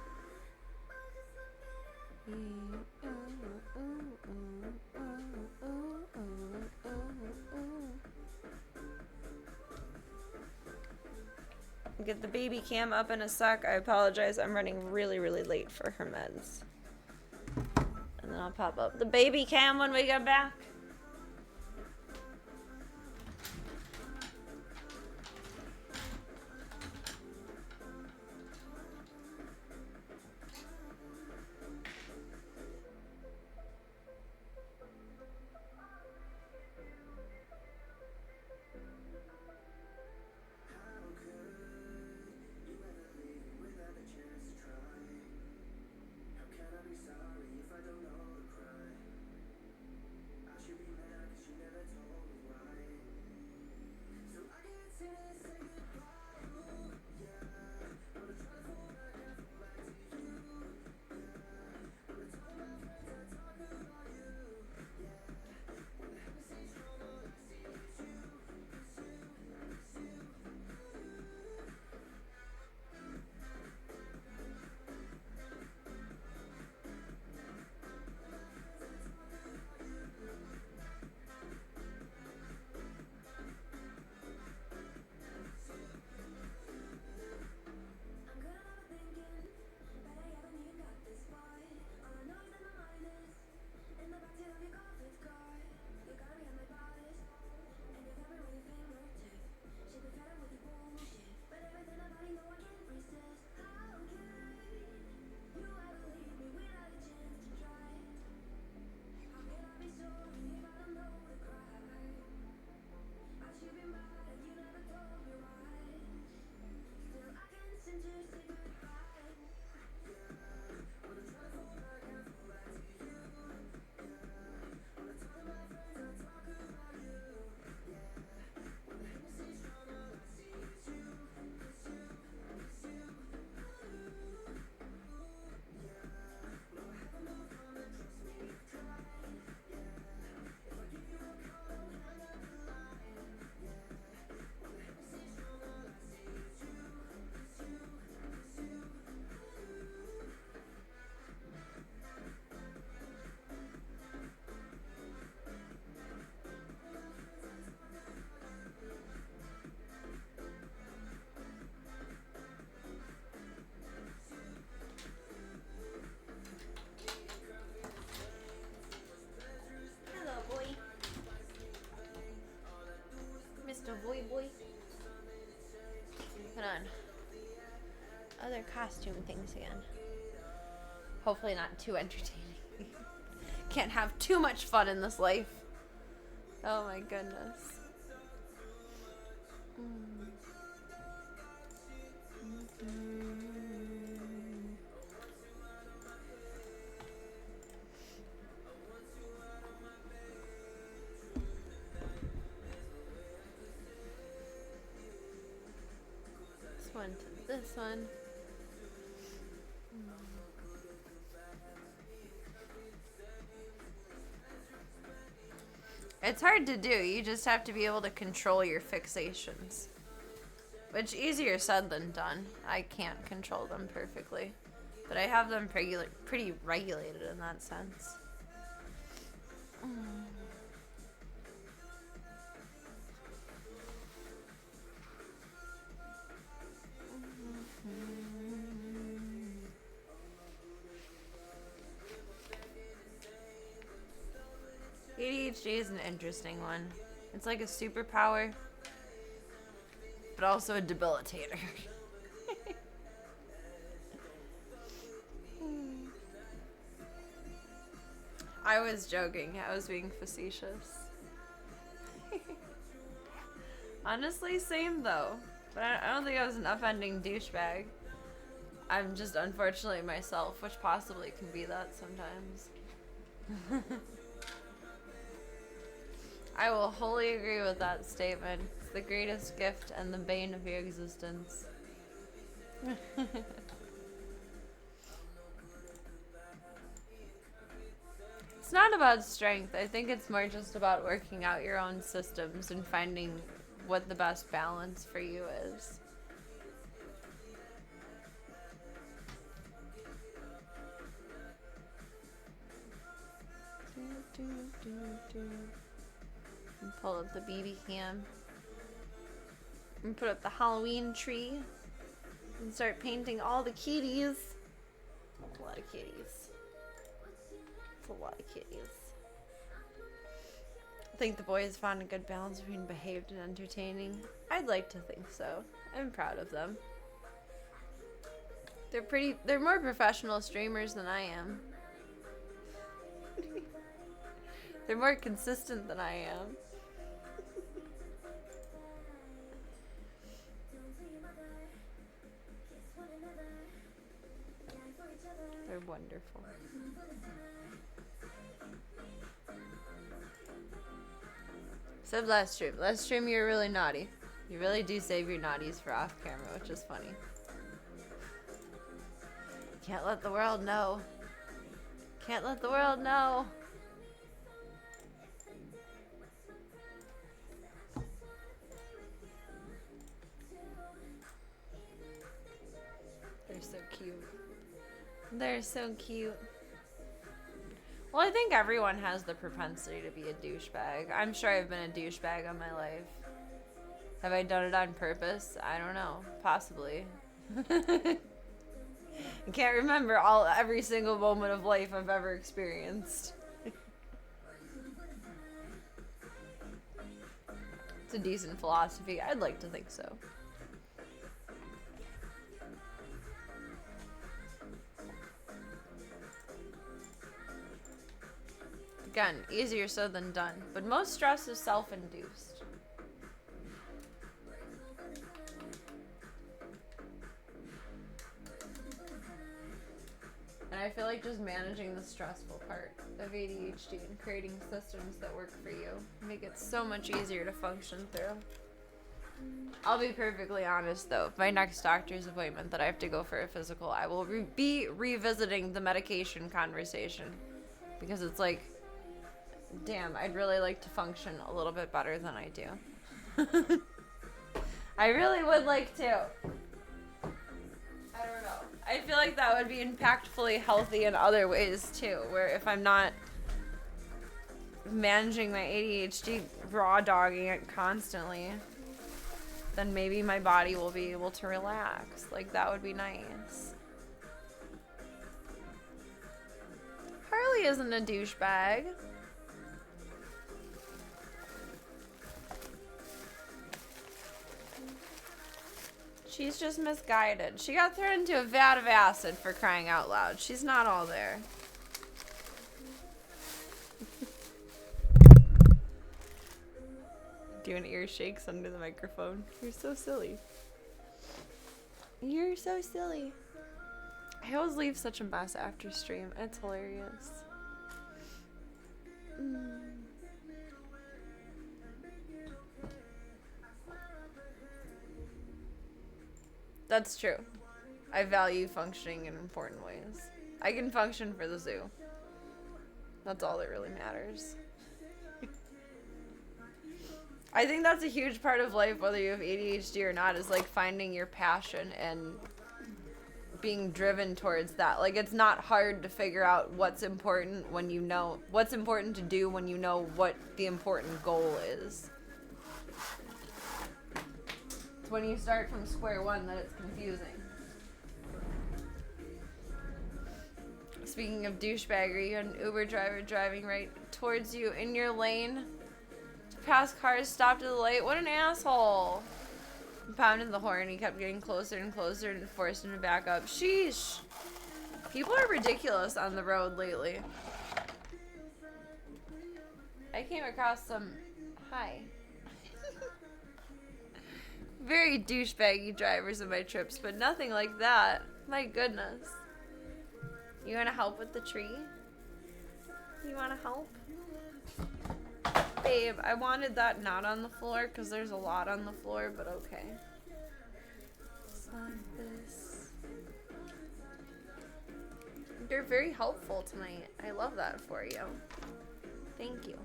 Get the baby cam up in a sec. I apologize. I'm running really, really late for her meds. And then I'll pop up the baby cam when we get back. Mr. Boy Boy. Hold on. Other costume things again. Hopefully not too entertaining. Can't have too much fun in this life. Oh my goodness. This one to this one. It's hard to do. You just have to be able to control your fixations. Which easier said than done. I can't control them perfectly. But I have them pretty regulated in that sense. ADHD is an interesting one. It's like a superpower, but also a debilitator. I was joking. I was being facetious. Honestly, same though. But I don't think I was an offending douchebag. I'm just unfortunately myself, which possibly can be that sometimes. I will wholly agree with that statement. It's the greatest gift and the bane of your existence. It's not about strength. I think it's more just about working out your own systems and finding what the best balance for you is. And pull up the BB cam and put up the Halloween tree and start painting all the kitties. That's a lot of kitties. That's a lot of kitties. I think the boys found a good balance between behaved and entertaining. I'd like to think so. I'm proud of them. They're more professional streamers than I am. They're more consistent than I am. They're wonderful. Said last stream. Last stream you were really naughty. You really do save your naughties for off camera, which is funny. Can't let the world know. Can't let the world know. They're so cute. They're so cute. Well, I think everyone has the propensity to be a douchebag. I'm sure I've been a douchebag all my life. Have I done it on purpose? I don't know. Possibly. I can't remember every single moment of life I've ever experienced. It's a decent philosophy. I'd like to think so. Again, easier said than done, but most stress is self-induced. And I feel like just managing the stressful part of ADHD and creating systems that work for you make it so much easier to function through. I'll be perfectly honest though, my next doctor's appointment that I have to go for a physical, I will be revisiting the medication conversation, because it's like, damn, I'd really like to function a little bit better than I do. I really would like to. I don't know. I feel like that would be impactfully healthy in other ways too, where if I'm not managing my ADHD, raw dogging it constantly, then maybe my body will be able to relax. Like, that would be nice. Harley isn't a douchebag. She's just misguided. She got thrown into a vat of acid, for crying out loud. She's not all there. Doing ear shakes under the microphone. You're so silly. You're so silly. I always leave such a mess after stream. It's hilarious. That's true. I value functioning in important ways. I can function for the zoo. That's all that really matters. I think that's a huge part of life, whether you have ADHD or not, is like finding your passion and being driven towards that. Like, it's not hard to figure out what's important when you know what's important to do, when you know what the important goal is. It's when you start from square one that it's confusing. Speaking of douchebaggery, you had an Uber driver driving right towards you in your lane. Past cars, stopped at the light. What an asshole. He pounded the horn. He kept getting closer and closer and forced him to back up. Sheesh. People are ridiculous on the road lately. I came across some... Hi. Very douchebaggy drivers on my trips, but nothing like that. My goodness. You want to help with the tree? You want to help? Babe, I wanted that not on the floor because there's a lot on the floor, but okay. Just like this. You're very helpful tonight. I love that for you. Thank you.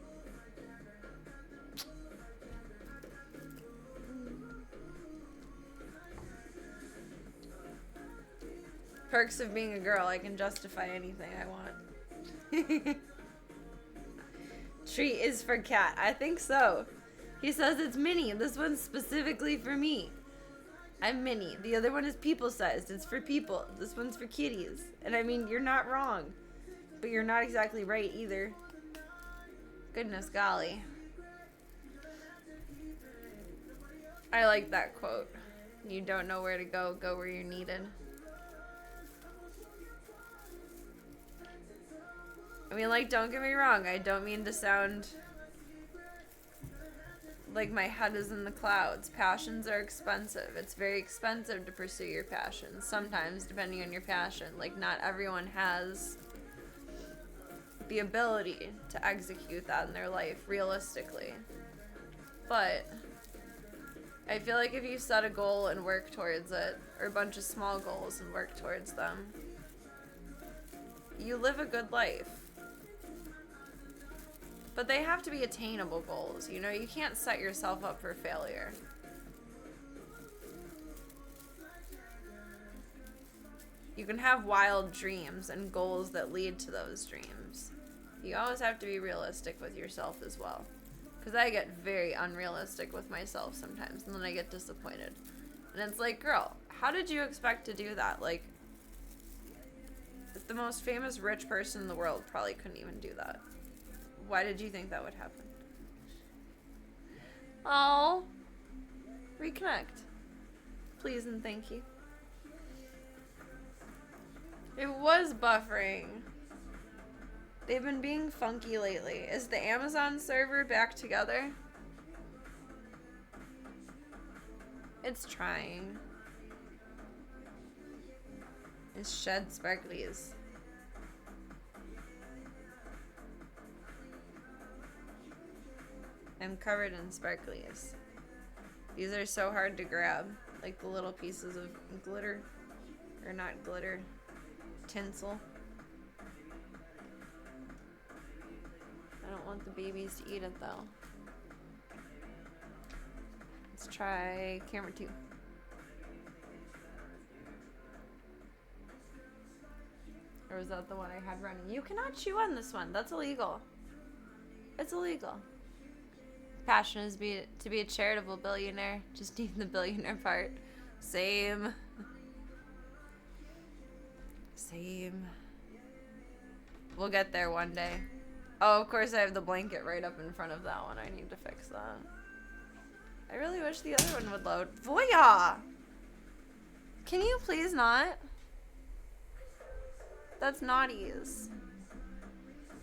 Perks of being a girl. I can justify anything I want. Treat is for cat. I think so. He says it's Minnie. This one's specifically for me. I'm Minnie. The other one is people-sized. It's for people. This one's for kitties. And I mean, you're not wrong. But you're not exactly right either. Goodness golly. I like that quote. You don't know where to go, go where you're needed. I mean, like, don't get me wrong. I don't mean to sound like my head is in the clouds. Passions are expensive. It's very expensive to pursue your passions. Sometimes, depending on your passion. Like, not everyone has the ability to execute that in their life, realistically. But I feel like if you set a goal and work towards it, or a bunch of small goals and work towards them, you live a good life. But they have to be attainable goals, you know? You can't set yourself up for failure. You can have wild dreams and goals that lead to those dreams. You always have to be realistic with yourself as well. Because I get very unrealistic with myself sometimes, and then I get disappointed. And it's like, girl, how did you expect to do that? Like, the most famous rich person in the world probably couldn't even do that. Why did you think that would happen? Oh, reconnect. Please and thank you. It was buffering. They've been being funky lately. Is the Amazon server back together? It's trying. It's shed sparklies. I'm covered in sparklies. These are so hard to grab. Like the little pieces of glitter. Or not glitter. Tinsel. I don't want the babies to eat it though. Let's try camera 2. Or was that the one I had running? You cannot chew on this one. That's illegal. It's illegal. Passion is to be a charitable billionaire. Just need the billionaire part. Same. Same. We'll get there one day. Oh, of course I have the blanket right up in front of that one. I need to fix that. I really wish the other one would load. Voya! Can you please not? That's naughties.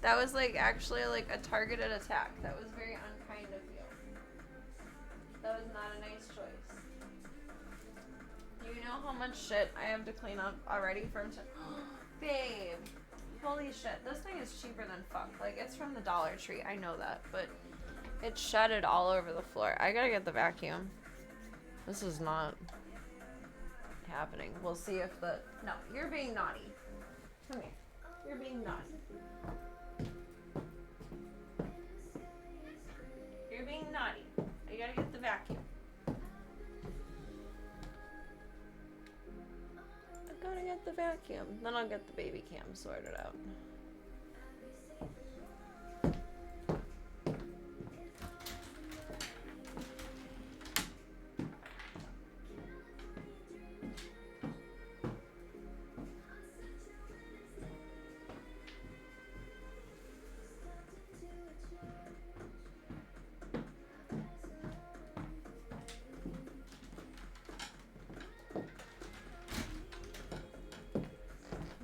That was like actually like a targeted attack. That was very unkind of you. That was not a nice choice. Do you know how much shit I have to clean up already from babe. Holy shit. This thing is cheaper than fuck. Like, it's from the Dollar Tree. I know that. But it shedded all over the floor. I gotta get the vacuum. This is not happening. We'll see if the... No, you're being naughty. Come here. You're being naughty. You're being naughty. I gotta get the vacuum. I gotta get the vacuum. Then I'll get the baby cam sorted out.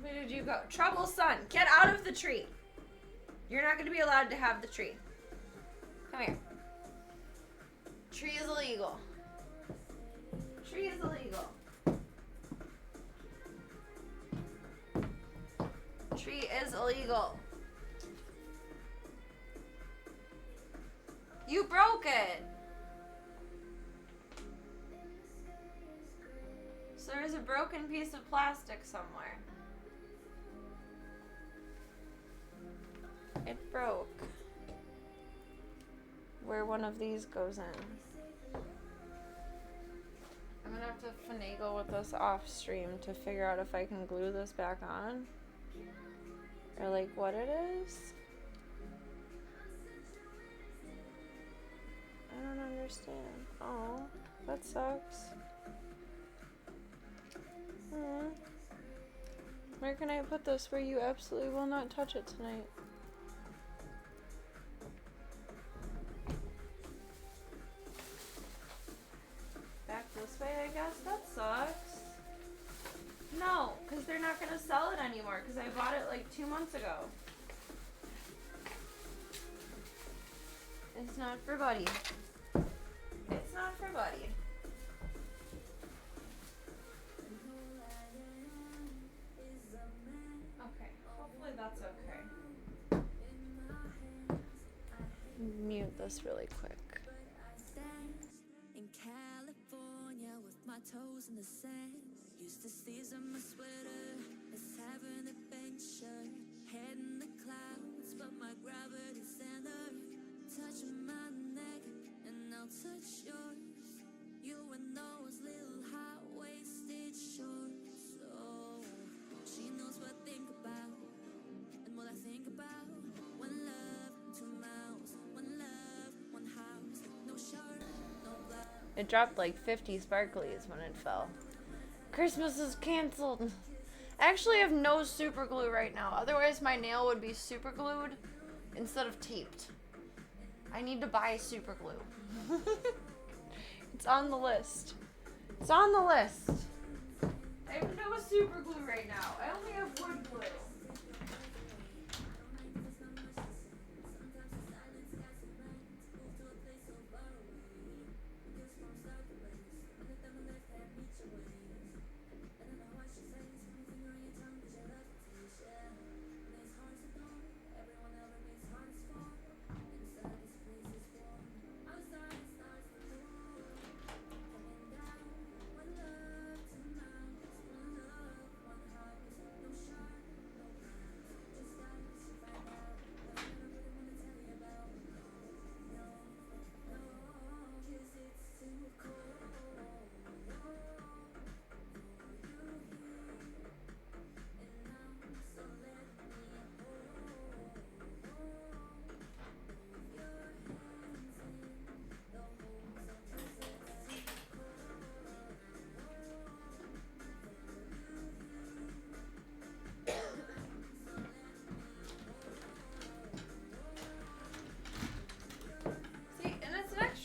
Where did you go? Trouble son, get out of the tree. You're not going to be allowed to have the tree. Come here. Tree is illegal. Tree is illegal. Tree is illegal. You broke it. So there's a broken piece of plastic somewhere. It broke. Where one of these goes in. I'm gonna have to finagle with this off stream to figure out if I can glue this back on. Or like what it is. I don't understand. Oh, that sucks. Where can I put this where you absolutely will not touch it tonight? Back this way, I guess? That sucks. No, because they're not going to sell it anymore because I bought it like 2 months ago. It's not for Buddy. It's not for Buddy. Okay, hopefully that's okay. Mute this really quick. In California with my toes in the sand, used to season my sweater. Let's have an adventure. Head in the clouds, but my gravity center. Touching my neck, and I'll touch yours. You and those little high-waisted shorts. Oh, she knows what I think about, and what I think about. One love, 2 mouths. One love, one house. No shirt, no blood. It dropped like 50 sparklies when it fell. Christmas is canceled. I actually have no super glue right now. Otherwise my nail would be super glued instead of taped. I need to buy super glue. It's on the list. It's on the list. I have no super glue right now. I only have wood glue.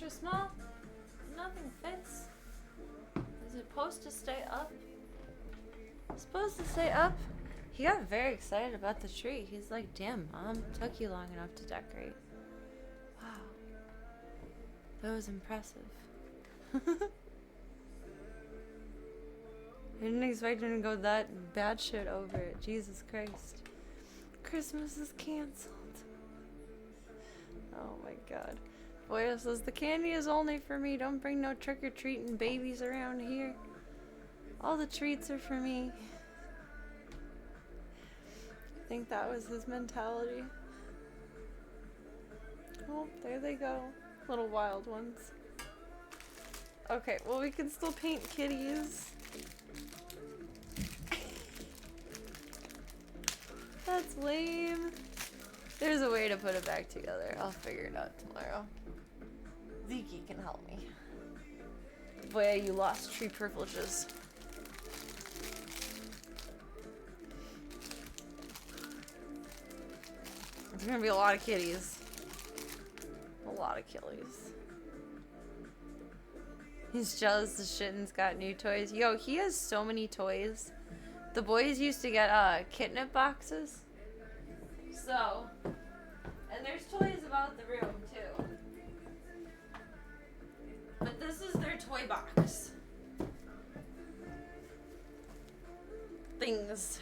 Small. Nothing fits. Is it supposed to stay up? It's supposed to stay up. He got very excited about the tree. He's like, damn, Mom, took you long enough to decorate. Wow. That was impressive. I didn't expect him to go that bad shit over it. Jesus Christ. Christmas is canceled. Oh my God. Boya says, the candy is only for me. Don't bring no trick-or-treating babies around here. All the treats are for me. I think that was his mentality. Oh, there they go. Little wild ones. Okay, well we can still paint kitties. That's lame. There's a way to put it back together. I'll figure it out tomorrow. Zeke can help me. Boy, you lost tree privileges. There's gonna be a lot of kitties. A lot of killies. He's jealous the shit and's got new toys. Yo, he has so many toys. The boys used to get Kitnip boxes. So, and there's toys about the room too. But this is their toy box. Things.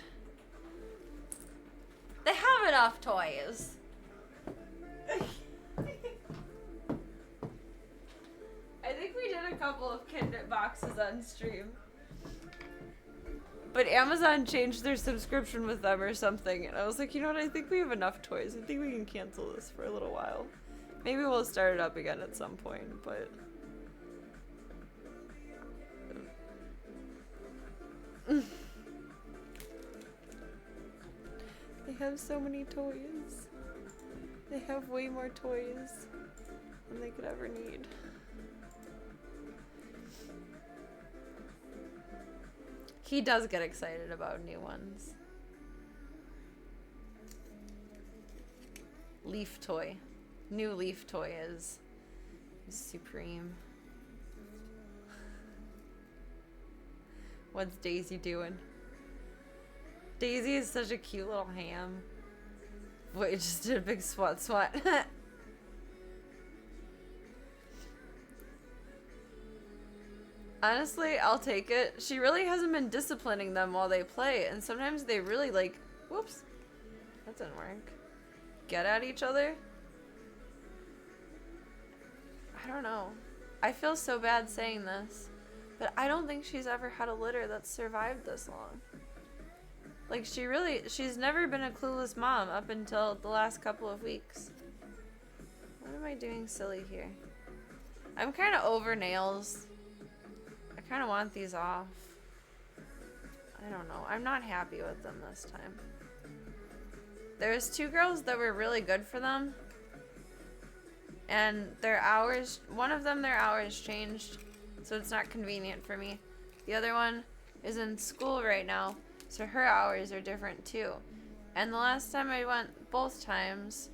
They have enough toys. I think we did a couple of Kindle boxes on stream. But Amazon changed their subscription with them or something. And I was like, you know what? I think we have enough toys. I think we can cancel this for a little while. Maybe we'll start it up again at some point, but... They have so many toys. They have way more toys than they could ever need. He does get excited about new ones. Leaf toy. New Leaf toy is supreme. What's Daisy doing? Daisy is such a cute little ham. Wait, just did a big swat. Honestly, I'll take it. She really hasn't been disciplining them while they play, and sometimes they really like, whoops, that didn't work. Get at each other. I don't know. I feel so bad saying this, but I don't think she's ever had a litter that's survived this long. Like, she's never been a clueless mom up until the last couple of weeks. What am I doing silly here? I'm kind of over nails. I kind of want these off. I don't know. I'm not happy with them this time. There's two girls that were really good for them. And their hours, one of them, their hours changed. So it's not convenient for me. The other one is in school right now. So her hours are different too. And the last time I went, both times,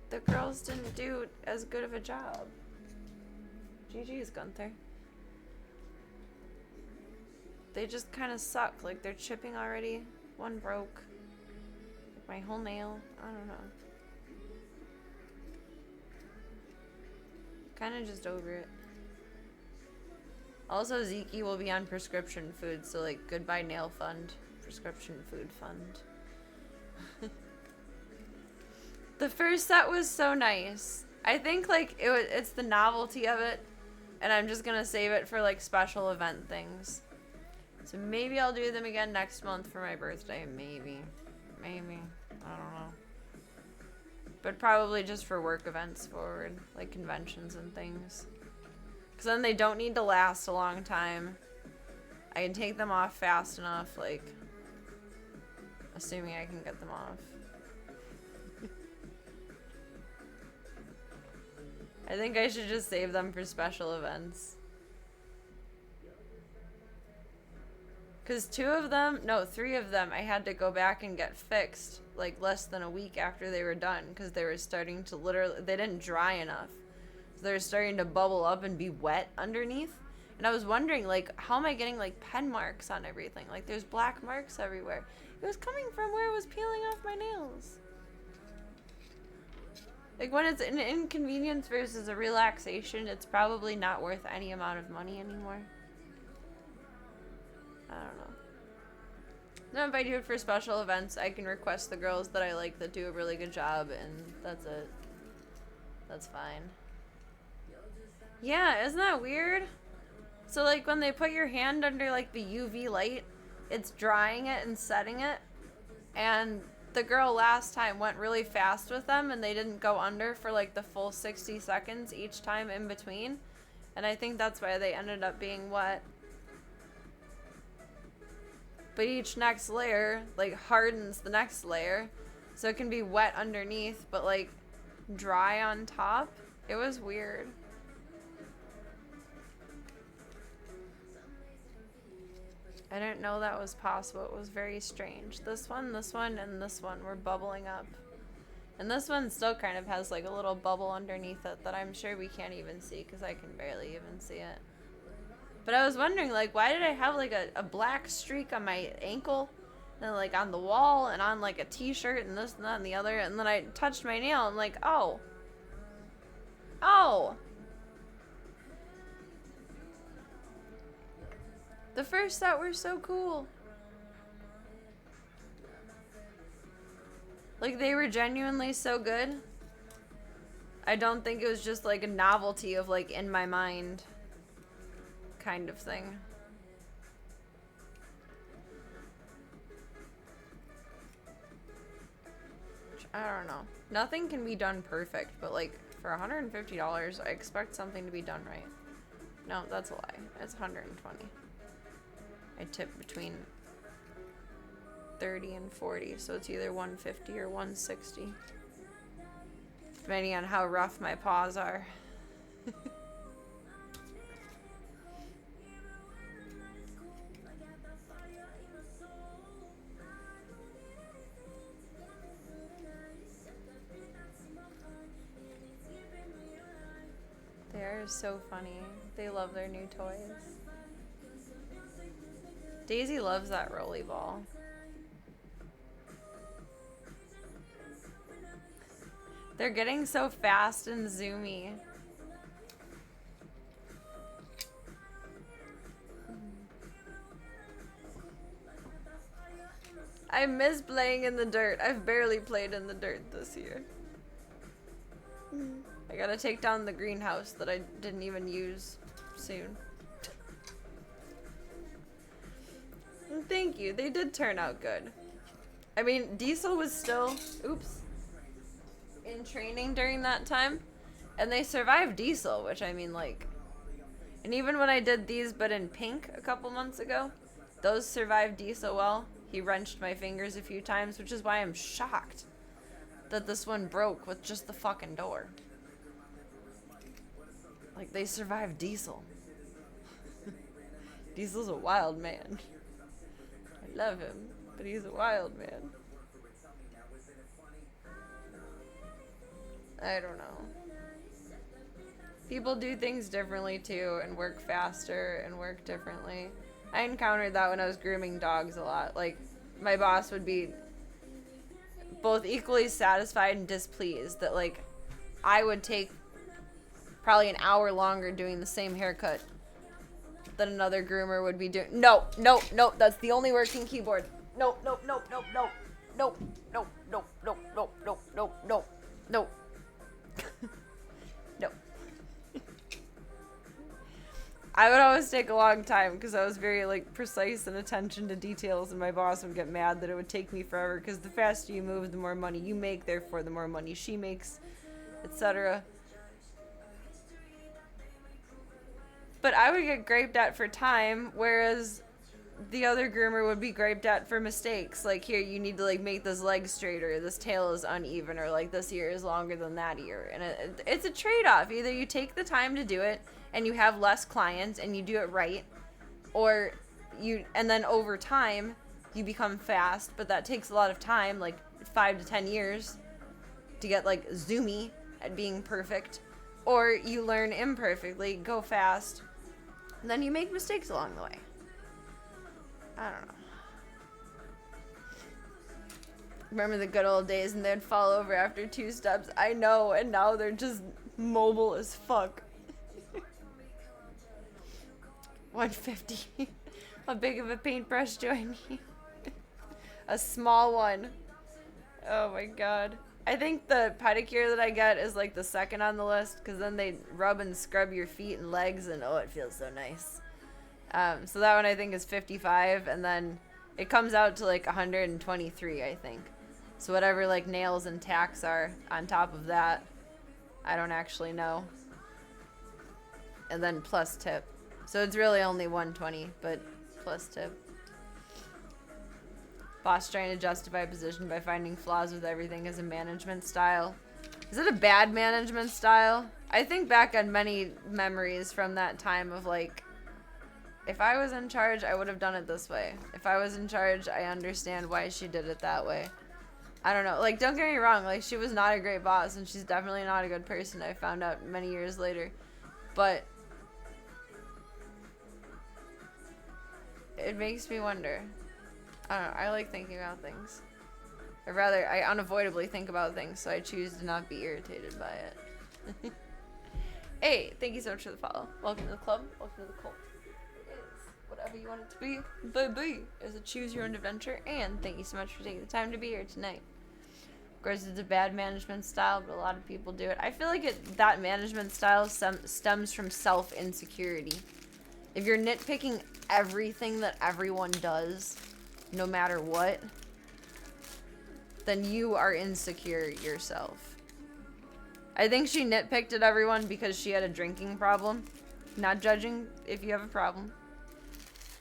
the girls didn't do as good of a job. GG's, Gunther. They just kind of suck. Like, they're chipping already. One broke. Like, my whole nail. I don't know. Kind of just over it. Also, Zeke will be on prescription food, so, like, goodbye nail fund. Prescription food fund. The first set was so nice. I think, like, it's the novelty of it, and I'm just gonna save it for, like, special event things. So maybe I'll do them again next month for my birthday. Maybe. I don't know. But probably just for work events forward, like conventions and things. Because then they don't need to last a long time. I can take them off fast enough, like, assuming I can get them off. I think I should just save them for special events. Because three of them, I had to go back and get fixed, like, less than a week after they were done, because they were starting to they didn't dry enough. So they were starting to bubble up and be wet underneath. And I was wondering, like, how am I getting, like, pen marks on everything? Like, there's black marks everywhere. It was coming from where it was peeling off my nails. Like, when it's an inconvenience versus a relaxation, it's probably not worth any amount of money anymore. I don't know. Now, if I do it for special events, I can request the girls that I like that do a really good job, and that's it. That's fine. Yeah, isn't that weird? So, like, when they put your hand under, like, the UV light, it's drying it and setting it. And the girl last time went really fast with them, and they didn't go under for, like, the full 60 seconds each time in between. And I think that's why they ended up being wet. But each next layer, like, hardens the next layer. So it can be wet underneath, but, like, dry on top. It was weird. I didn't know that was possible. It was very strange. This one, and this one were bubbling up. And this one still kind of has, like, a little bubble underneath it that I'm sure we can't even see because I can barely even see it. But I was wondering, like, why did I have, like, a black streak on my ankle, and, like, on the wall, and on, like, a t-shirt, and this and that and the other, and then I touched my nail, and, like, oh. Oh! The first set were so cool. Like, they were genuinely so good. I don't think it was just, like, a novelty of, like, in my mind kind of thing. I don't know. Nothing can be done perfect, but like for $150, I expect something to be done right. No, that's a lie. It's 120. I tip between 30 and 40, so it's either 150 or 160. Depending on how rough my paws are. They are so funny. They love their new toys. Daisy loves that rolly ball. They're getting so fast and zoomy. I miss playing in the dirt. I've barely played in the dirt this year. I gotta take down the greenhouse that I didn't even use soon. And thank you. They did turn out good. I mean, Diesel was still, in training during that time. And they survived Diesel, which I mean, like... And even when I did these, but in pink a couple months ago, those survived Diesel well. He wrenched my fingers a few times, which is why I'm shocked that this one broke with just the fucking door. Like, they survived Diesel. Diesel's a wild man. I love him, but he's a wild man. I don't know. People do things differently too, and work faster and work differently. I encountered that when I was grooming dogs a lot. Like, my boss would be both equally satisfied and displeased that, like, I would take probably an hour longer doing the same haircut than another groomer would be doing. No, that's the only working keyboard. No. No. I would always take a long time because I was very, like, precise and attention to details, and my boss would get mad that it would take me forever because the faster you move, the more money you make, therefore the more money she makes, etc. But I would get griped at for time, whereas the other groomer would be griped at for mistakes. Like, here, you need to, like, make this leg straighter, this tail is uneven, or, like, this ear is longer than that ear. And it's a trade-off. Either you take the time to do it, and you have less clients, and you do it right, or and then over time, you become fast, but that takes a lot of time, like 5 to 10 years, to get, like, zoomy at being perfect. Or you learn imperfectly, go fast, and then you make mistakes along the way. I don't know. Remember the good old days and they'd fall over after 2 steps? I know, and now they're just mobile as fuck. 150. How big of a paintbrush do I need? A small one. Oh my god. I think the pedicure that I get is like the second on the list, because then they rub and scrub your feet and legs, and oh, it feels so nice. So that one I think is 55, and then it comes out to like 123, I think. So whatever like nails and tacks are on top of that, I don't actually know. And then plus tip. So it's really only 120, but plus tip. Boss trying to justify position by finding flaws with everything as a management style. Is it a bad management style? I think back on many memories from that time of like, if I was in charge, I would have done it this way. If I was in charge, I understand why she did it that way. I don't know. Like, don't get me wrong. Like, she was not a great boss, and she's definitely not a good person. I found out many years later. But it makes me wonder. I don't know. I like thinking about things. Or rather, I unavoidably think about things, so I choose to not be irritated by it. Hey, thank you so much for the follow. Welcome to the club. Welcome to the cult. Whatever you want it to be, baby, is a choose your own adventure, and thank you so much for taking the time to be here tonight. Of course, it's a bad management style, but a lot of people do it. I feel like that management style stems from self-insecurity. If you're nitpicking everything that everyone does, no matter what, then you are insecure yourself. I think she nitpicked at everyone because she had a drinking problem. Not judging if you have a problem.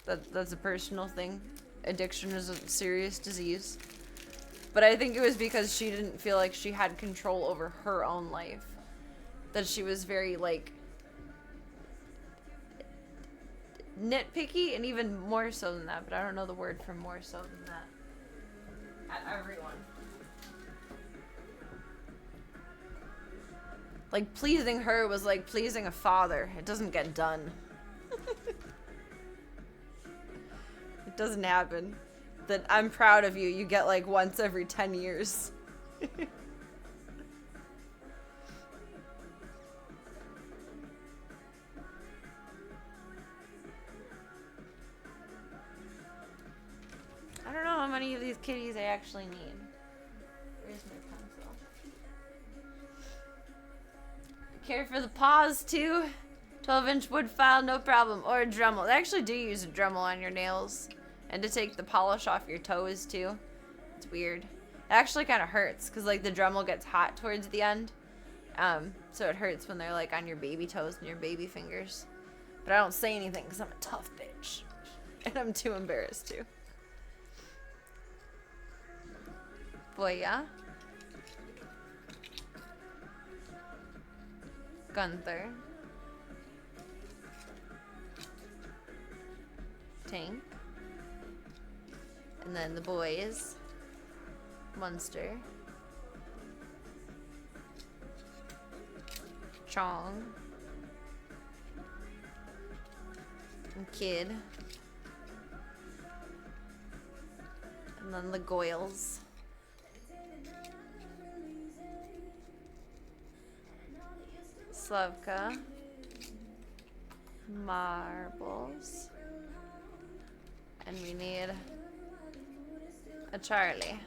That's a personal thing. Addiction is a serious disease. But I think it was because she didn't feel like she had control over her own life. That she was very, like, nitpicky, and even more so than that. But I don't know the word for more so than that. At everyone. Like, pleasing her was like pleasing a father. It doesn't get done. It doesn't happen. That I'm proud of you. You get like once every 10 years. I don't know how many of these kitties I actually need. Where's my pencil? Care for the paws too. 12-inch wood file, no problem. Or a Dremel. They actually do use a Dremel on your nails. And to take the polish off your toes too. It's weird. It actually kind of hurts because like the Dremel gets hot towards the end. So it hurts when they're like on your baby toes and your baby fingers. But I don't say anything because I'm a tough bitch. And I'm too embarrassed to. Boy, yeah. Gunther. Tank. And then the boys. Munster. Chong. And Kid. And then the Goyles. Slavka. Marbles. And we need a Charlie.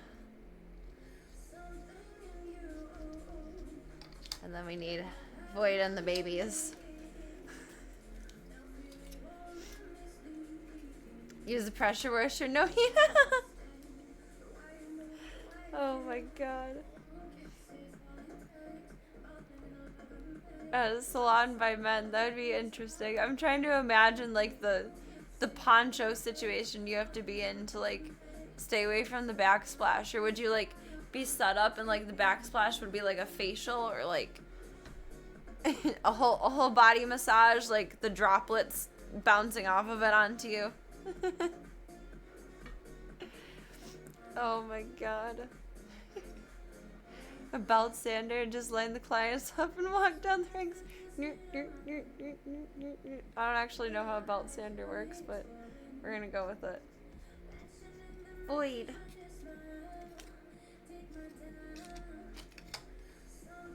And then we need Void and the babies. Use the pressure washer. No, yeah. Oh my god. A salon by men. That would be interesting. I'm trying to imagine like the poncho situation you have to be in to like stay away from the backsplash, or would you like be set up and like the backsplash would be like a facial or like a whole body massage, like the droplets bouncing off of it onto you. Oh my god. A belt sander and just line the clients up and walk down the rings. I don't actually know how a belt sander works, but we're gonna go with it. Void.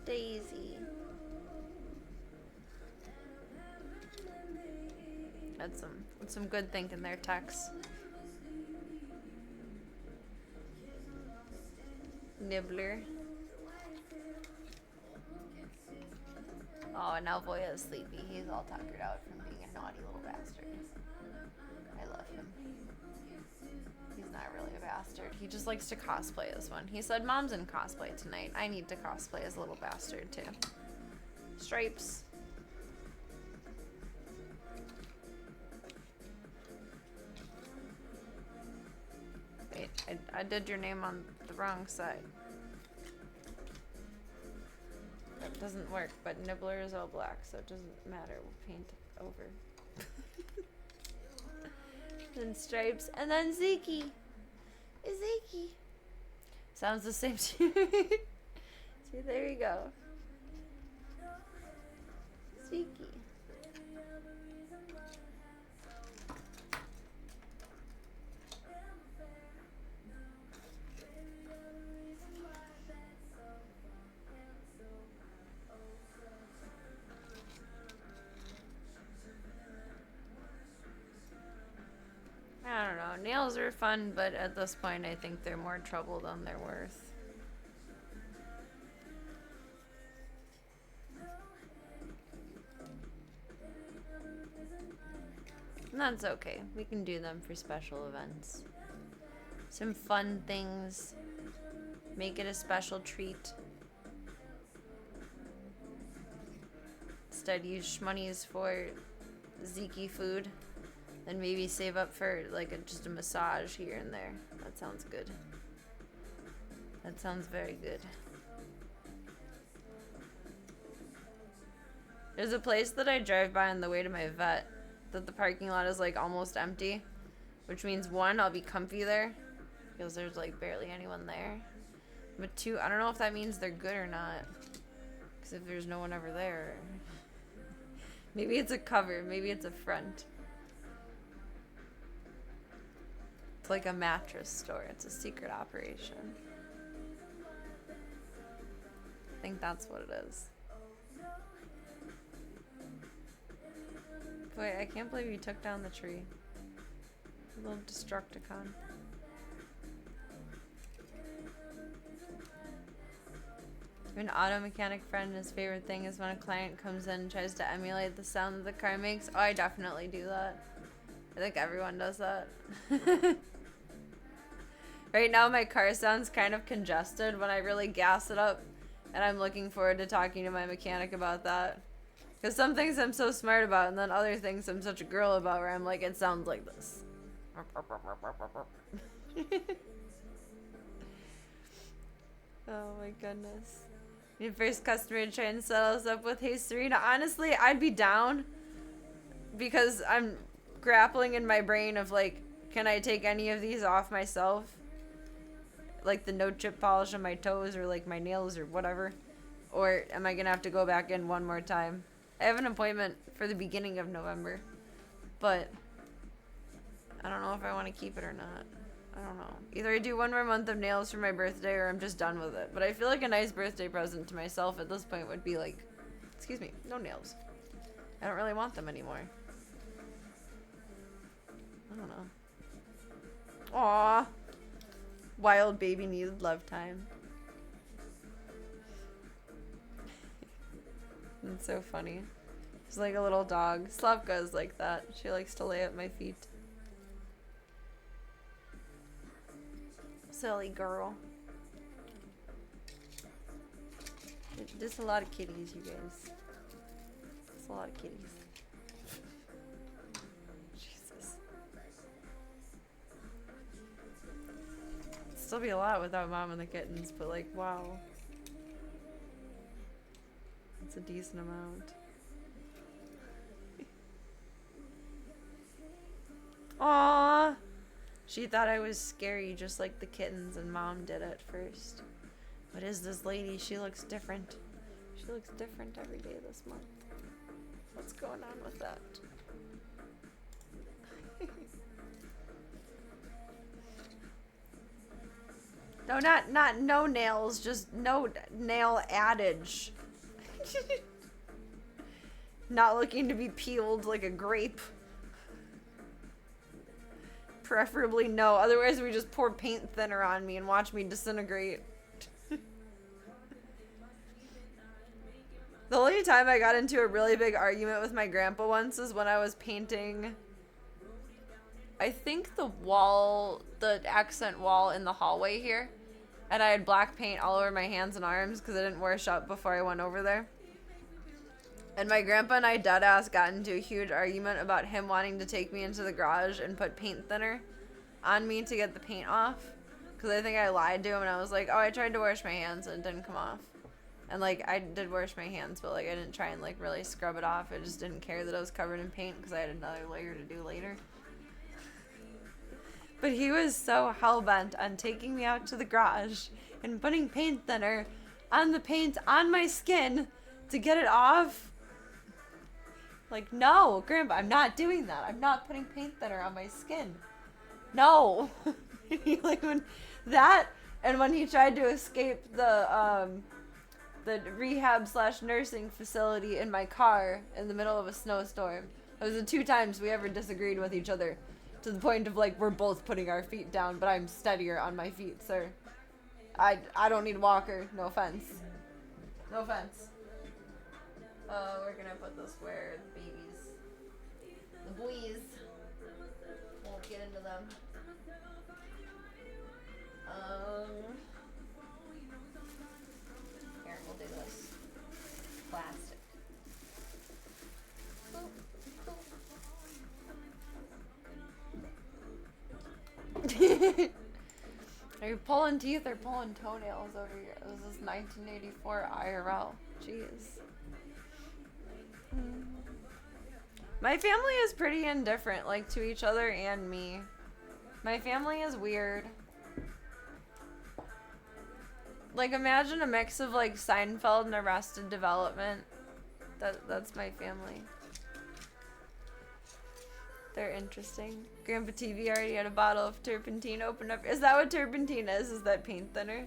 Daisy. That's some good thinking there, Tex. Nibbler. Oh, and now Voya is sleepy. He's all tuckered out from being a naughty little bastard. I love him. He's not really a bastard. He just likes to cosplay as one. He said, Mom's in cosplay tonight. I need to cosplay as a little bastard, too. Stripes. Wait, I did your name on the wrong side. That doesn't work, but Nibbler is all black, so it doesn't matter. We'll paint over. Then Stripes, and then Zeke. Zeke. Sounds the same to you. See, there you go. Zeke. I don't know. Nails are fun, but at this point I think they're more trouble than they're worth. And that's okay. We can do them for special events. Some fun things Make it a special treat. Instead, use shmoneys for Zeke food. Then maybe save up for like just a massage here and there. That sounds good. That sounds very good. There's a place that I drive by on the way to my vet that the parking lot is like almost empty. Which means one, I'll be comfy there. Because there's like barely anyone there. But two, I don't know if that means they're good or not. Because if there's no one ever there. Maybe it's a cover. Maybe it's a front. It's like a mattress store. It's a secret operation. I think that's what it is. Wait, I can't believe you took down the tree. A little Destructicon. An auto mechanic friend, his favorite thing is when a client comes in and tries to emulate the sound that the car makes. Oh, I definitely do that. I think everyone does that. Right now my car sounds kind of congested when I really gas it up, and I'm looking forward to talking to my mechanic about that. Because some things I'm so smart about, and then other things I'm such a girl about, where I'm like, it sounds like this. Oh my goodness. Your first customer to try and settle us up with, hey Serena, honestly, I'd be down. Because I'm grappling in my brain of like, can I take any of these off myself? Like the no chip polish on my toes or like my nails or whatever. Or am I gonna have to go back in one more time? I have an appointment for the beginning of November. But I don't know if I want to keep it or not. I don't know. Either I do one more month of nails for my birthday or I'm just done with it. But I feel like a nice birthday present to myself at this point would be like, excuse me, no nails. I don't really want them anymore. I don't know. Aww. Wild baby needed love time. It's so funny. She's like a little dog. Slavka is like that. She likes to lay at my feet. Silly girl. There's a lot of kitties, you guys. There's a lot of kitties. Jesus. It'd still be a lot without Mom and the kittens, but like, wow. It's a decent amount. Aww. She thought I was scary just like the kittens and Mom did at first. What is this lady? She looks different. She looks different every day this month. What's going on with that? No, not no nails, just no nail adage. Not looking to be peeled like a grape. Preferably no, otherwise we just pour paint thinner on me and watch me disintegrate. The only time I got into a really big argument with my grandpa once is when I was painting, I think the wall, the accent wall in the hallway here. And I had black paint all over my hands and arms because I didn't wash up before I went over there. And my grandpa and I deadass got into a huge argument about him wanting to take me into the garage and put paint thinner on me to get the paint off. Because I think I lied to him and I was like, oh, I tried to wash my hands and it didn't come off. And like, I did wash my hands, but like, I didn't try and like really scrub it off. I just didn't care that I was covered in paint because I had another layer to do later. But he was so hell-bent on taking me out to the garage and putting paint thinner on the paint on my skin to get it off. Like, no, Grandpa, I'm not doing that. I'm not putting paint thinner on my skin. No. Like, when that, and when he tried to escape the rehab/nursing facility in my car in the middle of a snowstorm. Those are the 2 times we ever disagreed with each other. To the point of, like, we're both putting our feet down, but I'm steadier on my feet, sir. I don't need a walker. No offense. No offense. We're gonna put this where the babies, the boys, won't get into them. plastic. Are you pulling teeth or pulling toenails over here? This is 1984 IRL. Jeez. My family is pretty indifferent, like, to each other and me. My family is weird. Like, imagine a mix of, like, Seinfeld and Arrested Development. That's my family. They're interesting. Grandpa TV already had a bottle of turpentine open up. Is that what turpentine is? Is that paint thinner?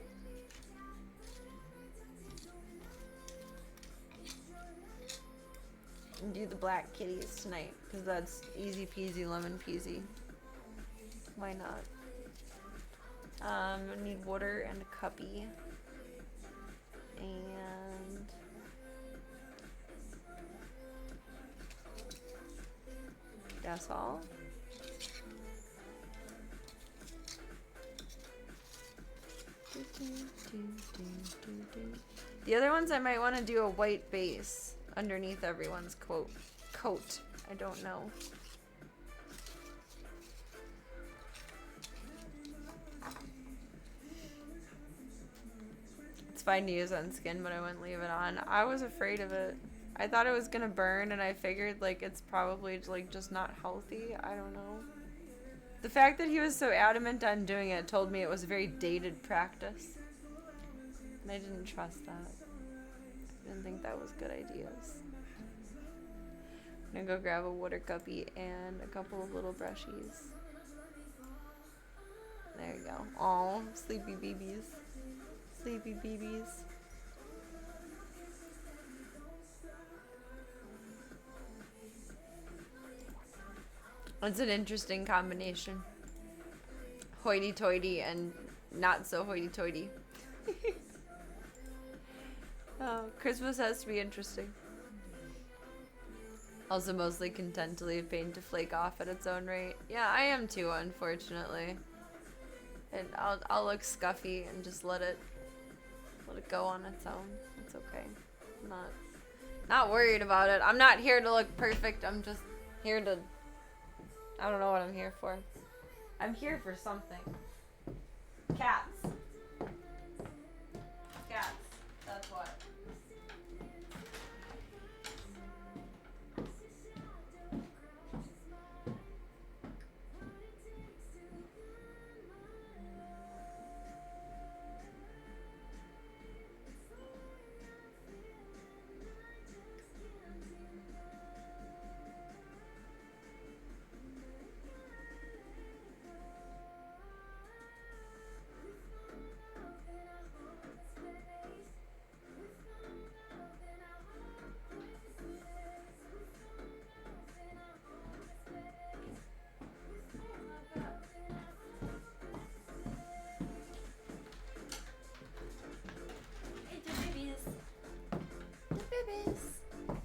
And do the black kitties tonight, because that's easy peasy lemon peasy. Why not? I need water and a cuppy. And that's all. The other ones I might want to do a white base underneath everyone's coat. I don't know. It's fine to use on skin, but I wouldn't leave it on. I was afraid of it. I thought it was gonna burn, and I figured, like, it's probably, like, just not healthy. I don't know. The fact that he was so adamant on doing it told me it was a very dated practice. And I didn't trust that. I didn't think that was good ideas. I'm gonna go grab a water cuppy and a couple of little brushies. There you go. Aw, sleepy babies. Sleepy babies. It's an interesting combination. Hoity-toity and not so hoity-toity. Oh, Christmas has to be interesting. Also mostly content to leave paint to flake off at its own rate. Yeah, I am too, unfortunately. And I'll look scuffy and just let it go on its own. It's okay. I'm not worried about it. I'm not here to look perfect. I'm just here to, I don't know what I'm here for. I'm here for something. Cats. Cats. That's what.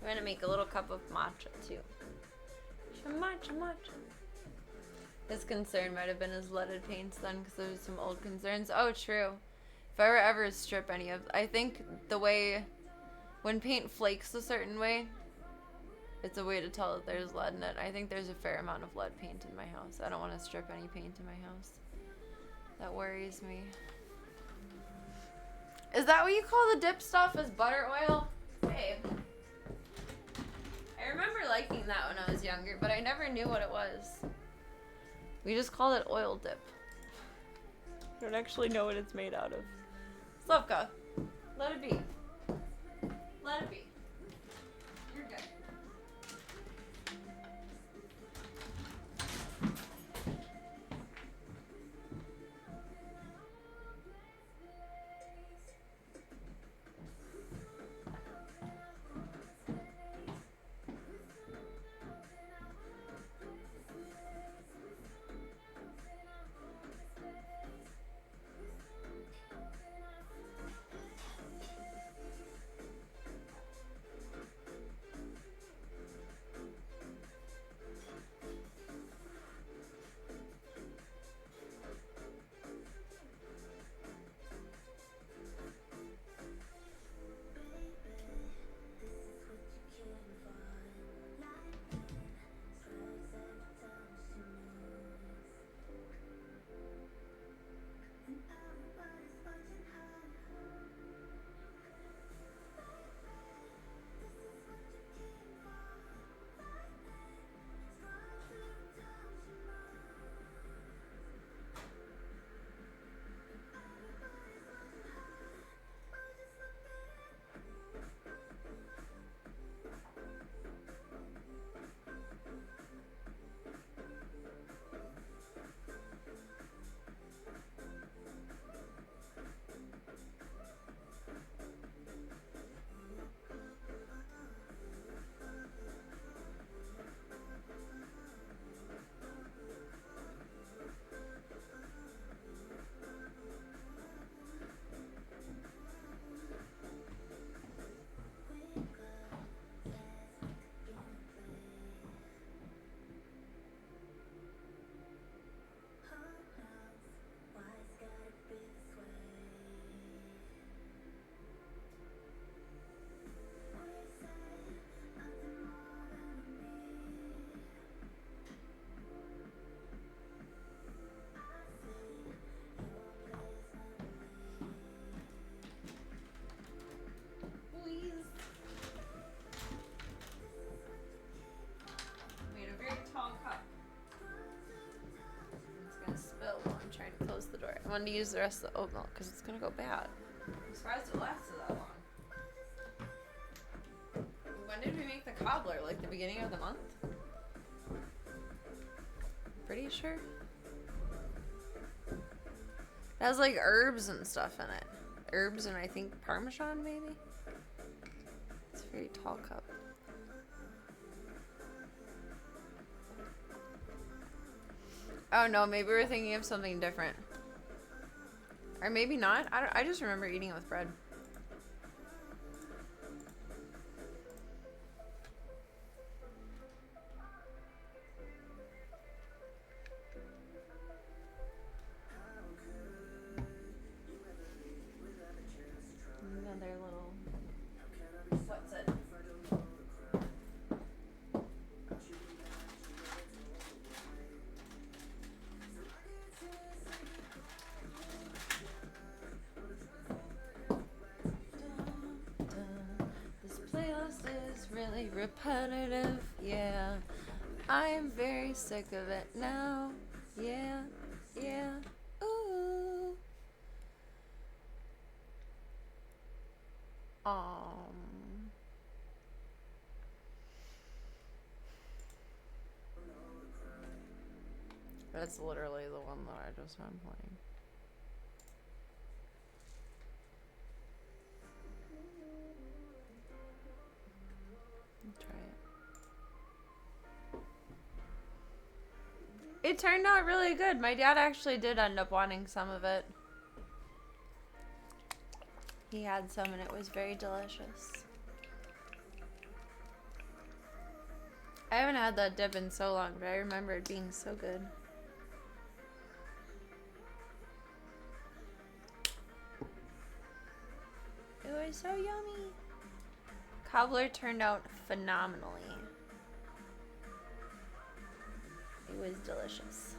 I'm gonna make a little cup of matcha too. Matcha. His concern might have been his leaded paints then, because there's some old concerns. Oh, true. If I were ever to strip any of, I think the way, when paint flakes a certain way, it's a way to tell that there's lead in it. I think there's a fair amount of lead paint in my house. I don't want to strip any paint in my house. That worries me. Is that what you call the dip stuff, as butter oil? Babe. I remember liking that when I was younger, but I never knew what it was. We just called it oil dip. I don't actually know what it's made out of. Slavka, let it be. Let it be. You're good. one to use the rest of the oat milk because it's gonna go bad. I'm surprised it lasted that long. When did we make the cobbler? Like the beginning of the month? Pretty sure. It has like herbs and stuff in it. Herbs and I think Parmesan maybe? It's a very tall cup. Oh no, maybe we're thinking of something different. Or maybe not. I just remember eating it with bread. Another little... What's it? Really repetitive, yeah. I am very sick of it now, yeah, yeah, ooh. That's literally the one that I just am playing. Try it. It turned out really good. My dad actually did end up wanting some of it. He had some and it was very delicious. I haven't had that dip in so long, but I remember it being so good. It was so yummy. Cobbler turned out phenomenally. It was delicious.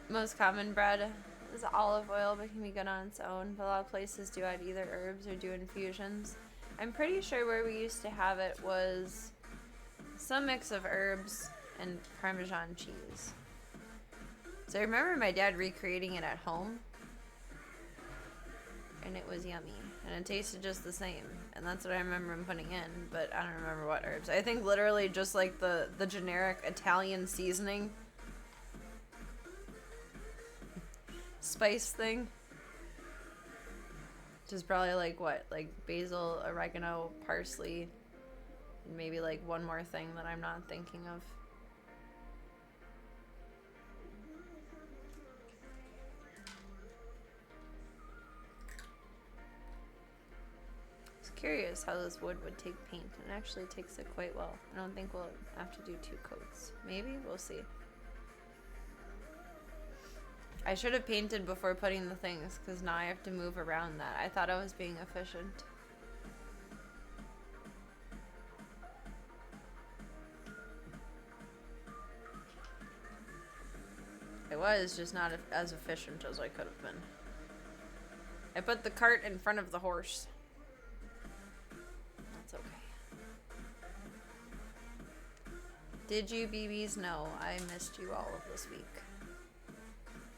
Most common bread is olive oil, but can be good on its own. But a lot of places do add either herbs or do infusions. I'm pretty sure where we used to have it was some mix of herbs and Parmesan cheese. So I remember my dad recreating it at home. And it was yummy. And it tasted just the same. And that's what I remember him putting in. But I don't remember what herbs. I think literally just like the generic Italian seasoning. Spice thing. Which is probably like what? Like basil, oregano, parsley. And maybe like one more thing that I'm not thinking of. Curious how this wood would take paint. It actually takes it quite well. I don't think we'll have to do 2 coats. Maybe? We'll see. I should have painted before putting the things because now I have to move around that. I thought I was being efficient. I was just not as efficient as I could have been. I put the cart in front of the horse. Okay. Did you BBs know I missed you all of this week?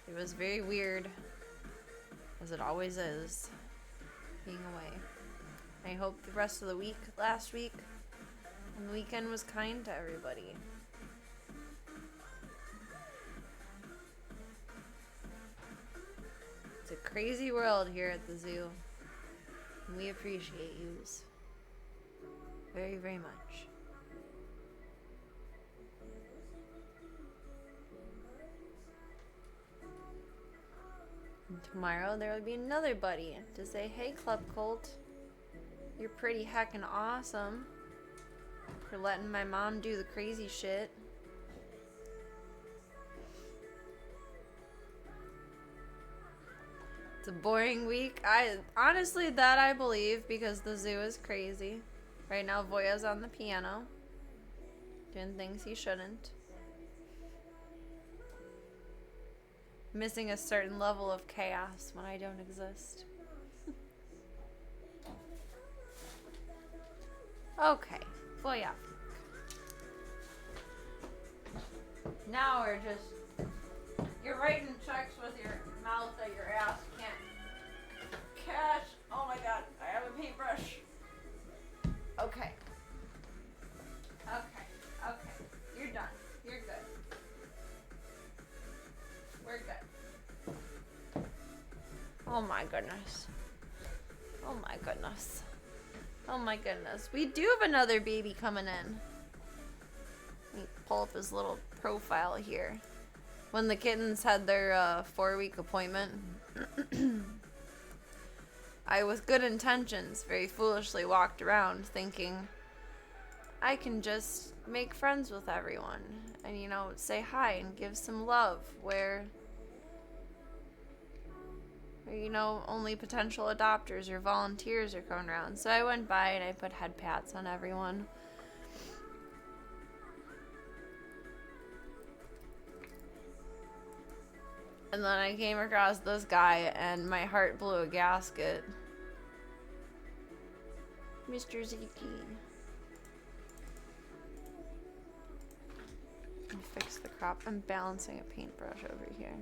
It was very weird, as it always is, being away. I hope the rest of the week, last week, and the weekend was kind to everybody. It's a crazy world here at the zoo, and we appreciate yous. Very, very much. And tomorrow there will be another buddy to say, hey Club Colt, you're pretty heckin' awesome for letting my mom do the crazy shit. It's a boring week. Honestly, that I believe because the zoo is crazy. Right now, Voya's on the piano, doing things he shouldn't. Missing a certain level of chaos when I don't exist. Okay, Voya. Now we're just... You're writing checks with your mouth that your ass can't catch. Oh my god, I have a paintbrush. Okay. Okay. You're done. You're good. We're good. Oh my goodness. Oh my goodness. Oh my goodness. We do have another baby coming in. Let me pull up his little profile here. When the kittens had their 4-week appointment, I, with good intentions, very foolishly walked around thinking I can just make friends with everyone and, you know, say hi and give some love where, you know, only potential adopters or volunteers are coming around. So I went by and I put head pats on everyone. And then I came across this guy and my heart blew a gasket. Mr. Ziki. Let me fix the crop. I'm balancing a paintbrush over here.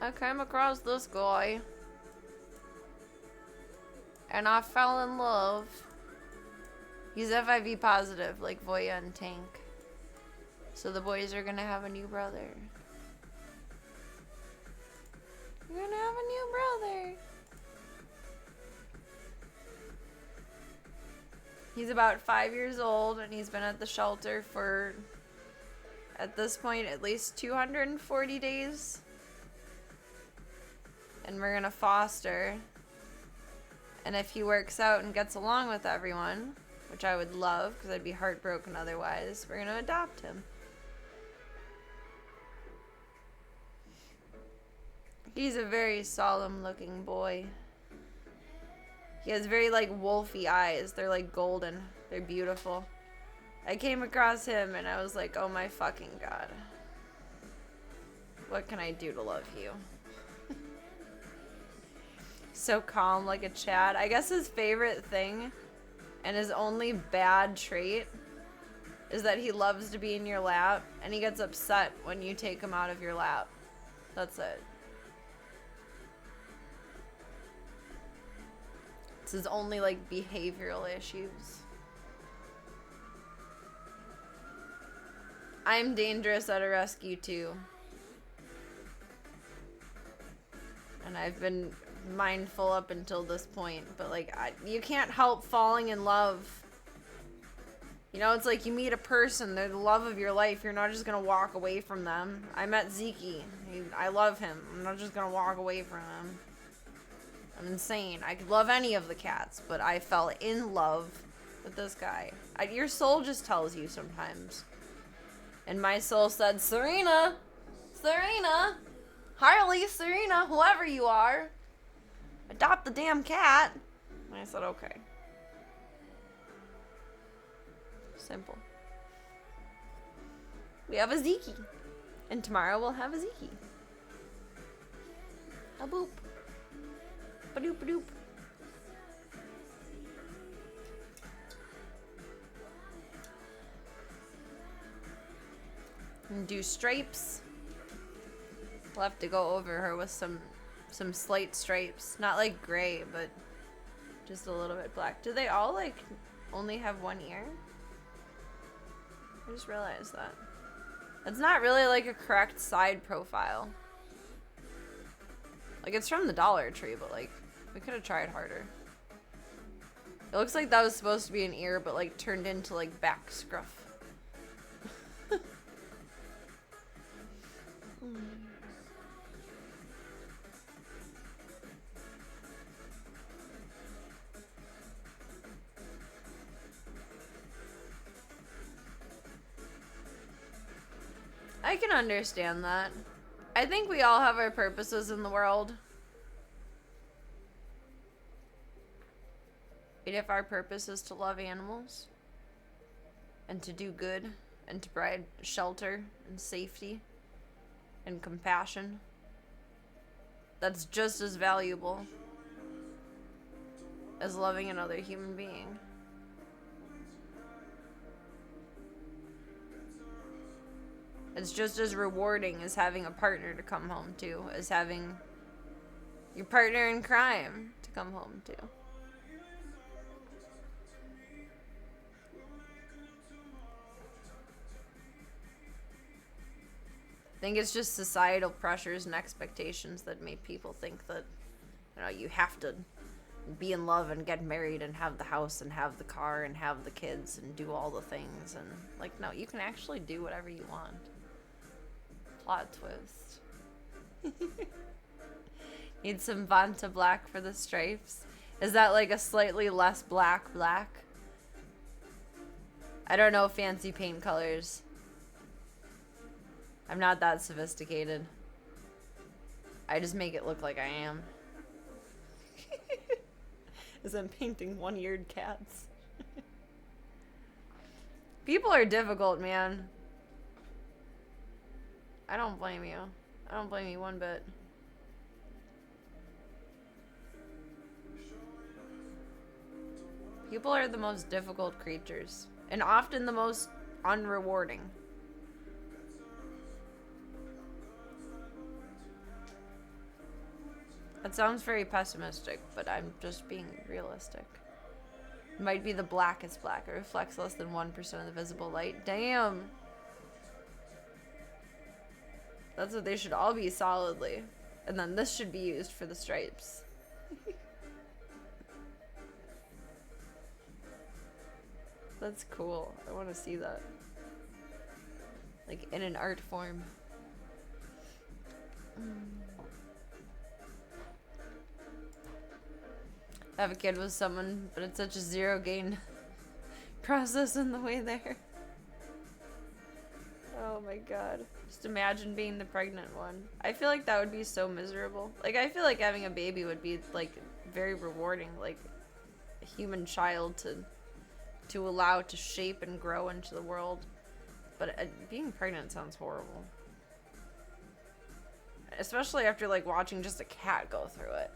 I came across this guy. And I fell in love. He's FIV positive, like Voya and Tank. So the boys are gonna have a new brother. You're gonna have a new brother. He's about 5 years old and he's been at the shelter for, at this point, at least 240 days. And we're gonna foster. And if he works out and gets along with everyone, which I would love because I'd be heartbroken otherwise, we're gonna adopt him. He's a very solemn looking boy. He has very like wolfy eyes. They're like golden. They're beautiful. I came across him and I was like, oh my fucking god. What can I do to love you? So calm like a Chad. I guess his favorite thing and his only bad trait is that he loves to be in your lap and he gets upset when you take him out of your lap. That's it. It's his only like behavioral issues. I'm dangerous at a rescue too. And I've been mindful up until this point, but like you can't help falling in love. You know, it's like you meet a person, they're the love of your life, you're not just gonna walk away from them. I met Zeke. I love him. I'm not just gonna walk away from him. I'm insane. I could love any of the cats, but I fell in love with this guy. Your soul just tells you sometimes. And my soul said, Serena, Harley, Serena, whoever you are, adopt the damn cat. And I said, okay. Simple. We have a Zeke. And tomorrow we'll have a Zeke. A boop. Ba-doop, ba-doop. And do stripes. We'll have to go over her with some slight stripes. Not like gray, but just a little bit black. Do they all like only have one ear? I just realized that. It's not really like a correct side profile. Like it's from the Dollar Tree, but like we could have tried harder. It looks like that was supposed to be an ear, but like turned into like back scruff. I can understand that. I think we all have our purposes in the world. And if our purpose is to love animals and to do good and to provide shelter and safety and compassion that's just as valuable as loving another human being. It's just as rewarding as having a partner to come home to, as having your partner in crime to come home to. I think it's just societal pressures and expectations that make people think that, you know, you have to be in love and get married and have the house and have the car and have the kids and do all the things. And, like, no, you can actually do whatever you want. Plot twist. Need some Vanta black for the stripes. Is that like a slightly less black? I don't know fancy paint colors. I'm not that sophisticated. I just make it look like I am. As I'm painting one-eared cats. People are difficult, man. I don't blame you. I don't blame you one bit. People are the most difficult creatures, and often the most unrewarding. That sounds very pessimistic, but I'm just being realistic. It might be the blackest black. It reflects less than 1% of the visible light. Damn! That's what they should all be solidly. And then this should be used for the stripes. That's cool. I want to see that. Like, in an art form. Have a kid with someone, but it's such a zero gain process in the way there. Oh my god. Just imagine being the pregnant one. I feel like that would be so miserable. Like, I feel like having a baby would be, like, very rewarding. Like, a human child to allow to shape and grow into the world. But being pregnant sounds horrible. Especially after, like, watching just a cat go through it.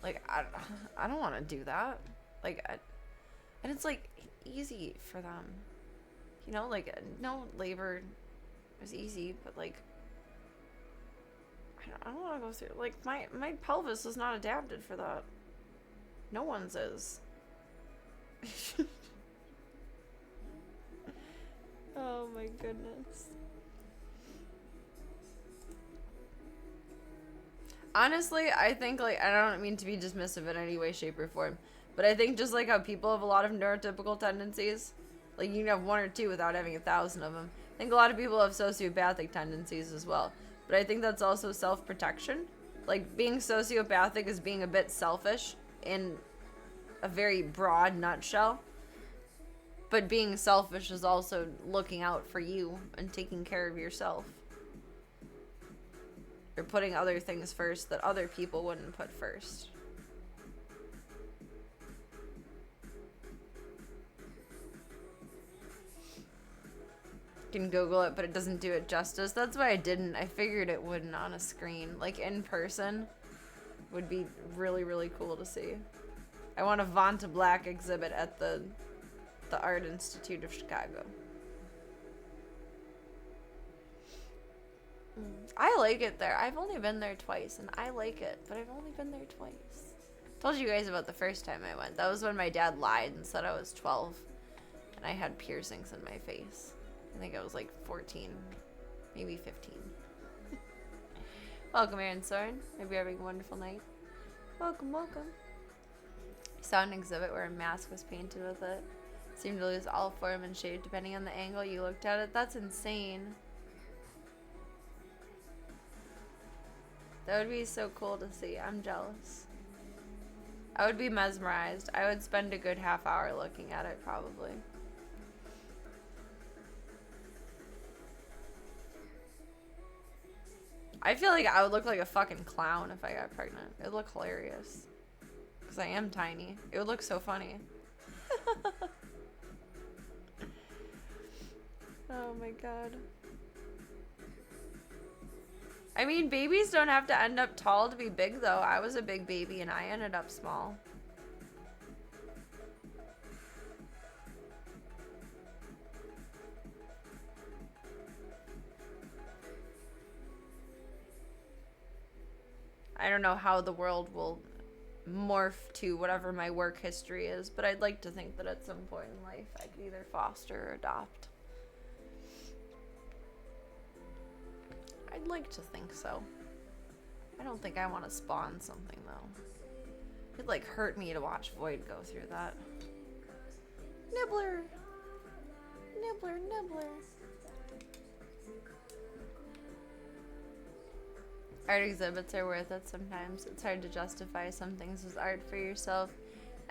Like, I don't want to do that. Like, and it's, like, easy for them. You know, like, no labor is easy, but, like, I don't want to go through, like, my pelvis is not adapted for that. No one's is. Oh my goodness. Honestly, I think, like, I don't mean to be dismissive in any way, shape, or form, but I think just like how people have a lot of neurotypical tendencies, like, you can have one or two without having 1,000 of them. I think a lot of people have sociopathic tendencies as well, but I think that's also self-protection. Like, being sociopathic is being a bit selfish in a very broad nutshell, but being selfish is also looking out for you and taking care of yourself. Or putting other things first that other people wouldn't put first. You can Google it, but it doesn't do it justice. That's why I didn't. I figured it wouldn't on a screen. Like, in person would be really, really cool to see. I want a Vanta Black exhibit at the Art Institute of Chicago. I like it there. I've only been there twice, and I like it, but I've only been there twice. Told you guys about the first time I went. That was when my dad lied and said I was 12, and I had piercings in my face. I think I was like 14, maybe 15. Welcome, Aaron Soren. Hope you're having a wonderful night. Welcome, welcome. I saw an exhibit where a mask was painted with it. Seemed to lose all form and shape depending on the angle you looked at it. That's insane. That would be so cool to see. I'm jealous. I would be mesmerized. I would spend a good half hour looking at it, probably. I feel like I would look like a fucking clown if I got pregnant. It would look hilarious. Because I am tiny. It would look so funny. Oh my god. I mean, babies don't have to end up tall to be big, though. I was a big baby and I ended up small. I don't know how the world will morph to whatever my work history is, but I'd like to think that at some point in life I could either foster or adopt. I'd like to think so. I don't think I want to spawn something, though. It'd, like, hurt me to watch Void go through that. Nibbler! Nibbler, nibbler. Art exhibits are worth it sometimes. It's hard to justify some things as art for yourself.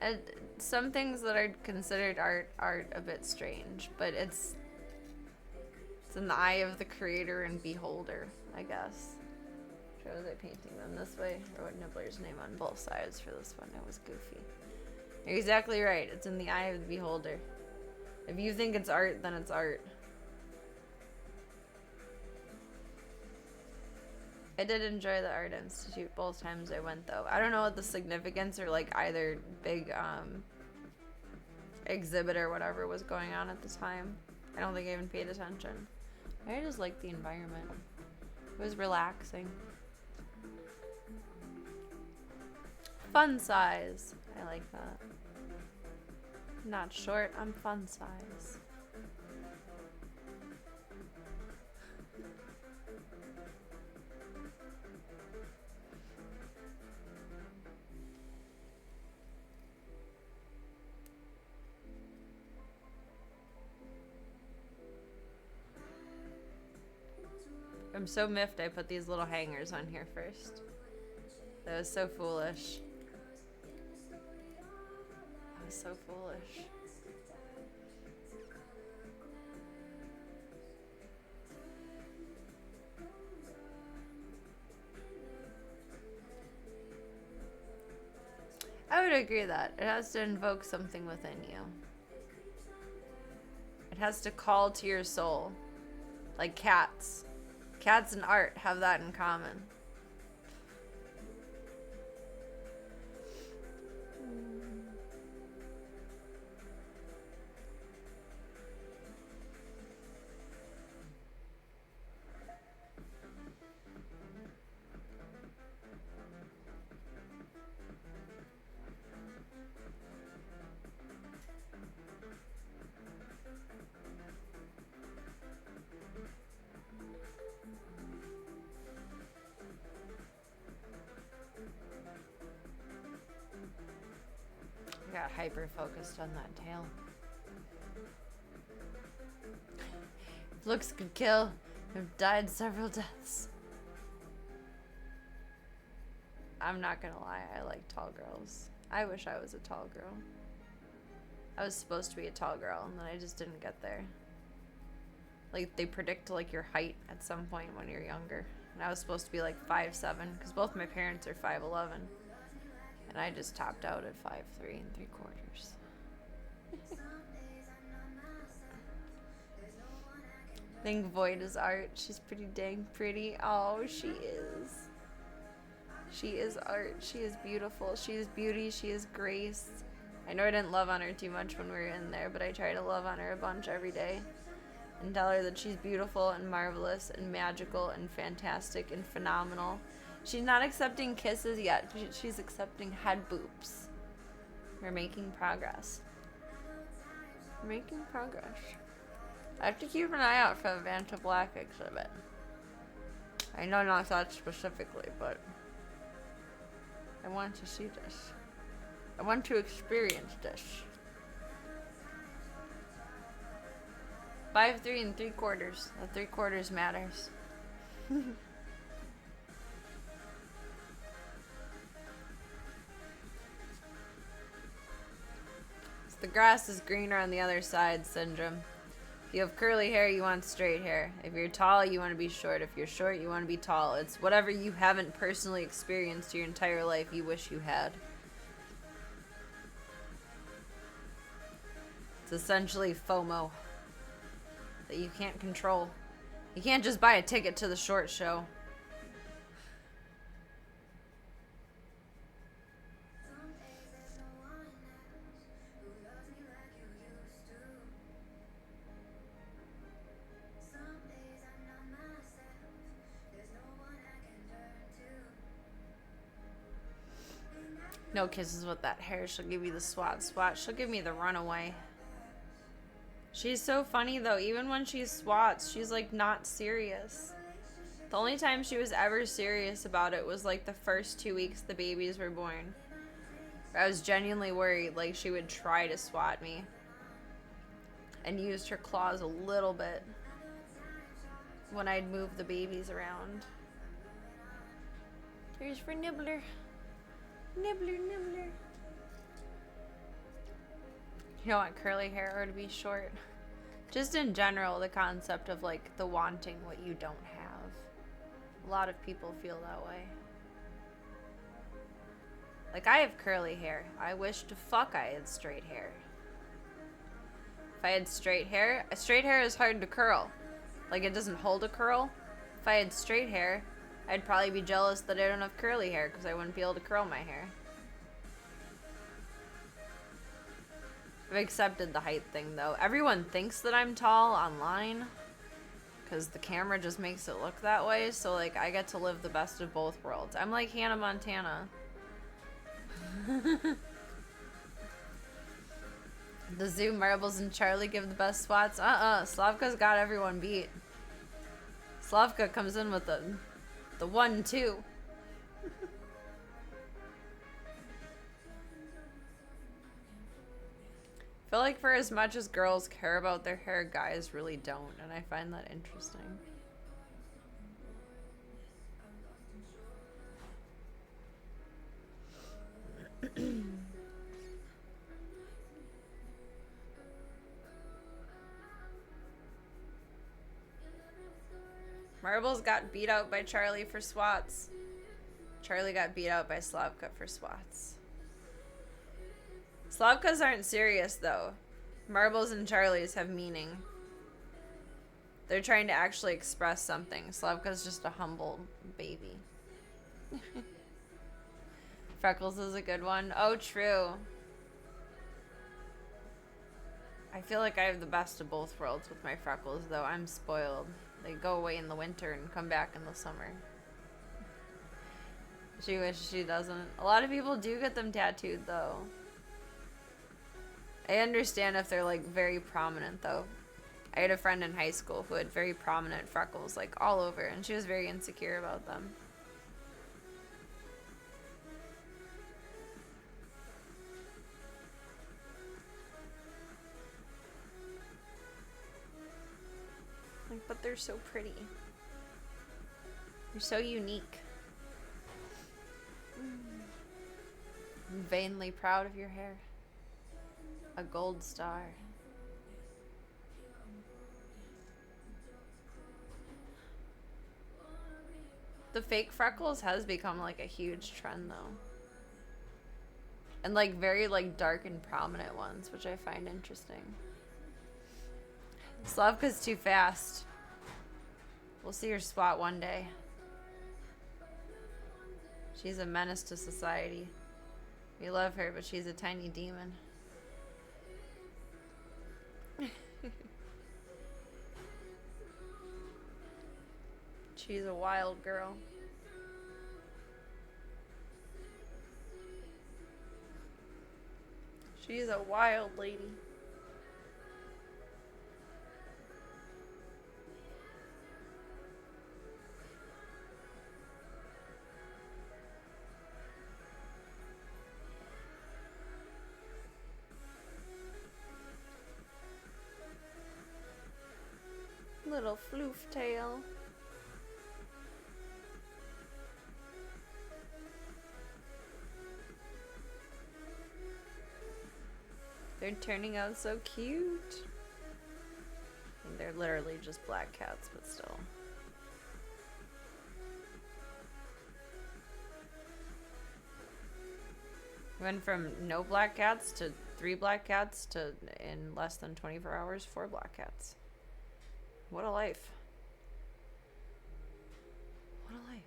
And some things that are considered art are a bit strange, but it's in the eye of the creator and beholder, I guess. Or was I painting them this way? I wrote Nibbler's name on both sides for this one. It was goofy. You're exactly right. It's in the eye of the beholder. If you think it's art, then it's art. I did enjoy the Art Institute both times I went, though. I don't know what the significance or, like, either big exhibit or whatever was going on at the time. I don't think I even paid attention. I just liked the environment. It was relaxing. Fun size. I like that. Not short, I'm fun size. I'm so miffed I put these little hangers on here first. That was so foolish. That was so foolish. I would agree that it has to invoke something within you. It has to call to your soul. Like cats. Cats and art have that in common. Got hyper focused on that tail. Looks could kill. I've died several deaths. I'm not gonna lie, I like tall girls. I wish I was a tall girl. I was supposed to be a tall girl and then I just didn't get there. Like they predict like your height at some point when you're younger. And I was supposed to be like 5'7" because both my parents are 5'11". And I just topped out at 5'3" 3/4. I think Void is art. She's pretty dang pretty. Oh, she is. She is art. She is beautiful. She is beauty. She is grace. I know I didn't love on her too much when we were in there, but I try to love on her a bunch every day. And tell her that she's beautiful and marvelous and magical and fantastic and phenomenal. She's not accepting kisses yet. She's accepting head boops. We're making progress. We're making progress. I have to keep an eye out for the Vanta Black exhibit. I know not that specifically, but I want to see this. I want to experience this. 5'3" 3/4. The 3/4 matters. The grass is greener on the other side syndrome. If you have curly hair, you want straight hair. If you're tall, you want to be short. If you're short, you want to be tall. It's whatever you haven't personally experienced your entire life you wish you had. It's essentially FOMO that you can't control. You can't just buy a ticket to the short show. No kisses with that hair. She'll give you the swat. She'll give me the runaway. She's so funny though. Even when she swats, she's like not serious. The only time she was ever serious about it was like the first 2 weeks the babies were born. I was genuinely worried like she would try to swat me. And used her claws a little bit when I'd move the babies around. Here's for Nibbler. Nibbler, nibbler. You don't want curly hair or to be short. Just in general, the concept of like the wanting what you don't have. A lot of people feel that way. Like I have curly hair. I wish to fuck I had straight hair. If I had straight hair is hard to curl. Like it doesn't hold a curl. If I had straight hair, I'd probably be jealous that I don't have curly hair because I wouldn't be able to curl my hair. I've accepted the height thing though. Everyone thinks that I'm tall online because the camera just makes it look that way. So like I get to live the best of both worlds. I'm like Hannah Montana. The Zoo, Marbles, and Charlie give the best swats. Slavka's got everyone beat. Slavka comes in with the 1-2. I feel like for as much as girls care about their hair, guys really don't, and I find that interesting. Marbles got beat out by Charlie for swats. Charlie got beat out by Slavka for swats. Slavkas aren't serious though. Marbles and Charlies have meaning. They're trying to actually express something. Slavka's just a humble baby. Freckles is a good one. Oh, true. I feel like I have the best of both worlds with my freckles though. I'm spoiled. They go away in the winter and come back in the summer. She wishes she doesn't. A lot of people do get them tattooed though. I understand if they're like very prominent though. I had a friend in high school who had very prominent freckles like all over and she was very insecure about them. Like, but they're so pretty. You're so unique. I'm vainly proud of your hair. A gold star. The fake freckles has become like a huge trend though. And like very like dark and prominent ones, which I find interesting. Slavka's too fast. We'll see her swat one day. She's a menace to society. We love her, but she's a tiny demon. She's a wild girl. She's a wild lady. Little floof tail. They're turning out so cute. And they're literally just black cats, but still. Went from no black cats to 3 black cats to, in less than 24 hours, 4 black cats. What a life. What a life.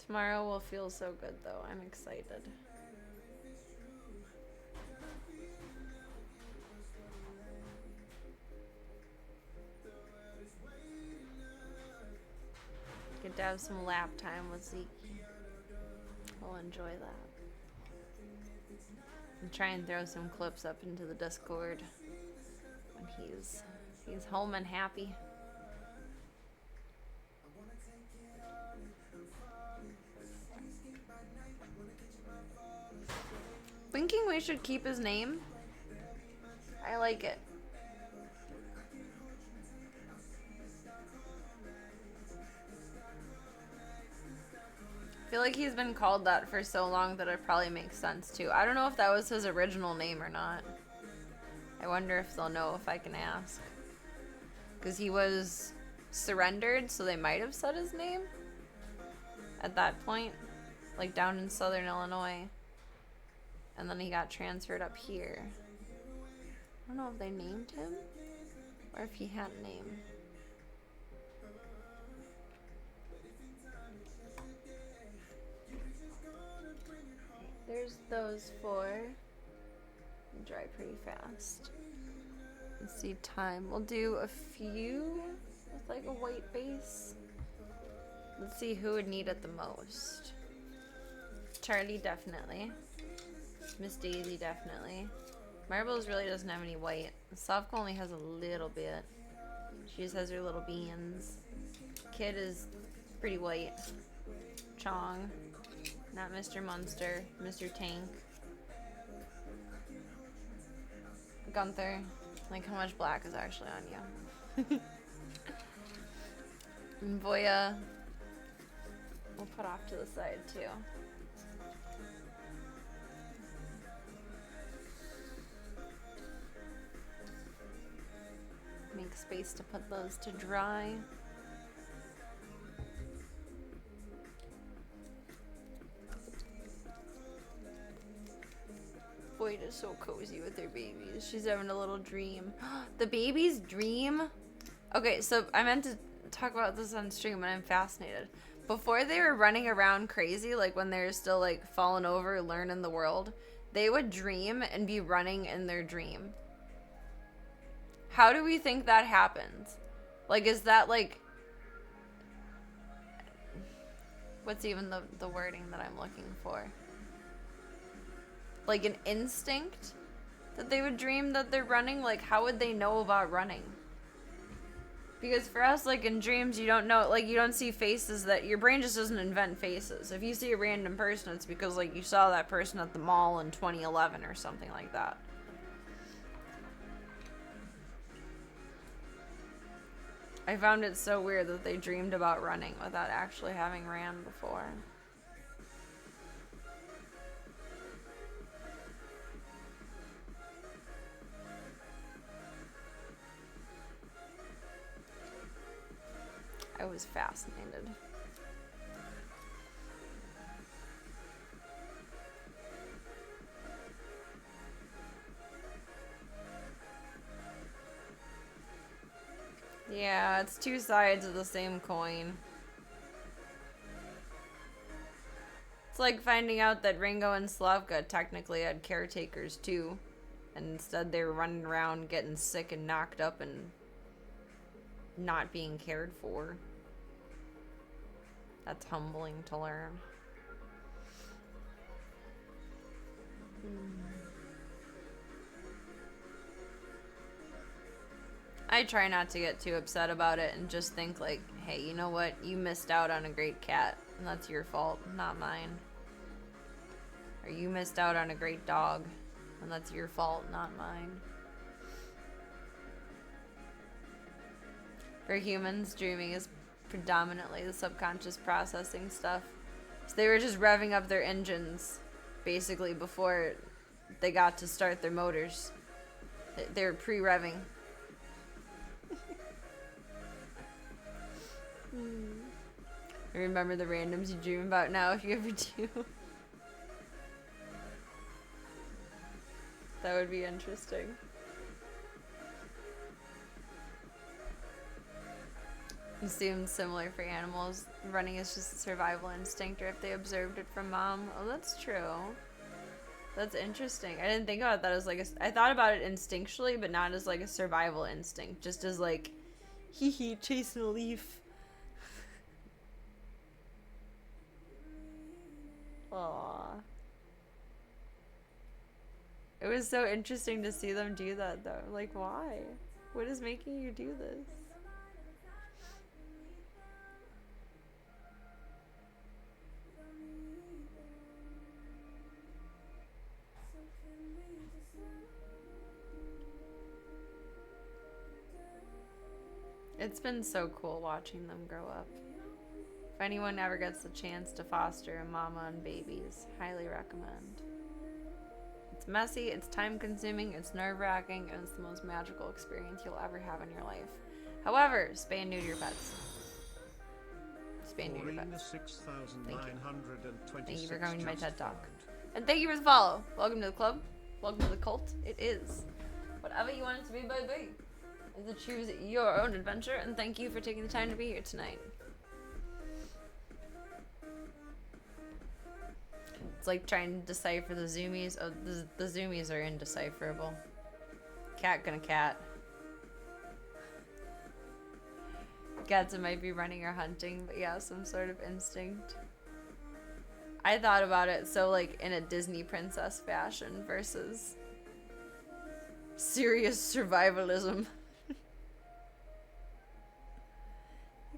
Tomorrow will feel so good though. I'm excited. to have some lap time with Zeke. We'll enjoy that. And try and throw some clips up into the Discord when he's home and happy. Thinking we should keep his name. I like it. I feel like he's been called that for so long that it probably makes sense too. I don't know if that was his original name or not. I wonder if they'll know if I can ask. Because he was surrendered, so they might have said his name at that point. Like down in southern Illinois. And then he got transferred up here. I don't know if they named him or if he had a name. There's those four. Dry pretty fast. Let's see time. We'll do a few with like a white base. Let's see who would need it the most. Charlie definitely. Miss Daisy definitely. Marbles really doesn't have any white. Sofka only has a little bit. She just has her little beans. Kid is pretty white. Chong. Not Mr. Munster. Mr. Tank. Gunther. Like how much black is actually on you. And Voya. We'll put off to the side too. Make space to put those to dry. Boyd is so cozy with her babies. She's having a little dream. The baby's dream? Okay, so I meant to talk about this on stream and I'm fascinated. Before they were running around crazy, like when they were still like falling over, learning the world, they would dream and be running in their dream. How do we think that happens? Like, is that like... What's even the wording that I'm looking for? Like an instinct that they would dream that they're running? Like, how would they know about running? Because for us, like in dreams, you don't know, like you don't see faces that, your brain just doesn't invent faces. If you see a random person, it's because like you saw that person at the mall in 2011 or something like that. I found it so weird that they dreamed about running without actually having ran before. I was fascinated. Yeah, it's two sides of the same coin. It's like finding out that Ringo and Slavka technically had caretakers too. And instead they were running around getting sick and knocked up and not being cared for. That's humbling to learn. I try not to get too upset about it and just think like, hey, you know what? You missed out on a great cat, and that's your fault, not mine. Or you missed out on a great dog, and that's your fault, not mine. For humans, dreaming is predominantly the subconscious processing stuff. So they were just revving up their engines, basically, before they got to start their motors. They were pre-revving. Remember the randoms you dream about now if you ever do. That would be interesting. It seems similar for animals. Running is just a survival instinct, or if they observed it from mom. Oh, that's true. That's interesting. I didn't think about that as like a... I thought about it instinctually, but not as like a survival instinct. Just as like, hee hee, chasing a leaf. Aww. It was so interesting to see them do that though. Like, why? What is making you do this? It's been so cool watching them grow up. If anyone ever gets the chance to foster a mama and babies, highly recommend. It's messy, it's time consuming, it's nerve wracking, and it's the most magical experience you'll ever have in your life. However, spay and neuter your pets. Spay and neuter your pets. Thank you for coming to my TED Talk. And thank you for the follow. Welcome to the club. Welcome to the cult. It is whatever you want it to be, baby. Is to choose your own adventure, and thank you for taking the time to be here tonight. It's like trying to decipher the zoomies. Oh, the zoomies are indecipherable. Cat gonna cat. Cats might be running or hunting, but yeah, some sort of instinct. I thought about it so like in a Disney princess fashion versus serious survivalism.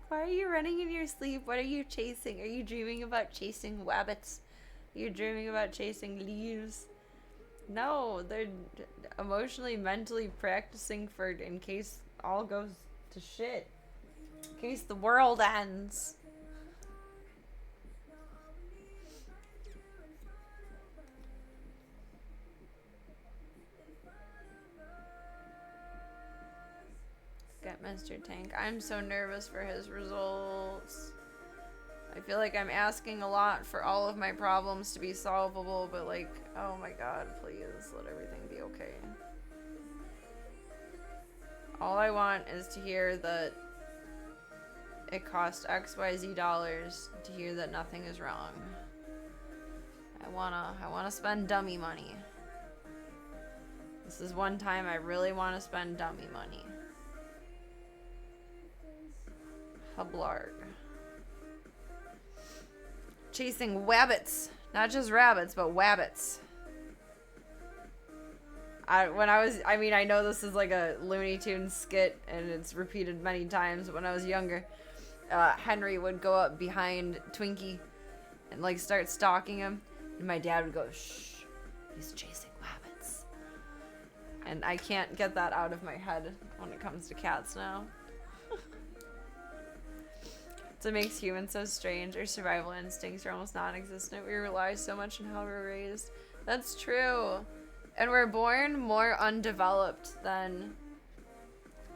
Why are you running in your sleep? What are you chasing? Are you dreaming about chasing wabbits? Are you dreaming about chasing leaves? No, they're emotionally, mentally practicing for in case all goes to shit. In case the world ends. Get Mr. Tank. I'm so nervous for his results. I feel like I'm asking a lot for all of my problems to be solvable, but like, oh my god, please let everything be okay. All I want is to hear that it cost XYZ dollars, to hear that nothing is wrong. I wanna spend dummy money. This is one time I really wanna spend dummy money. Hublarg. Chasing wabbits. Not just rabbits, but wabbits. I know this is like a Looney Tunes skit and it's repeated many times. When I was younger, Henry would go up behind Twinkie and like start stalking him. And my dad would go, shh, he's chasing wabbits. And I can't get that out of my head when it comes to cats now. It makes humans so strange. Our survival instincts are almost non-existent. We rely so much on how we're raised. That's true. And we're born more undeveloped than,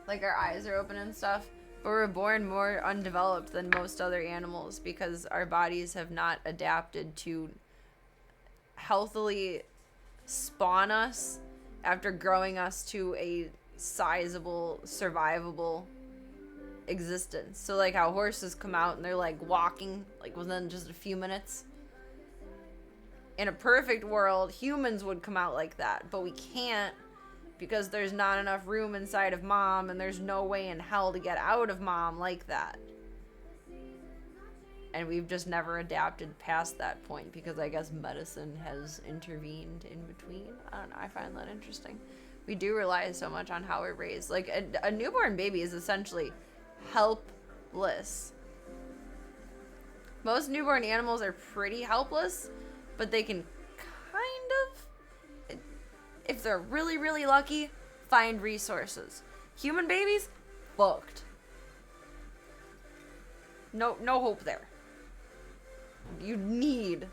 like, our eyes are open and stuff, but we're born more undeveloped than most other animals because our bodies have not adapted to healthily spawn us after growing us to a sizable, survivable existence. So like how horses come out and they're like walking like within just a few minutes. In a perfect world, humans would come out like that, but we can't because there's not enough room inside of mom and there's no way in hell to get out of mom like that. And we've just never adapted past that point because I guess medicine has intervened in between. I don't know, I find that interesting. We do rely so much on how we're raised. Like a newborn baby is essentially helpless. Most newborn animals are pretty helpless, but they can kind of, if they're really, really lucky, find resources. Human babies, fucked. No hope there. You need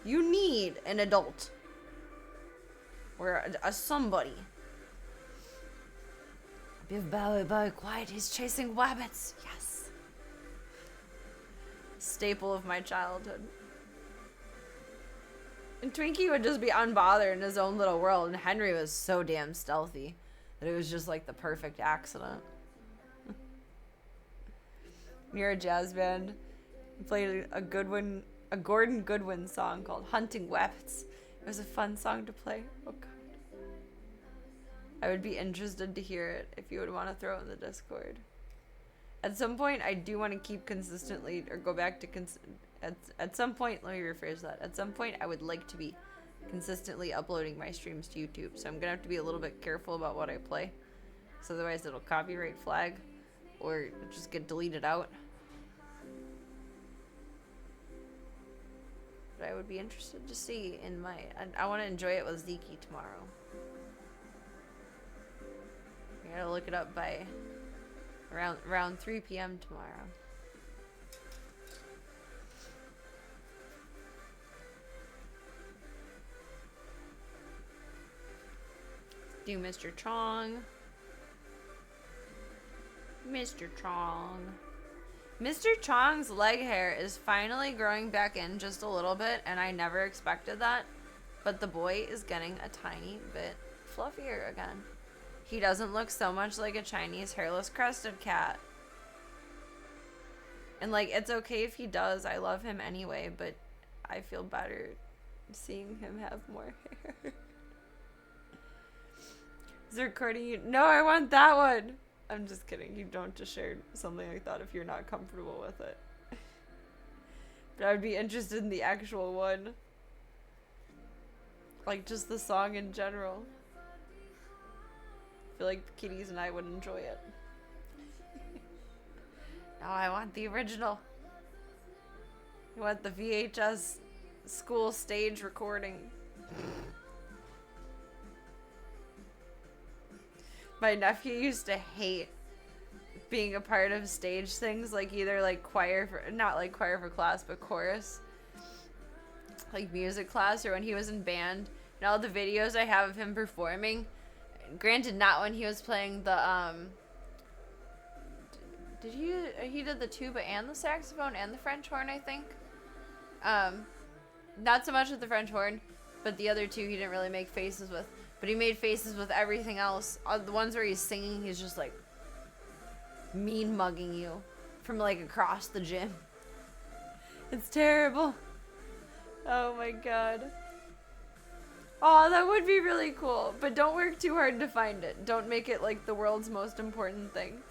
an adult or a somebody. Biff Bowie Bowie quiet, he's chasing wabbits. Yes. Staple of my childhood. And Twinkie would just be unbothered in his own little world, and Henry was so damn stealthy that it was just like the perfect accident. You're a jazz band. You played a Gordon Goodwin song called Hunting Wabbits. It was a fun song to play. Oh god. I would be interested to hear it if you would want to throw it in the Discord. At some point, I do want to keep consistently, or go back to, at some point, let me rephrase that. At some point, I would like to be consistently uploading my streams to YouTube. So I'm going to have to be a little bit careful about what I play. So otherwise it'll copyright flag or just get deleted out. But I would be interested to see in my, I want to enjoy it with Zeke tomorrow. I gotta look it up by around 3 p.m. tomorrow. Do Mr. Chong. Mr. Chong. Mr. Chong's leg hair is finally growing back in just a little bit, and I never expected that. But the boy is getting a tiny bit fluffier again. He doesn't look so much like a Chinese hairless crested cat. And like, it's okay if he does. I love him anyway, but I feel better seeing him have more hair. Is it recording you? No, I want that one. I'm just kidding. You don't just share something like that if you're not comfortable with it. But I would be interested in the actual one. Like, just the song in general. I feel like the kitties and I would enjoy it. No, I want the original. I want the VHS school stage recording. My nephew used to hate being a part of stage things, like either like choir for, not like choir for class, but chorus, like music class, or when he was in band. And all the videos I have of him performing, granted not when he was playing the he did the tuba and the saxophone and the French horn, I think. Not so much with the French horn, but the other two he didn't really make faces with. But he made faces with everything else. The ones where he's singing, he's just like mean mugging you from like across the gym. It's terrible. Oh my god. Oh, that would be really cool. But don't work too hard to find it. Don't make it like the world's most important thing.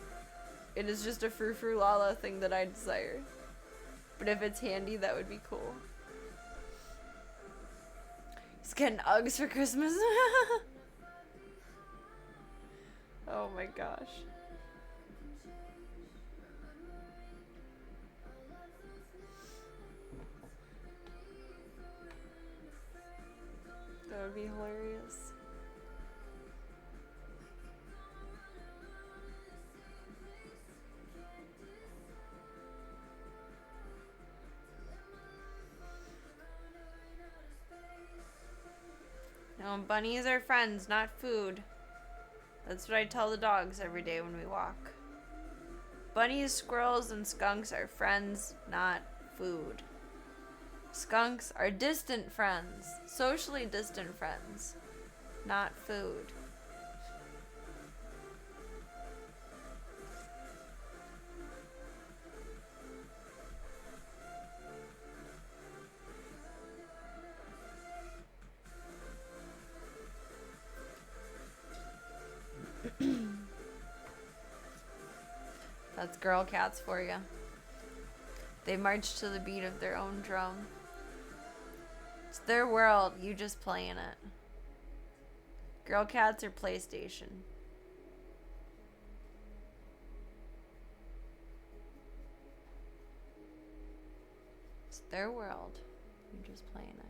It is just a frou-frou lala thing that I desire. But if it's handy, that would be cool. He's getting Uggs for Christmas. Oh my gosh. That would be hilarious. No, bunnies are friends, not food. That's what I tell the dogs every day when we walk. Bunnies, squirrels, and skunks are friends, not food. Skunks are distant friends, socially distant friends, not food. That's girl cats for you. They march to the beat of their own drum. It's their world, you just play in it. Girl cats are PlayStation. It's their world, you just play in it.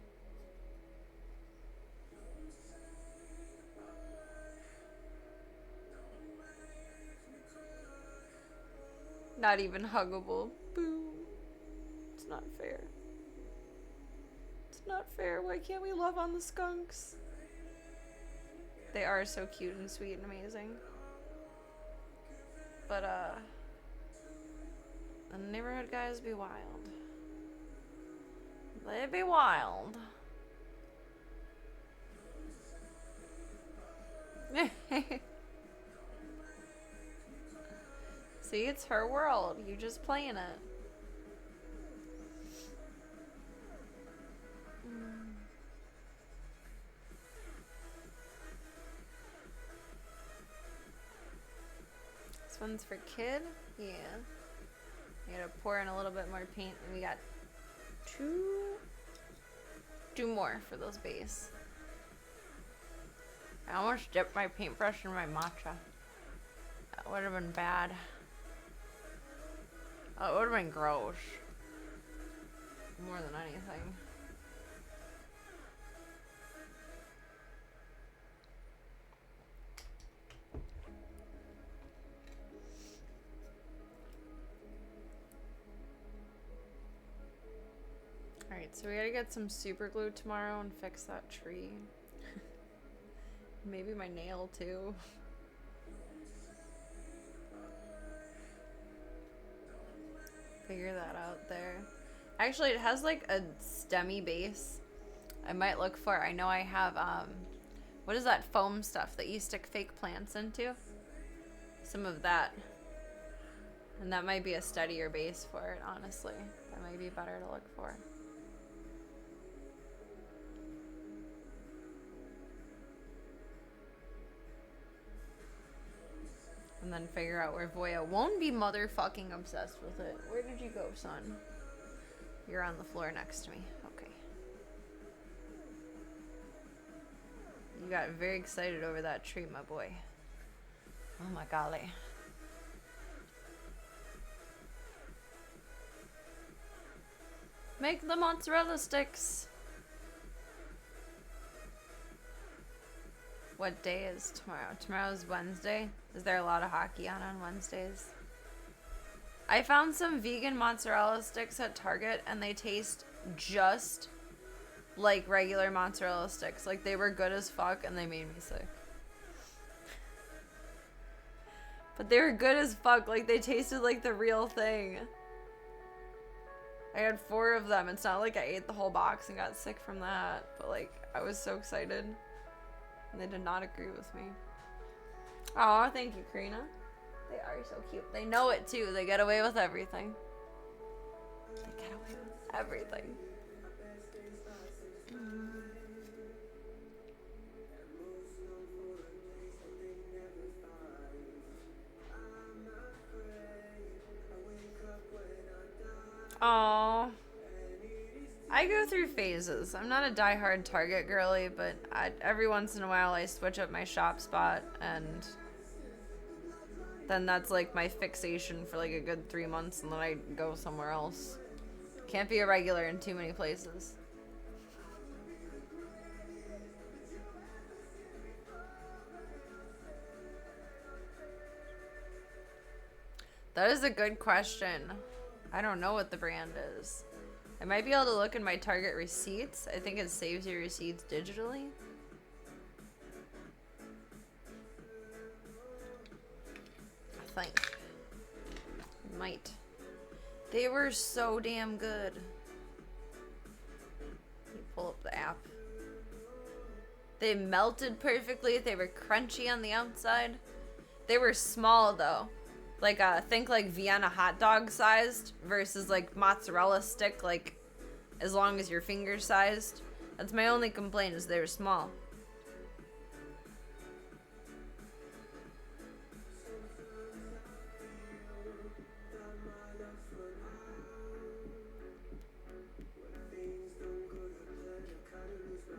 Not even huggable. Boo. It's not fair. It's not fair. Why can't we love on the skunks? They are so cute and sweet and amazing. But, the neighborhood guys be wild. They be wild. See, it's her world. You just play in it. one's for kid. Yeah. You gotta pour in a little bit more paint, and we got two more for those base. I almost dipped my paintbrush in my matcha. That would have been bad. Oh, it would have been gross. More than anything. Alright, so we gotta get some super glue tomorrow and fix that tree. Maybe my nail too. Figure that out there. Actually, it has like a stemmy base. I might look for. I know I have what is that foam stuff that you stick fake plants into? Some of that. And that might be a steadier base for it, honestly. That might be better to look for. And then figure out where Voya won't be motherfucking obsessed with it. Where did you go, son? You're on the floor next to me. Okay. You got very excited over that tree, my boy. Oh my golly. Make the mozzarella sticks. What day is tomorrow? Tomorrow's Wednesday. Is there a lot of hockey on Wednesdays? I found some vegan mozzarella sticks at Target, and they taste just like regular mozzarella sticks. Like, they were good as fuck, and they made me sick. But they were good as fuck. Like, they tasted like the real thing. I had 4 of them. It's not like I ate the whole box and got sick from that. But, like, I was so excited. And they did not agree with me. Aw, thank you, Karina. They are so cute. They know it, too. They get away with everything. They get away with everything. Aww. I go through phases. I'm not a diehard Target girly, but every once in a while I switch up my shop spot, and then that's like my fixation for like a good 3 months, and then I go somewhere else. Can't be a regular in too many places. That is a good question. I don't know what the brand is. I might be able to look in my Target receipts. I think it saves your receipts digitally. I think. Might. They were so damn good. Let me pull up the app. They melted perfectly. They were crunchy on the outside. They were small though. Like, think like Vienna hot dog sized versus like mozzarella stick, like as long as your finger sized. That's my only complaint, is they were small.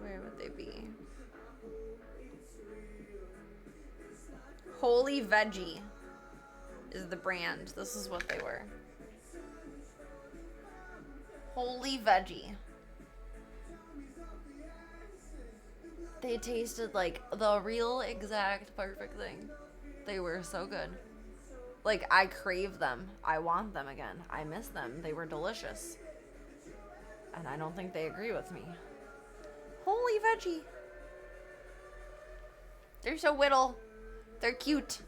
Where would they be? Holy Veggie is the brand. This is what they were. Holy Veggie. They tasted like the real exact perfect thing. They were so good. Like, I crave them. I want them again. I miss them. They were delicious. And I don't think they agree with me. Holy Veggie. They're so whittle. They're cute.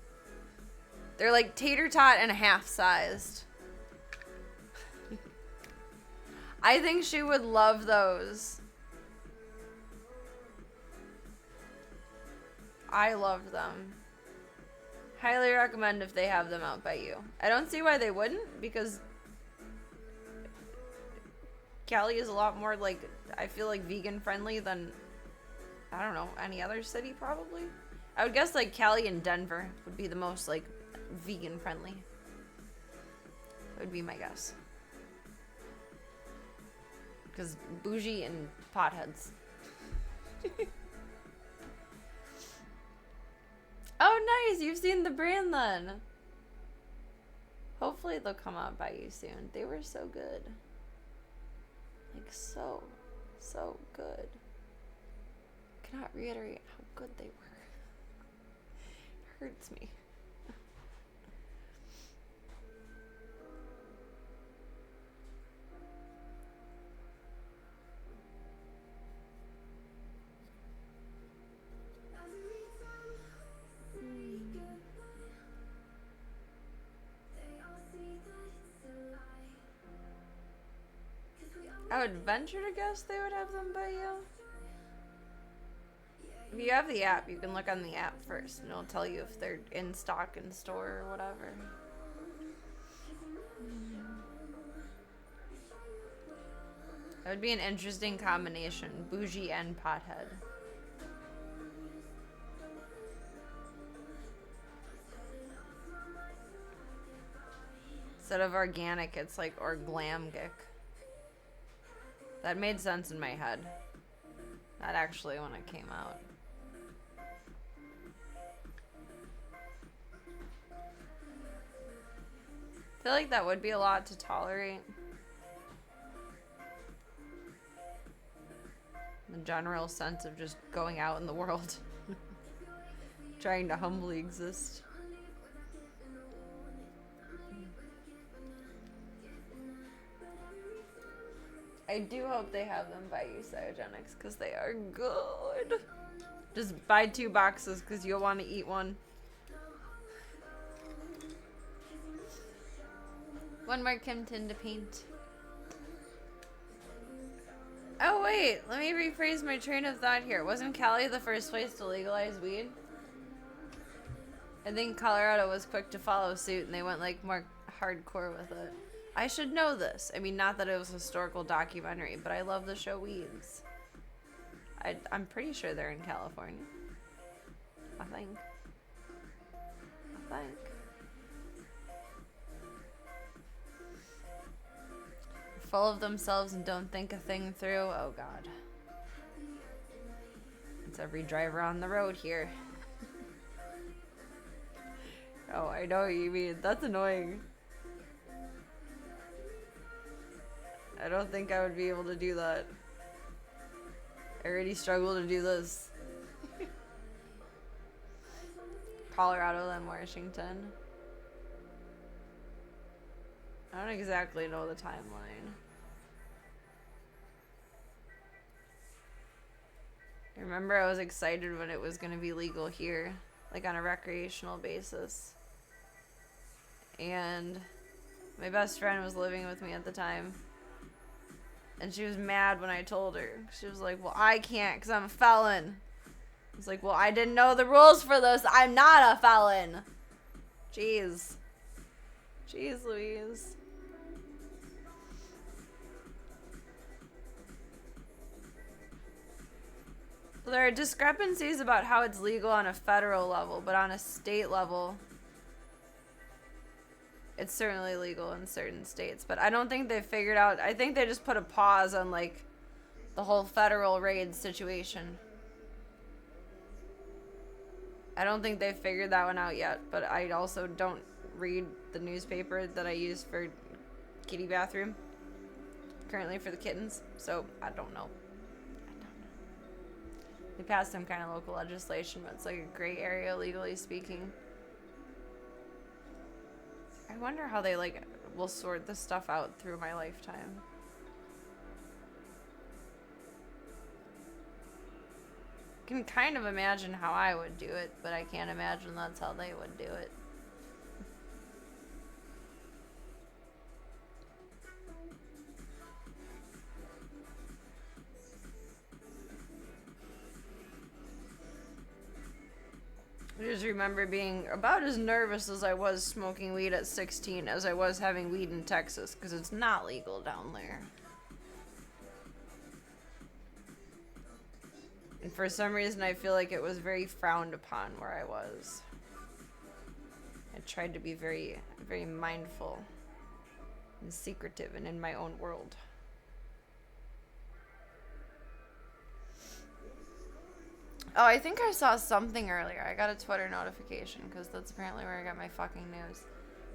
They're like tater tot and a half sized. I think she would love those. I loved them. Highly recommend if they have them out by you. I don't see why they wouldn't, because Cali is a lot more like, I feel like vegan friendly than, I don't know, any other city probably. I would guess like Cali and Denver would be the most like vegan friendly. Would be my guess. Because bougie and potheads. Oh, nice! You've seen the brand then. Hopefully they'll come out by you soon. They were so good. Like, so good. I cannot reiterate how good they were. It hurts me. I would venture to guess they would have them by you. If you have the app, you can look on the app first, and it'll tell you if they're in stock in store or whatever. That would be an interesting combination, bougie and pothead. Instead of organic, it's like orglamgic. That made sense in my head. Not actually when it came out. I feel like that would be a lot to tolerate. The general sense of just going out in the world. Trying to humbly exist. I do hope they have them by you, Cyogenics, because they are good. Just buy 2 boxes because you'll want to eat one. One more Kim tin to paint. Oh wait, let me rephrase my train of thought here. Wasn't Cali the first place to legalize weed? I think Colorado was quick to follow suit and they went like more hardcore with it. I should know this. I mean, not that it was a historical documentary, but I love the show Weeds. I'm pretty sure they're in California. I think. Full of themselves and don't think a thing through. Oh God. It's every driver on the road here. Oh, I know what you mean. That's annoying. I don't think I would be able to do that. I already struggle to do this. Colorado, then Washington. I don't exactly know the timeline. I remember I was excited when it was going to be legal here, like on a recreational basis. And my best friend was living with me at the time. And she was mad when I told her. She was like, well, I can't because I'm a felon. I was like, well, I didn't know the rules for this. I'm not a felon. Jeez. Jeez Louise. Well, there are discrepancies about how it's legal on a federal level, but on a state level, it's certainly legal in certain states. But I don't think they figured out. I think they just put a pause on, like, the whole federal raid situation. I don't think they figured that one out yet, but I also don't read the newspaper that I use for kitty bathroom currently for the kittens, so I don't know. They passed some kind of local legislation, but it's like a gray area legally speaking. I wonder how they like will sort this stuff out through my lifetime. I can kind of imagine how I would do it, but I can't imagine that's how they would do it. I just remember being about as nervous as I was smoking weed at 16 as I was having weed in Texas, because it's not legal down there. And for some reason I feel like it was very frowned upon where I was. I tried to be very, very mindful and secretive and in my own world. Oh, I think I saw something earlier. I got a Twitter notification because that's apparently where I got my fucking news.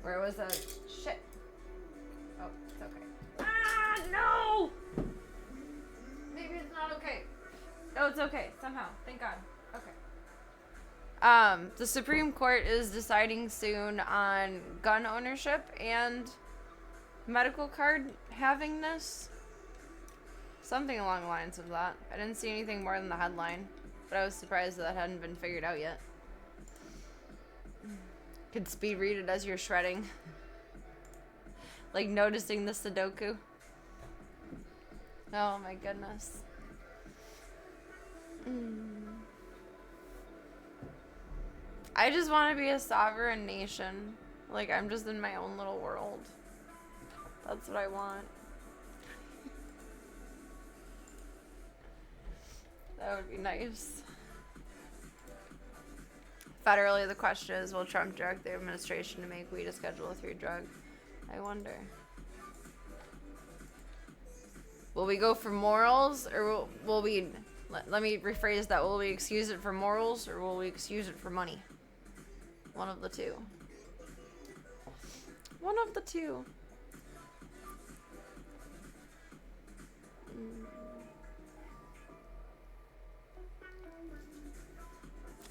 Where it was a shit. Oh, it's okay. Ah, no! Maybe it's not okay. No, it's okay. Somehow. Thank God. Okay. The Supreme Court is deciding soon on gun ownership and medical card havingness. Something along the lines of that. I didn't see anything more than the headline, but I was surprised that hadn't been figured out yet. Could speed read it as you're shredding. Like noticing the Sudoku. Oh my goodness. I just want to be a sovereign nation. Like, I'm just in my own little world. That's what I want. That would be nice. Federally, the question is, will Trump direct the administration to make weed a Schedule III drug? I wonder. Will we go for morals, or will we... Let me rephrase that. Will we excuse it for morals, or will we excuse it for money? One of the two. One of the two.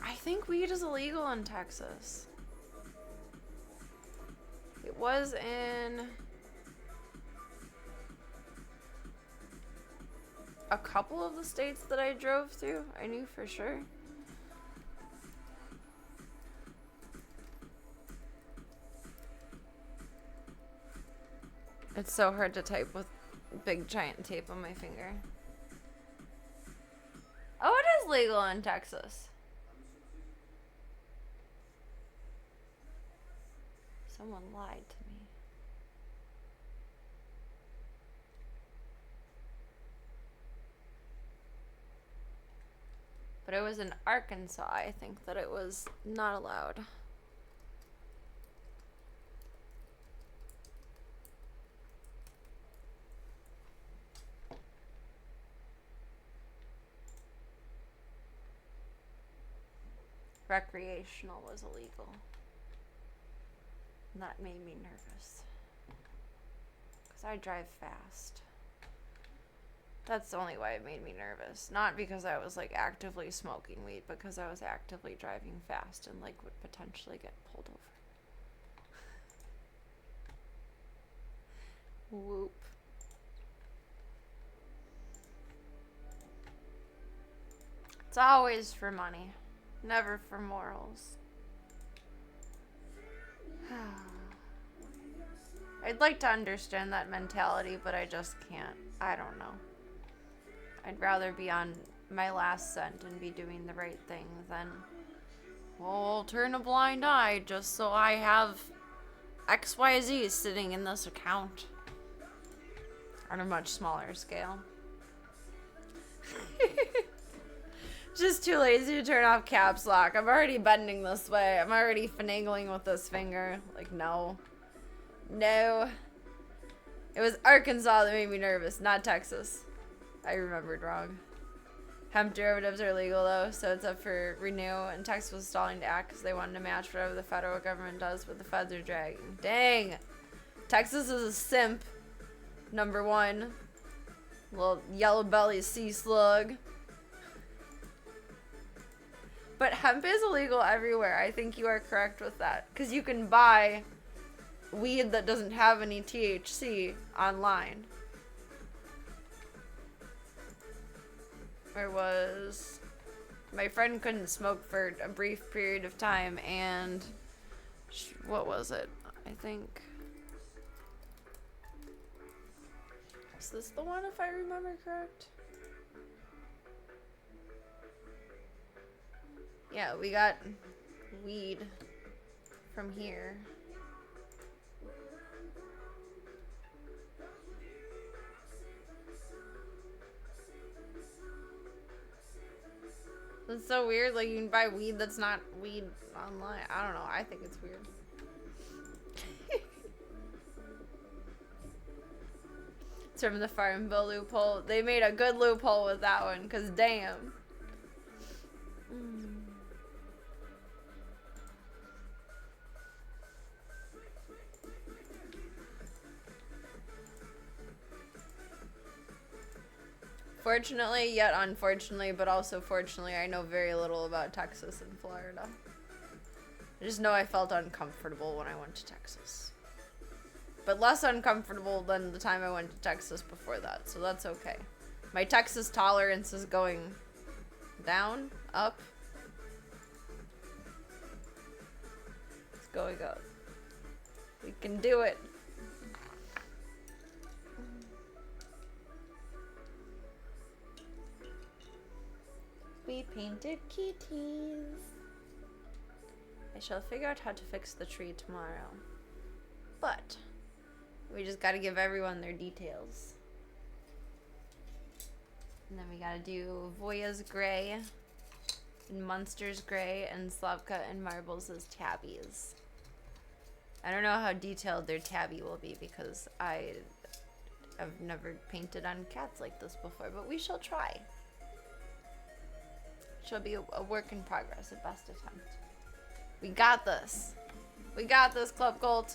I think weed is illegal in Texas. It was in a couple of the states that I drove through. I knew for sure. It's so hard to type with big giant tape on my finger. Oh, it is legal in Texas. Someone lied to me. But it was in Arkansas, I think, that it was not allowed. Recreational was illegal. And that made me nervous. Because I drive fast. That's the only why it made me nervous. Not because I was like actively smoking weed, because I was actively driving fast and like would potentially get pulled over. Whoop. It's always for money, never for morals. I'd like to understand that mentality, but I just can't. I don't know. I'd rather be on my last cent and be doing the right thing than, well, turn a blind eye just so I have XYZ sitting in this account. On a much smaller scale. Just too lazy to turn off caps lock. I'm already bending this way. I'm already finagling with this finger. Like, no. No. It was Arkansas that made me nervous, not Texas. I remembered wrong. Hemp derivatives are legal, though, so it's up for renew. And Texas was stalling to act because they wanted to match whatever the federal government does, but the feds are dragging. Dang. Texas is a simp. Number one. Little yellow belly sea slug. But hemp is illegal everywhere. I think you are correct with that. Because you can buy weed that doesn't have any THC online. There was... My friend couldn't smoke for a brief period of time, and... What was it? I think... Is this the one, if I remember correct? Yeah, we got weed from here. It's so weird, like you can buy weed that's not weed online. I don't know, I think it's weird. It's from the Farm Bill loophole. They made a good loophole with that one, because damn. Fortunately, yet unfortunately, but also fortunately, I know very little about Texas and Florida. I just know I felt uncomfortable when I went to Texas. But less uncomfortable than the time I went to Texas before that, so that's okay. My Texas tolerance is going down, up. It's going up. We can do it. We painted kitties. I shall figure out how to fix the tree tomorrow. But we just gotta give everyone their details. And then we gotta do Voya's gray, and Munster's gray, and Slavka and Marbles as tabbies. I don't know how detailed their tabby will be because I have never painted on cats like this before, but we shall try. Shall be a work in progress at best attempt. We got this. We got this, Club Gold.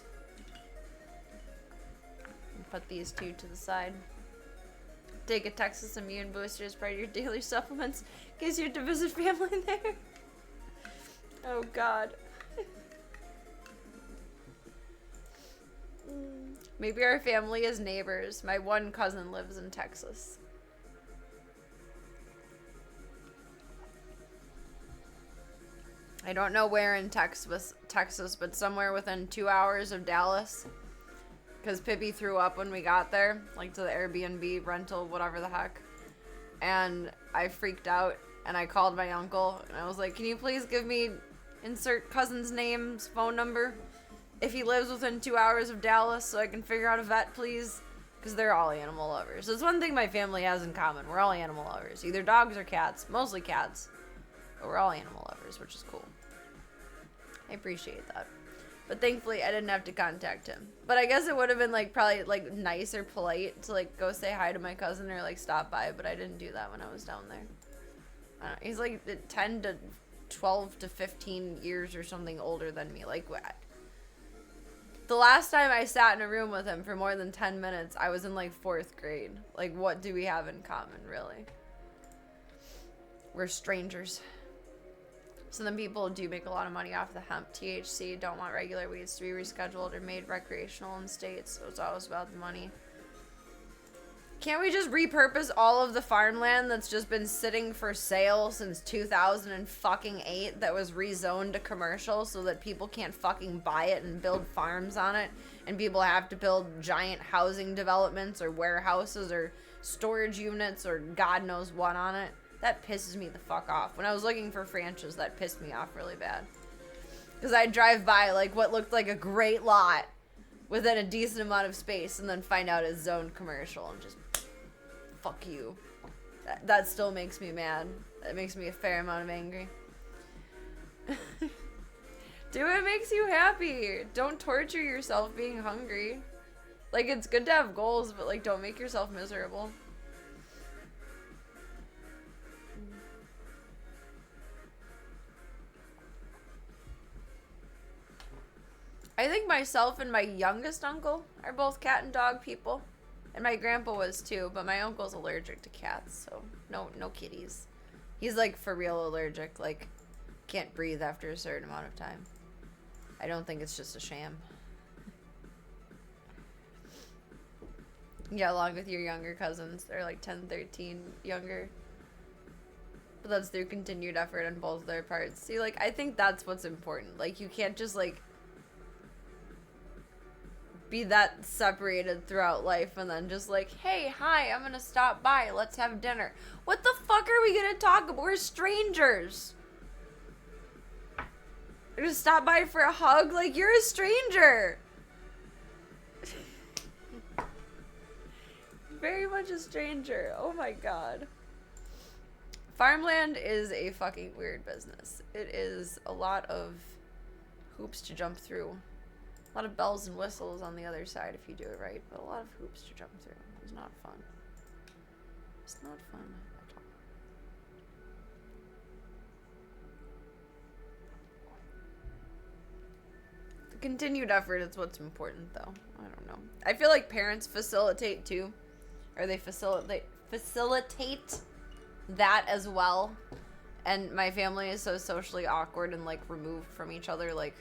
Put these two to the side. Take a Texas immune booster as part of your daily supplements in case you're to visit family there. Oh God. Maybe our family is neighbors. My one cousin lives in Texas. I don't know where in Texas, but somewhere within 2 hours of Dallas. Because Pippi threw up when we got there, like to the Airbnb rental, whatever the heck. And I freaked out, and I called my uncle, and I was like, can you please give me, insert cousin's name's phone number, if he lives within 2 hours of Dallas, so I can figure out a vet, please? Because they're all animal lovers. It's one thing my family has in common. We're all animal lovers. Either dogs or cats. Mostly cats. But we're all animal lovers, which is cool. I appreciate that. But thankfully, I didn't have to contact him. But I guess it would have been, like, probably, like, nice or polite to, like, go say hi to my cousin or, like, stop by. But I didn't do that when I was down there. I don't know, he's, like, 10 to 12 to 15 years or something older than me. Like, the last time I sat in a room with him for more than 10 minutes, I was in, like, 4th grade. Like, what do we have in common, really? We're strangers. So then people do make a lot of money off the hemp THC, don't want regular weeds to be rescheduled or made recreational in states, so it's always about the money. Can't we just repurpose all of the farmland that's just been sitting for sale since 2008 that was rezoned to commercial so that people can't fucking buy it and build farms on it, and people have to build giant housing developments or warehouses or storage units or God knows what on it? That pisses me the fuck off. When I was looking for franchises, that pissed me off really bad. Because I'd drive by, like, what looked like a great lot within a decent amount of space and then find out it's zoned commercial and just, fuck you. That still makes me mad. That makes me a fair amount of angry. Do what makes you happy. Don't torture yourself being hungry. Like, it's good to have goals, but, like, don't make yourself miserable. I think myself and my youngest uncle are both cat and dog people. And my grandpa was too, but my uncle's allergic to cats, so no kitties. He's like for real allergic, like can't breathe after a certain amount of time. I don't think it's just a sham. Yeah, along with your younger cousins. They're like 10, 13 younger. But that's through continued effort on both their parts. See, like, I think that's what's important. Like, you can't just, like, be that separated throughout life and then just like, hey, hi, I'm gonna stop by, let's have dinner. What the fuck are we gonna talk about? We're strangers. We're gonna stop by for a hug? Like, you're a stranger. Very much a stranger. Oh my god. Farmland is a fucking weird business. It is a lot of hoops to jump through. A lot of bells and whistles on the other side if you do it right, but a lot of hoops to jump through. It's not fun. It's not fun at all. The continued effort is what's important, though. I don't know. I feel like parents facilitate too, or they facilitate that as well. And my family is so socially awkward and like removed from each other. Like,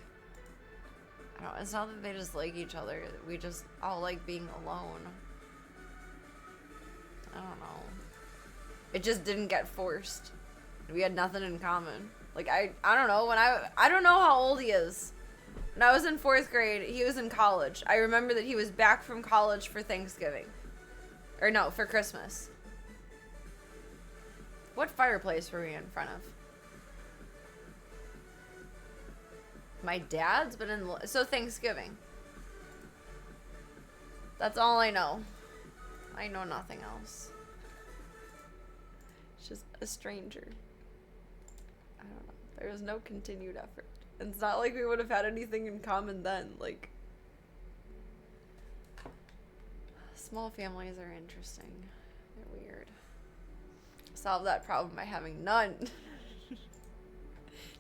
I don't know, it's not that they just like each other. We just all like being alone. I don't know. It just didn't get forced. We had nothing in common. Like, I don't know. I don't know how old he is. When I was in 4th grade, he was in college. I remember that he was back from college for Thanksgiving. Or no, for Christmas. What fireplace were we in front of? My dad's, but so Thanksgiving. That's all I know. I know nothing else. It's just a stranger. I don't know. There was no continued effort. And it's not like we would have had anything in common then. Like, small families are interesting. They're weird. Solve that problem by having none.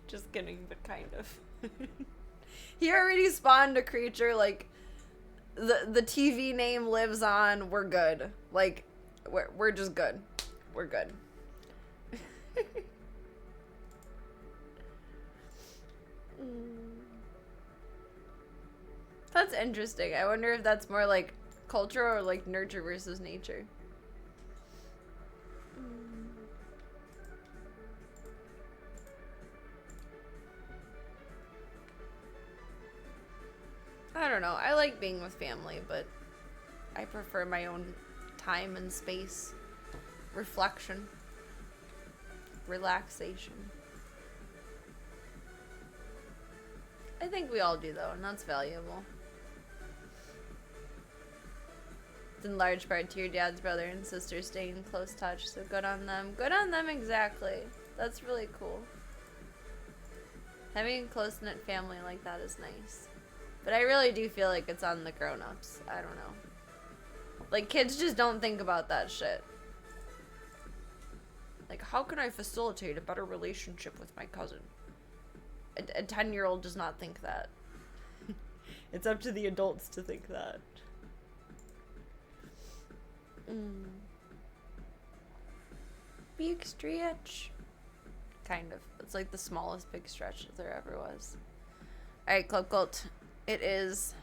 Just kidding, but kind of. He already spawned a creature, like, the TV name lives on, we're good. Like, we're just good. We're good. That's interesting. I wonder if that's more like culture or like nurture versus nature. I don't know. I like being with family, but I prefer my own time and space. Reflection. Relaxation. I think we all do, though, and that's valuable. It's in large part to your dad's brother and sister staying in close touch, so good on them. Good on them, exactly. That's really cool. Having a close-knit family like that is nice. But I really do feel like it's on the grown-ups. I don't know. Like, kids just don't think about that shit. Like, how can I facilitate a better relationship with my cousin? A 10-year-old does not think that. It's up to the adults to think that. Big stretch. Kind of. It's like the smallest big stretch that there ever was. Alright, Club Cult. It is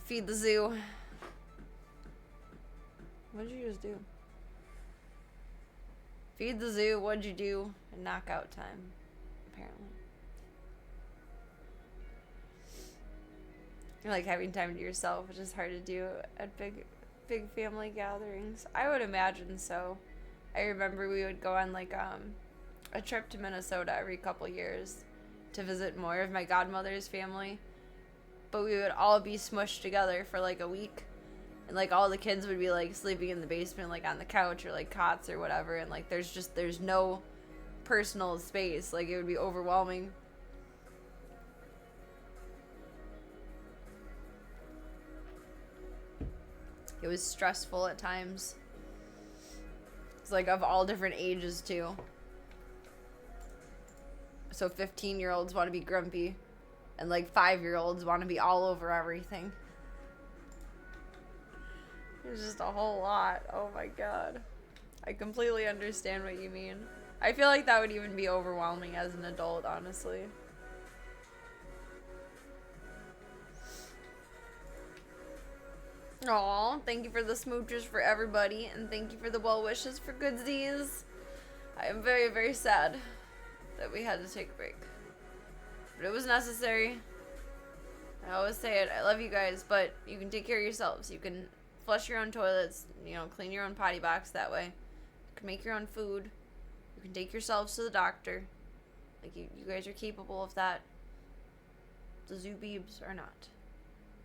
Feed the Zoo. What did you just do? Feed the Zoo, what'd you do? And knockout time, apparently. You like having time to yourself, which is hard to do at big family gatherings. I would imagine so. I remember we would go on like a trip to Minnesota every couple years to visit more of my godmother's family. But we would all be smushed together for like a week. And like all the kids would be like sleeping in the basement, like on the couch or like cots or whatever. And like there's no personal space. Like it would be overwhelming. It was stressful at times. It's like of all different ages too. So 15-year-olds want to be grumpy. And like 5-year-olds want to be all over everything. There's just a whole lot. Oh my god. I completely understand what you mean. I feel like that would even be overwhelming as an adult, honestly. Aw, thank you for the smooches for everybody, and thank you for the well wishes for Goodsies. I am very, very sad that we had to take a break. But it was necessary. I always say it, I love you guys, but you can take care of yourselves. You can flush your own toilets, you know, clean your own potty box that way. You can make your own food. You can take yourselves to the doctor. Like, you guys are capable of that. The zoo beebs are not.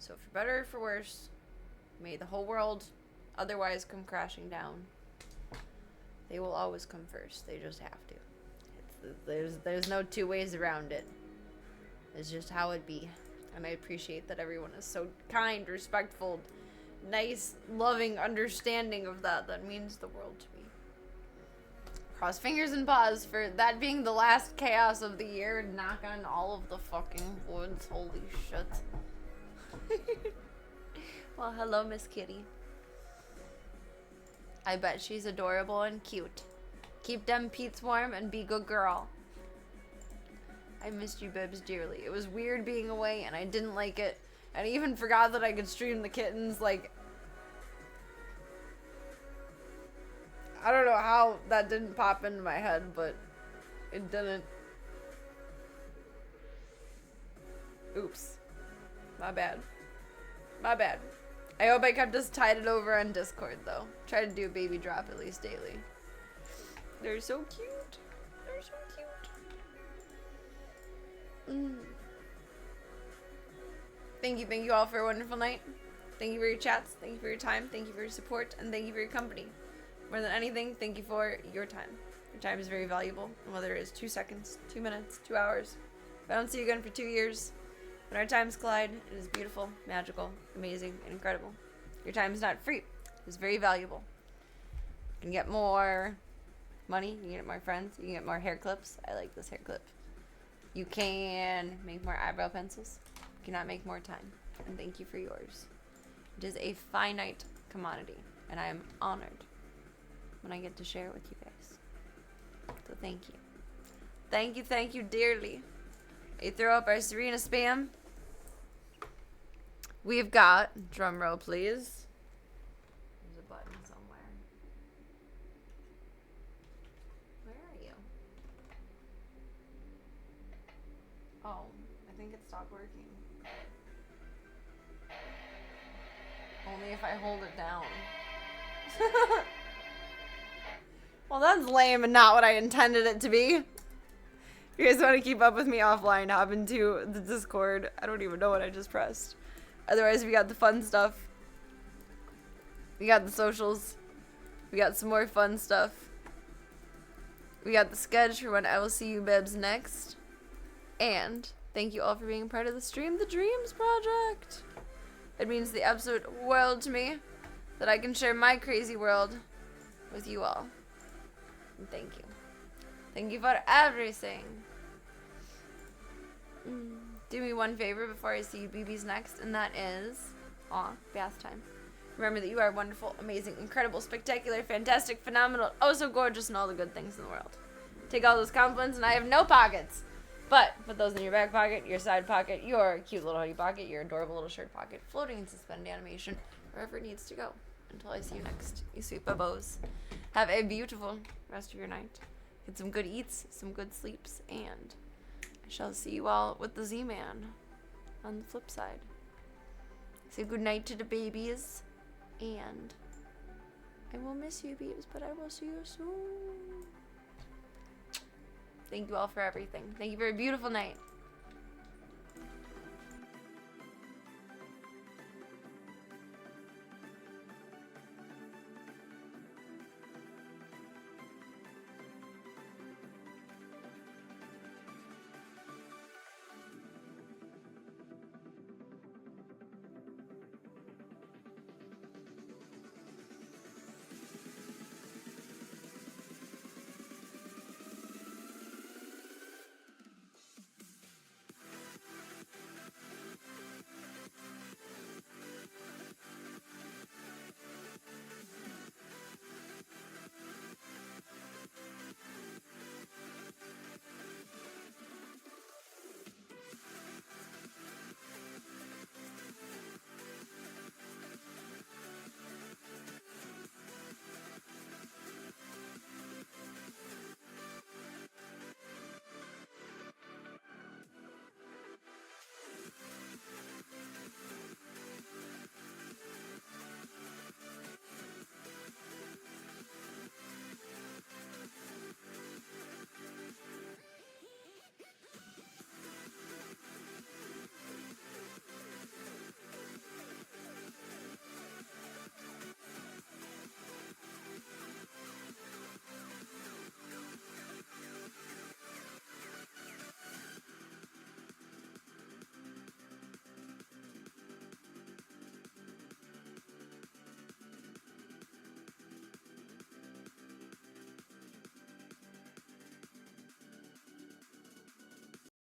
So for better or for worse, may the whole world otherwise come crashing down. They will always come first. They just have to. There's no two ways around it. It's just how it be. And I appreciate that everyone is so kind, respectful, nice, loving, understanding of that. That means the world to me. Cross fingers and paws for that being the last chaos of the year. Knock on all of the fucking woods. Holy shit. Well, hello, Miss Kitty. I bet she's adorable and cute. Keep them peats warm and be good girl. I missed you, Bibs, dearly. It was weird being away, and I didn't like it. And I even forgot that I could stream the kittens, like... I don't know how that didn't pop into my head, but it didn't. Oops. My bad. My bad. I hope I kept us tied over on Discord, though. Try to do a baby drop at least daily. They're so cute. They're so cute. Thank you all for a wonderful night. Thank you for your chats. Thank you for your time. Thank you for your support. And thank you for your company. More than anything, thank you for your time. Your time is very valuable. And whether it is 2 seconds, 2 minutes, 2 hours, if I don't see you again for 2 years, when our times collide, it is beautiful, magical, amazing, and incredible. Your time is not free. It is very valuable. You can get more money. You can get more friends. You can get more hair clips. I like this hair clip. You can make more eyebrow pencils. You cannot make more time. And thank you for yours. It is a finite commodity. And I am honored when I get to share it with you guys. So thank you. Thank you dearly. You throw up our Serena spam. We've got, drum roll please. There's a button somewhere. Where are you? Oh, I think it stopped working. Only if I hold it down. Well, that's lame and not what I intended it to be. If you guys want to keep up with me offline, hop into the Discord. I don't even know what I just pressed. Otherwise, we got the fun stuff. We got the socials. We got some more fun stuff. We got the sketch for when I will see you Bebs next. And thank you all for being a part of the stream, The Dreams Project. It means the absolute world to me that I can share my crazy world with you all. And thank you. Thank you for everything. Do me one favor before I see you BBs next, and that is, bath time. Remember that you are wonderful, amazing, incredible, spectacular, fantastic, phenomenal, oh so gorgeous, and all the good things in the world. Take all those compliments, and I have no pockets. But put those in your back pocket, your side pocket, your cute little hoodie pocket, your adorable little shirt pocket, floating in suspended animation, wherever it needs to go. Until I see you next, you sweet babos. Have a beautiful rest of your night. Get some good eats, some good sleeps, and I shall see you all with the Z-Man on the flip side. Say good night to the babies, and I will miss you, babes, but I will see you soon. Thank you all for everything. Thank you for a beautiful night.